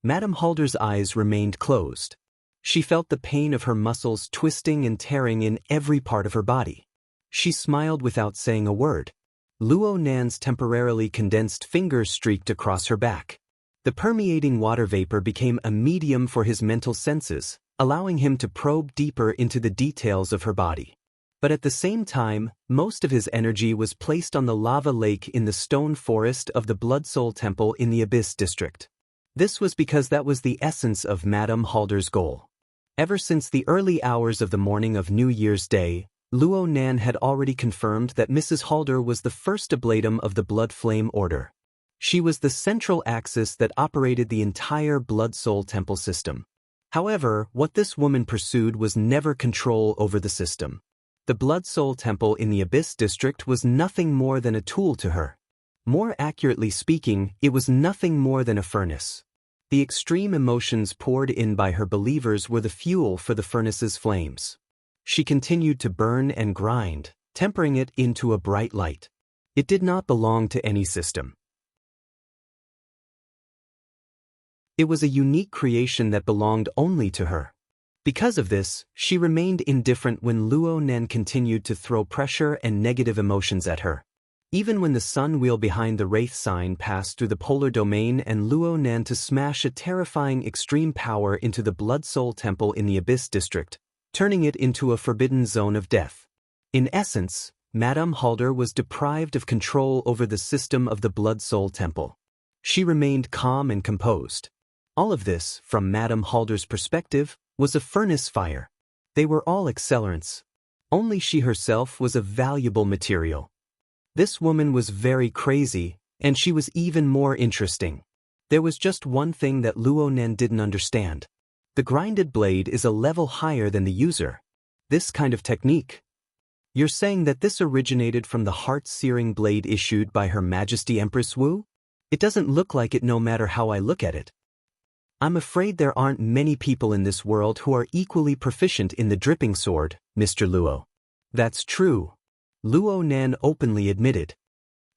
Madame Halder's eyes remained closed. She felt the pain of her muscles twisting and tearing in every part of her body. She smiled without saying a word. Luo Nan's temporarily condensed fingers streaked across her back. The permeating water vapor became a medium for his mental senses, allowing him to probe deeper into the details of her body. But at the same time, most of his energy was placed on the lava lake in the stone forest of the Blood Soul Temple in the Abyss district. This was because that was the essence of Madame Halder's goal. Ever since the early hours of the morning of New Year's Day, Luo Nan had already confirmed that Mrs. Halder was the first ablatum of the Blood Flame Order. She was the central axis that operated the entire Blood Soul Temple system. However, what this woman pursued was never control over the system. The Blood Soul Temple in the Abyss district was nothing more than a tool to her. More accurately speaking, it was nothing more than a furnace. The extreme emotions poured in by her believers were the fuel for the furnace's flames. She continued to burn and grind, tempering it into a bright light. It did not belong to any system. It was a unique creation that belonged only to her. Because of this, she remained indifferent when Luo Nan continued to throw pressure and negative emotions at her. Even when the sun wheel behind the Wraith sign passed through the polar domain and Luo Nan to smash a terrifying extreme power into the Blood Soul Temple in the Abyss district, turning it into a forbidden zone of death. In essence, Madame Halder was deprived of control over the system of the Blood Soul Temple. She remained calm and composed. All of this, from Madame Halder's perspective, was a furnace fire. They were all accelerants. Only she herself was a valuable material. This woman was very crazy, and she was even more interesting. There was just one thing that Luo Nan didn't understand. The grinded blade is a level higher than the user. This kind of technique. You're saying that this originated from the heart-searing blade issued by Her Majesty Empress Wu? It doesn't look like it no matter how I look at it. I'm afraid there aren't many people in this world who are equally proficient in the dripping sword, Mr. Luo. That's true, Luo Nan openly admitted.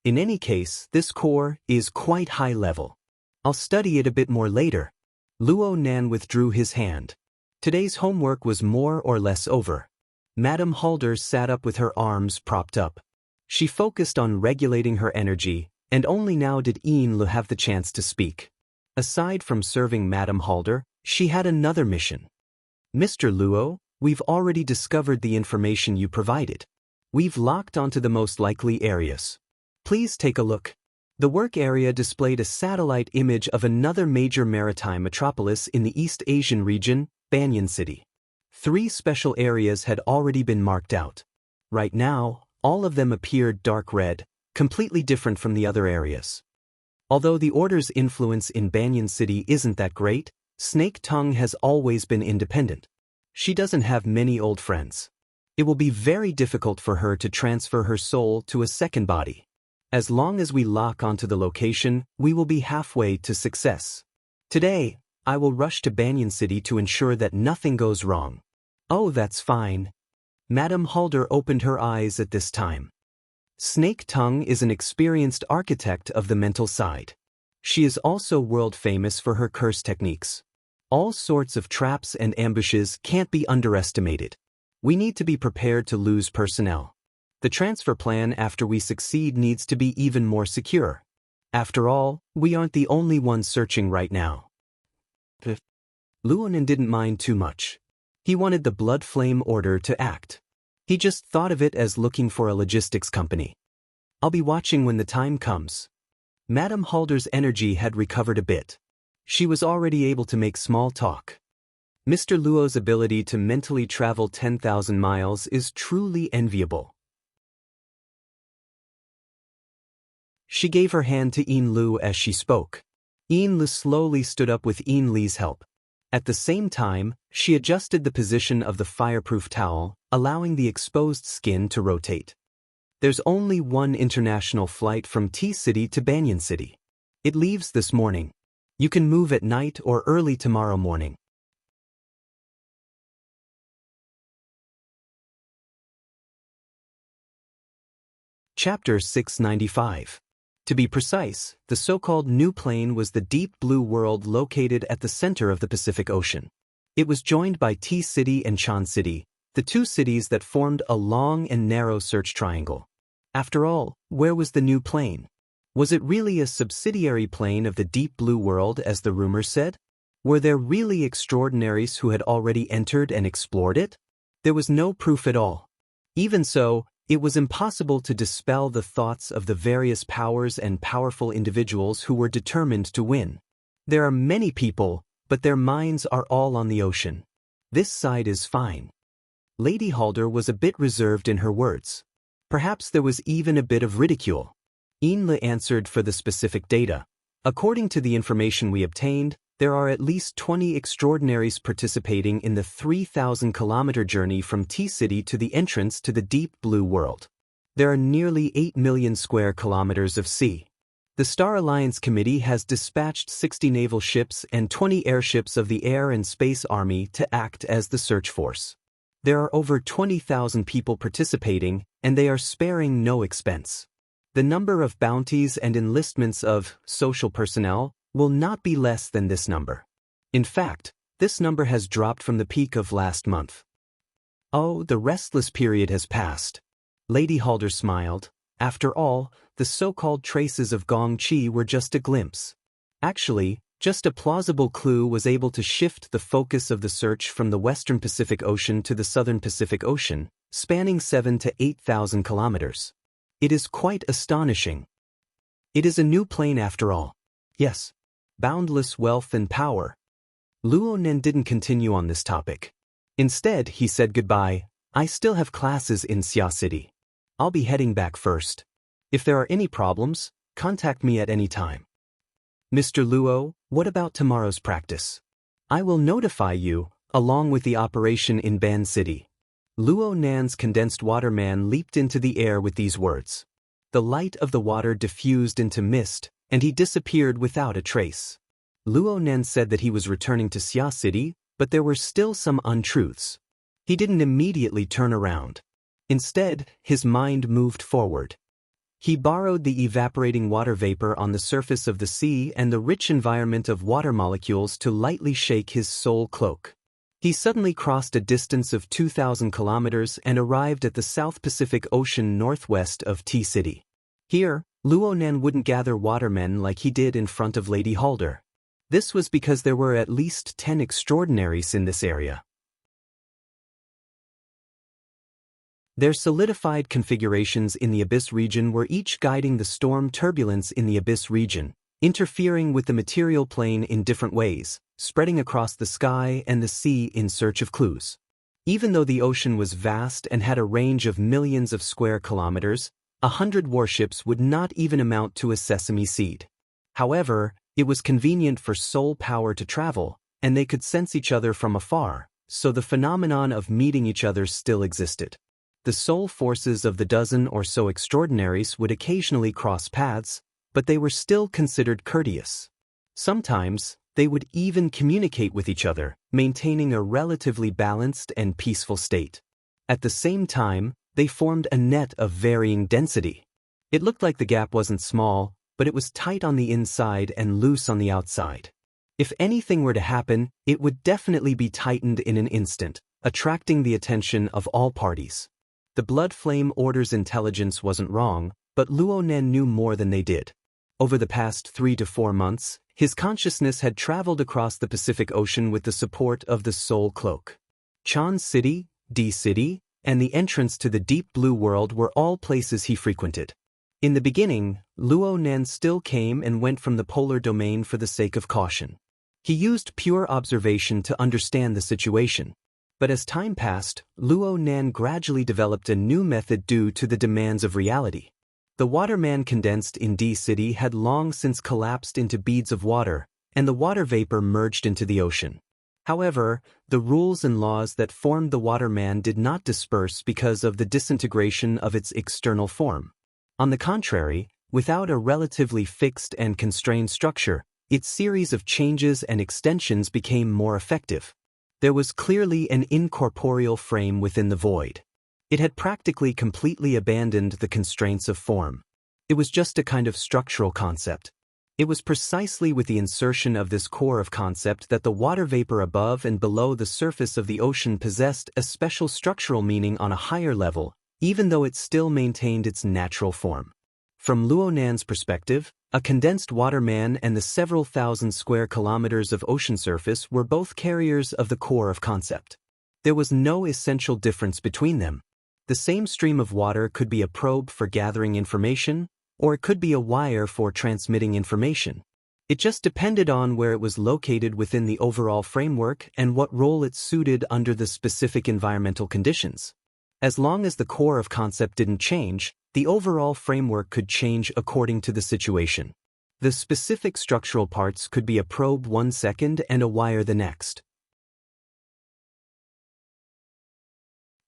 In any case, this core is quite high level. I'll study it a bit more later. Luo Nan withdrew his hand. Today's homework was more or less over. Madame Halder sat up with her arms propped up. She focused on regulating her energy, and only now did Lu have the chance to speak. Aside from serving Madame Halder, she had another mission. Mr. Luo, we've already discovered the information you provided. We've locked onto the most likely areas. Please take a look. The work area displayed a satellite image of another major maritime metropolis in the East Asian region, Banyan City. 3 special areas had already been marked out. Right now, all of them appeared dark red, completely different from the other areas. Although the Order's influence in Banyan City isn't that great, Snake Tongue has always been independent. She doesn't have many old friends. It will be very difficult for her to transfer her soul to a second body. As long as we lock onto the location, we will be halfway to success. Today, I will rush to Banyan City to ensure that nothing goes wrong. Oh, that's fine. Madame Halder opened her eyes at this time. Snake Tongue is an experienced architect of the mental side. She is also world famous for her curse techniques. All sorts of traps and ambushes can't be underestimated. We need to be prepared to lose personnel. The transfer plan after we succeed needs to be even more secure. After all, we aren't the only ones searching right now. Luonan didn't mind too much. He wanted the Blood Flame Order to act. He just thought of it as looking for a logistics company. I'll be watching when the time comes. Madame Halder's energy had recovered a bit. She was already able to make small talk. Mr. Luo's ability to mentally travel 10,000 miles is truly enviable. She gave her hand to Lu as she spoke. Lu slowly stood up with Li's help. At the same time, she adjusted the position of the fireproof towel, allowing the exposed skin to rotate. There's only one international flight from T-City to Banyan City. It leaves this morning. You can move at night or early tomorrow morning. Chapter 695. To be precise, the so-called new plane was the deep blue world located at the center of the Pacific Ocean. It was joined by T-City and Chan City, the 2 cities that formed a long and narrow search triangle. After all, where was the new plane? Was it really a subsidiary plane of the deep blue world as the rumors said? Were there really extraordinaries who had already entered and explored it? There was no proof at all. Even so, it was impossible to dispel the thoughts of the various powers and powerful individuals who were determined to win. There are many people, but their minds are all on the ocean. This side is fine. Lady Halder was a bit reserved in her words. Perhaps there was even a bit of ridicule. Li answered for the specific data. According to the information we obtained, there are at least 20 extraordinaries participating in the 3,000-kilometer journey from T-City to the entrance to the deep blue world. There are nearly 8 million square kilometers of sea. The Star Alliance Committee has dispatched 60 naval ships and 20 airships of the Air and Space Army to act as the search force. There are over 20,000 people participating, and they are sparing no expense. The number of bounties and enlistments of social personnel will not be less than this number. In fact, this number has dropped from the peak of last month. Oh, the restless period has passed. Lady Halder smiled. After all, the so-called traces of Gong Chi were just a glimpse. Actually, just a plausible clue was able to shift the focus of the search from the western Pacific Ocean to the southern Pacific Ocean, spanning 7,000 to 8,000 kilometers. It is quite astonishing. It is a new plane after all. Yes. Boundless wealth and power. Luonan didn't continue on this topic. Instead, he said goodbye. I still have classes in Xia City. I'll be heading back first. If there are any problems, contact me at any time. Mr. Luo, what about tomorrow's practice? I will notify you, along with the operation in Ban City. Luo Nan's condensed water man leaped into the air with these words. The light of the water diffused into mist, and he disappeared without a trace. Luo Nan said that he was returning to Xia City, but there were still some untruths. He didn't immediately turn around. Instead, his mind moved forward. He borrowed the evaporating water vapor on the surface of the sea and the rich environment of water molecules to lightly shake his soul cloak. He suddenly crossed a distance of 2,000 kilometers and arrived at the South Pacific Ocean northwest of T-City. Here, Luo Nan wouldn't gather watermen like he did in front of Lady Halder. This was because there were at least 10 extraordinaries in this area. Their solidified configurations in the Abyss region were each guiding the storm turbulence in the Abyss region, interfering with the material plane in different ways, spreading across the sky and the sea in search of clues. Even though the ocean was vast and had a range of millions of square kilometers, 100 warships would not even amount to a sesame seed. However, it was convenient for soul power to travel, and they could sense each other from afar, so the phenomenon of meeting each other still existed. The soul forces of the dozen or so extraordinaries would occasionally cross paths, but they were still considered courteous. Sometimes, they would even communicate with each other, maintaining a relatively balanced and peaceful state. At the same time, they formed a net of varying density. It looked like the gap wasn't small, but it was tight on the inside and loose on the outside. If anything were to happen, it would definitely be tightened in an instant, attracting the attention of all parties. The Blood Flame Order's intelligence wasn't wrong, but Luo Nan knew more than they did. Over the past 3 to 4 months, his consciousness had traveled across the Pacific Ocean with the support of the Soul Cloak. Chan City, D City, and the entrance to the Deep Blue World were all places he frequented. In the beginning, Luo Nan still came and went from the polar domain for the sake of caution. He used pure observation to understand the situation. But as time passed, Luo Nan gradually developed a new method due to the demands of reality. The waterman condensed in D City had long since collapsed into beads of water, and the water vapor merged into the ocean. However, the rules and laws that formed the waterman did not disperse because of the disintegration of its external form. On the contrary, without a relatively fixed and constrained structure, its series of changes and extensions became more effective. There was clearly an incorporeal frame within the void. It had practically completely abandoned the constraints of form. It was just a kind of structural concept. It was precisely with the insertion of this core of concept that the water vapor above and below the surface of the ocean possessed a special structural meaning on a higher level, even though it still maintained its natural form. From Luo Nan's perspective, a condensed waterman and the several thousand square kilometers of ocean surface were both carriers of the core of concept. There was no essential difference between them. The same stream of water could be a probe for gathering information, or it could be a wire for transmitting information. It just depended on where it was located within the overall framework and what role it suited under the specific environmental conditions. As long as the core of concept didn't change, the overall framework could change according to the situation. The specific structural parts could be a probe 1 second and a wire the next.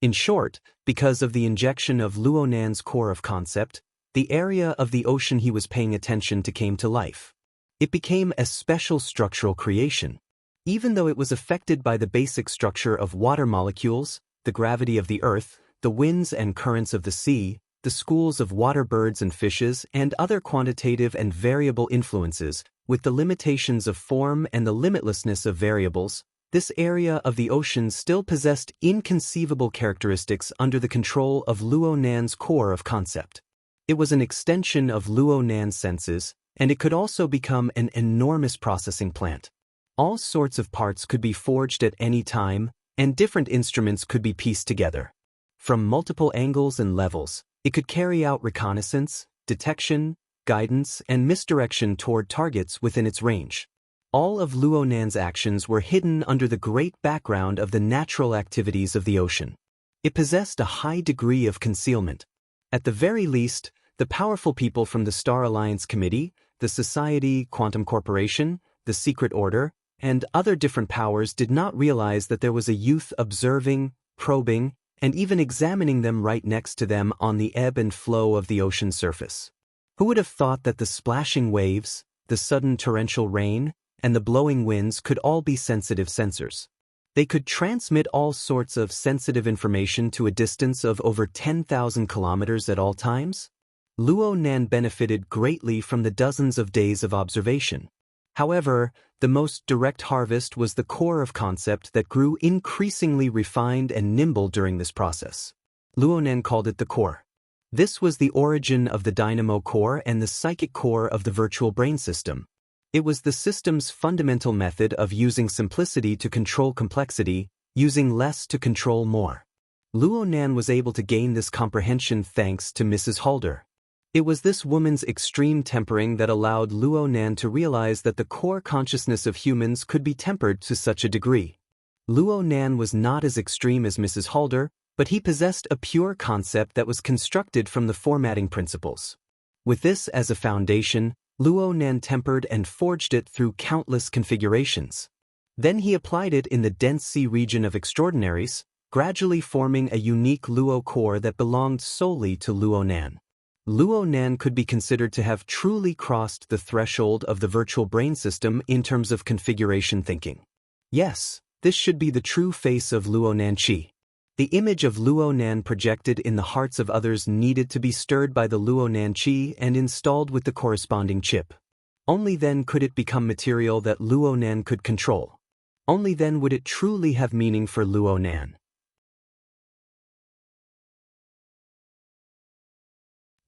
In short, because of the injection of Luo Nan's core of concept, the area of the ocean he was paying attention to came to life. It became a special structural creation. Even though it was affected by the basic structure of water molecules, the gravity of the earth, the winds and currents of the sea, the schools of water birds and fishes, and other quantitative and variable influences, with the limitations of form and the limitlessness of variables, this area of the ocean still possessed inconceivable characteristics under the control of Luo Nan's core of concept. It was an extension of Luo Nan's senses, and it could also become an enormous processing plant. All sorts of parts could be forged at any time, and different instruments could be pieced together. From multiple angles and levels, it could carry out reconnaissance, detection, guidance, and misdirection toward targets within its range. All of Luo Nan's actions were hidden under the great background of the natural activities of the ocean. It possessed a high degree of concealment. At the very least, the powerful people from the Star Alliance Committee, the Society Quantum Corporation, the Secret Order, and other different powers did not realize that there was a youth observing, probing, and even examining them right next to them on the ebb and flow of the ocean surface. Who would have thought that the splashing waves, the sudden torrential rain, and the blowing winds could all be sensitive sensors. They could transmit all sorts of sensitive information to a distance of over 10,000 kilometers at all times. Luo Nan benefited greatly from the dozens of days of observation. However, the most direct harvest was the core of concept that grew increasingly refined and nimble during this process. Luo Nan called it the core. This was the origin of the dynamo core and the psychic core of the virtual brain system. It was the system's fundamental method of using simplicity to control complexity, using less to control more. Luo Nan was able to gain this comprehension thanks to Mrs. Halder. It was this woman's extreme tempering that allowed Luo Nan to realize that the core consciousness of humans could be tempered to such a degree. Luo Nan was not as extreme as Mrs. Halder, but he possessed a pure concept that was constructed from the formatting principles. With this as a foundation, Luo Nan tempered and forged it through countless configurations. Then he applied it in the dense sea region of extraordinaries, gradually forming a unique Luo core that belonged solely to Luo Nan. Luo Nan could be considered to have truly crossed the threshold of the virtual brain system in terms of configuration thinking. Yes, this should be the true face of Luo Nan Chi. The image of Luo Nan projected in the hearts of others needed to be stirred by the Luo Nan Chi and installed with the corresponding chip. Only then could it become material that Luo Nan could control. Only then would it truly have meaning for Luo Nan.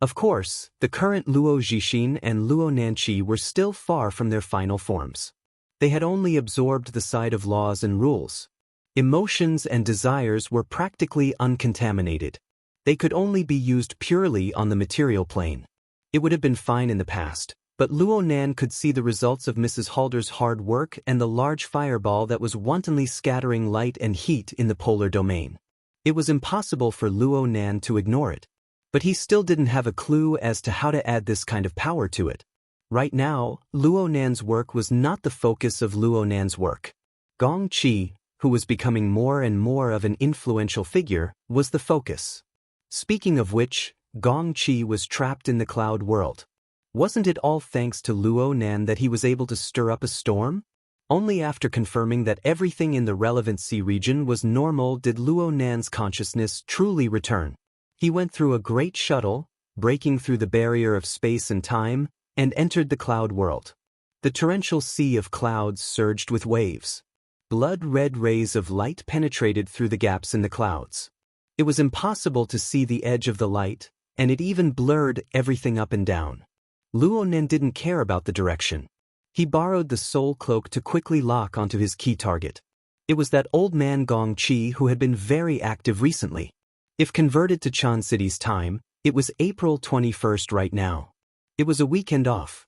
Of course, the current Luo Zhixin and Luo Nanqi were still far from their final forms. They had only absorbed the side of laws and rules. Emotions and desires were practically uncontaminated. They could only be used purely on the material plane. It would have been fine in the past, but Luo Nan could see the results of Mrs. Halder's hard work and the large fireball that was wantonly scattering light and heat in the polar domain. It was impossible for Luo Nan to ignore it. But he still didn't have a clue as to how to add this kind of power to it. Right now, Luo Nan's work was not the focus of Luo Nan's work. Gong Qi, who was becoming more and more of an influential figure, was the focus. Speaking of which, Gong Qi was trapped in the cloud world. Wasn't it all thanks to Luo Nan that he was able to stir up a storm? Only after confirming that everything in the relevant sea region was normal did Luo Nan's consciousness truly return. He went through a great shuttle, breaking through the barrier of space and time, and entered the cloud world. The torrential sea of clouds surged with waves. Blood-red rays of light penetrated through the gaps in the clouds. It was impossible to see the edge of the light, and it even blurred everything up and down. Luo Nan didn't care about the direction. He borrowed the soul cloak to quickly lock onto his key target. It was that old man Gong Qi who had been very active recently. If converted to Chan City's time, it was April 21st right now. It was a weekend off.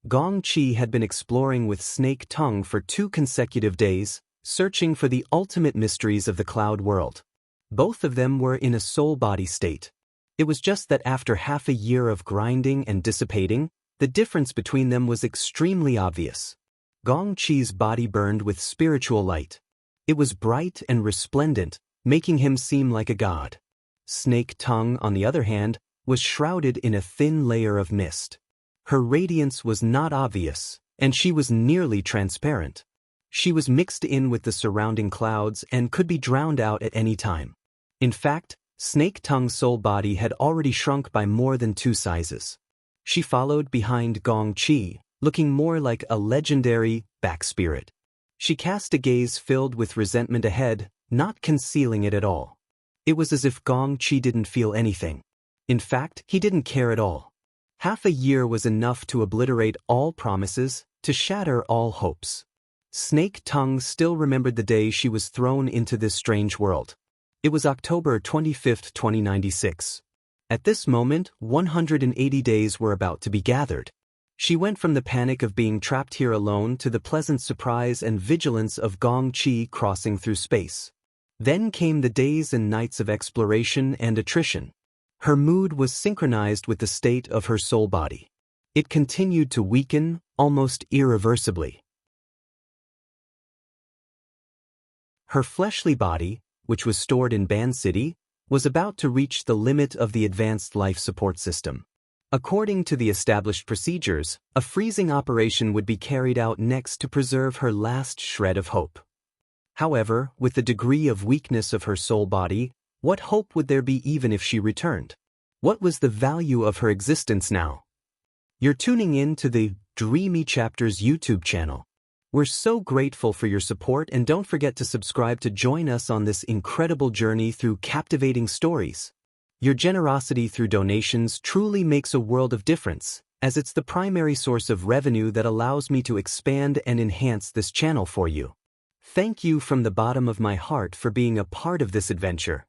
Gong Qi had been exploring with Snake Tongue for 2 consecutive days, searching for the ultimate mysteries of the cloud world. Both of them were in a soul-body state. It was just that after half a year of grinding and dissipating, the difference between them was extremely obvious. Gong Qi's body burned with spiritual light. It was bright and resplendent, making him seem like a god. Snake Tongue, on the other hand, was shrouded in a thin layer of mist. Her radiance was not obvious, and she was nearly transparent. She was mixed in with the surrounding clouds and could be drowned out at any time. In fact, Snake Tongue's soul body had already shrunk by more than 2 sizes. She followed behind Gong Qi, looking more like a legendary back spirit. She cast a gaze filled with resentment ahead, not concealing it at all. It was as if Gong Qi didn't feel anything. In fact, he didn't care at all. Half a year was enough to obliterate all promises, to shatter all hopes. Snake Tongue still remembered the day she was thrown into this strange world. It was October 25, 2096. At this moment, 180 days were about to be gathered. She went from the panic of being trapped here alone to the pleasant surprise and vigilance of Gong Qi crossing through space. Then came the days and nights of exploration and attrition. Her mood was synchronized with the state of her soul body. It continued to weaken, almost irreversibly. Her fleshly body, which was stored in Ban City, was about to reach the limit of the advanced life support system. According to the established procedures, a freezing operation would be carried out next to preserve her last shred of hope. However, with the degree of weakness of her soul body, what hope would there be even if she returned? What was the value of her existence now? You're tuning in to the Dreamy Chapters YouTube channel. We're so grateful for your support, and don't forget to subscribe to join us on this incredible journey through captivating stories. Your generosity through donations truly makes a world of difference, as it's the primary source of revenue that allows me to expand and enhance this channel for you. Thank you from the bottom of my heart for being a part of this adventure.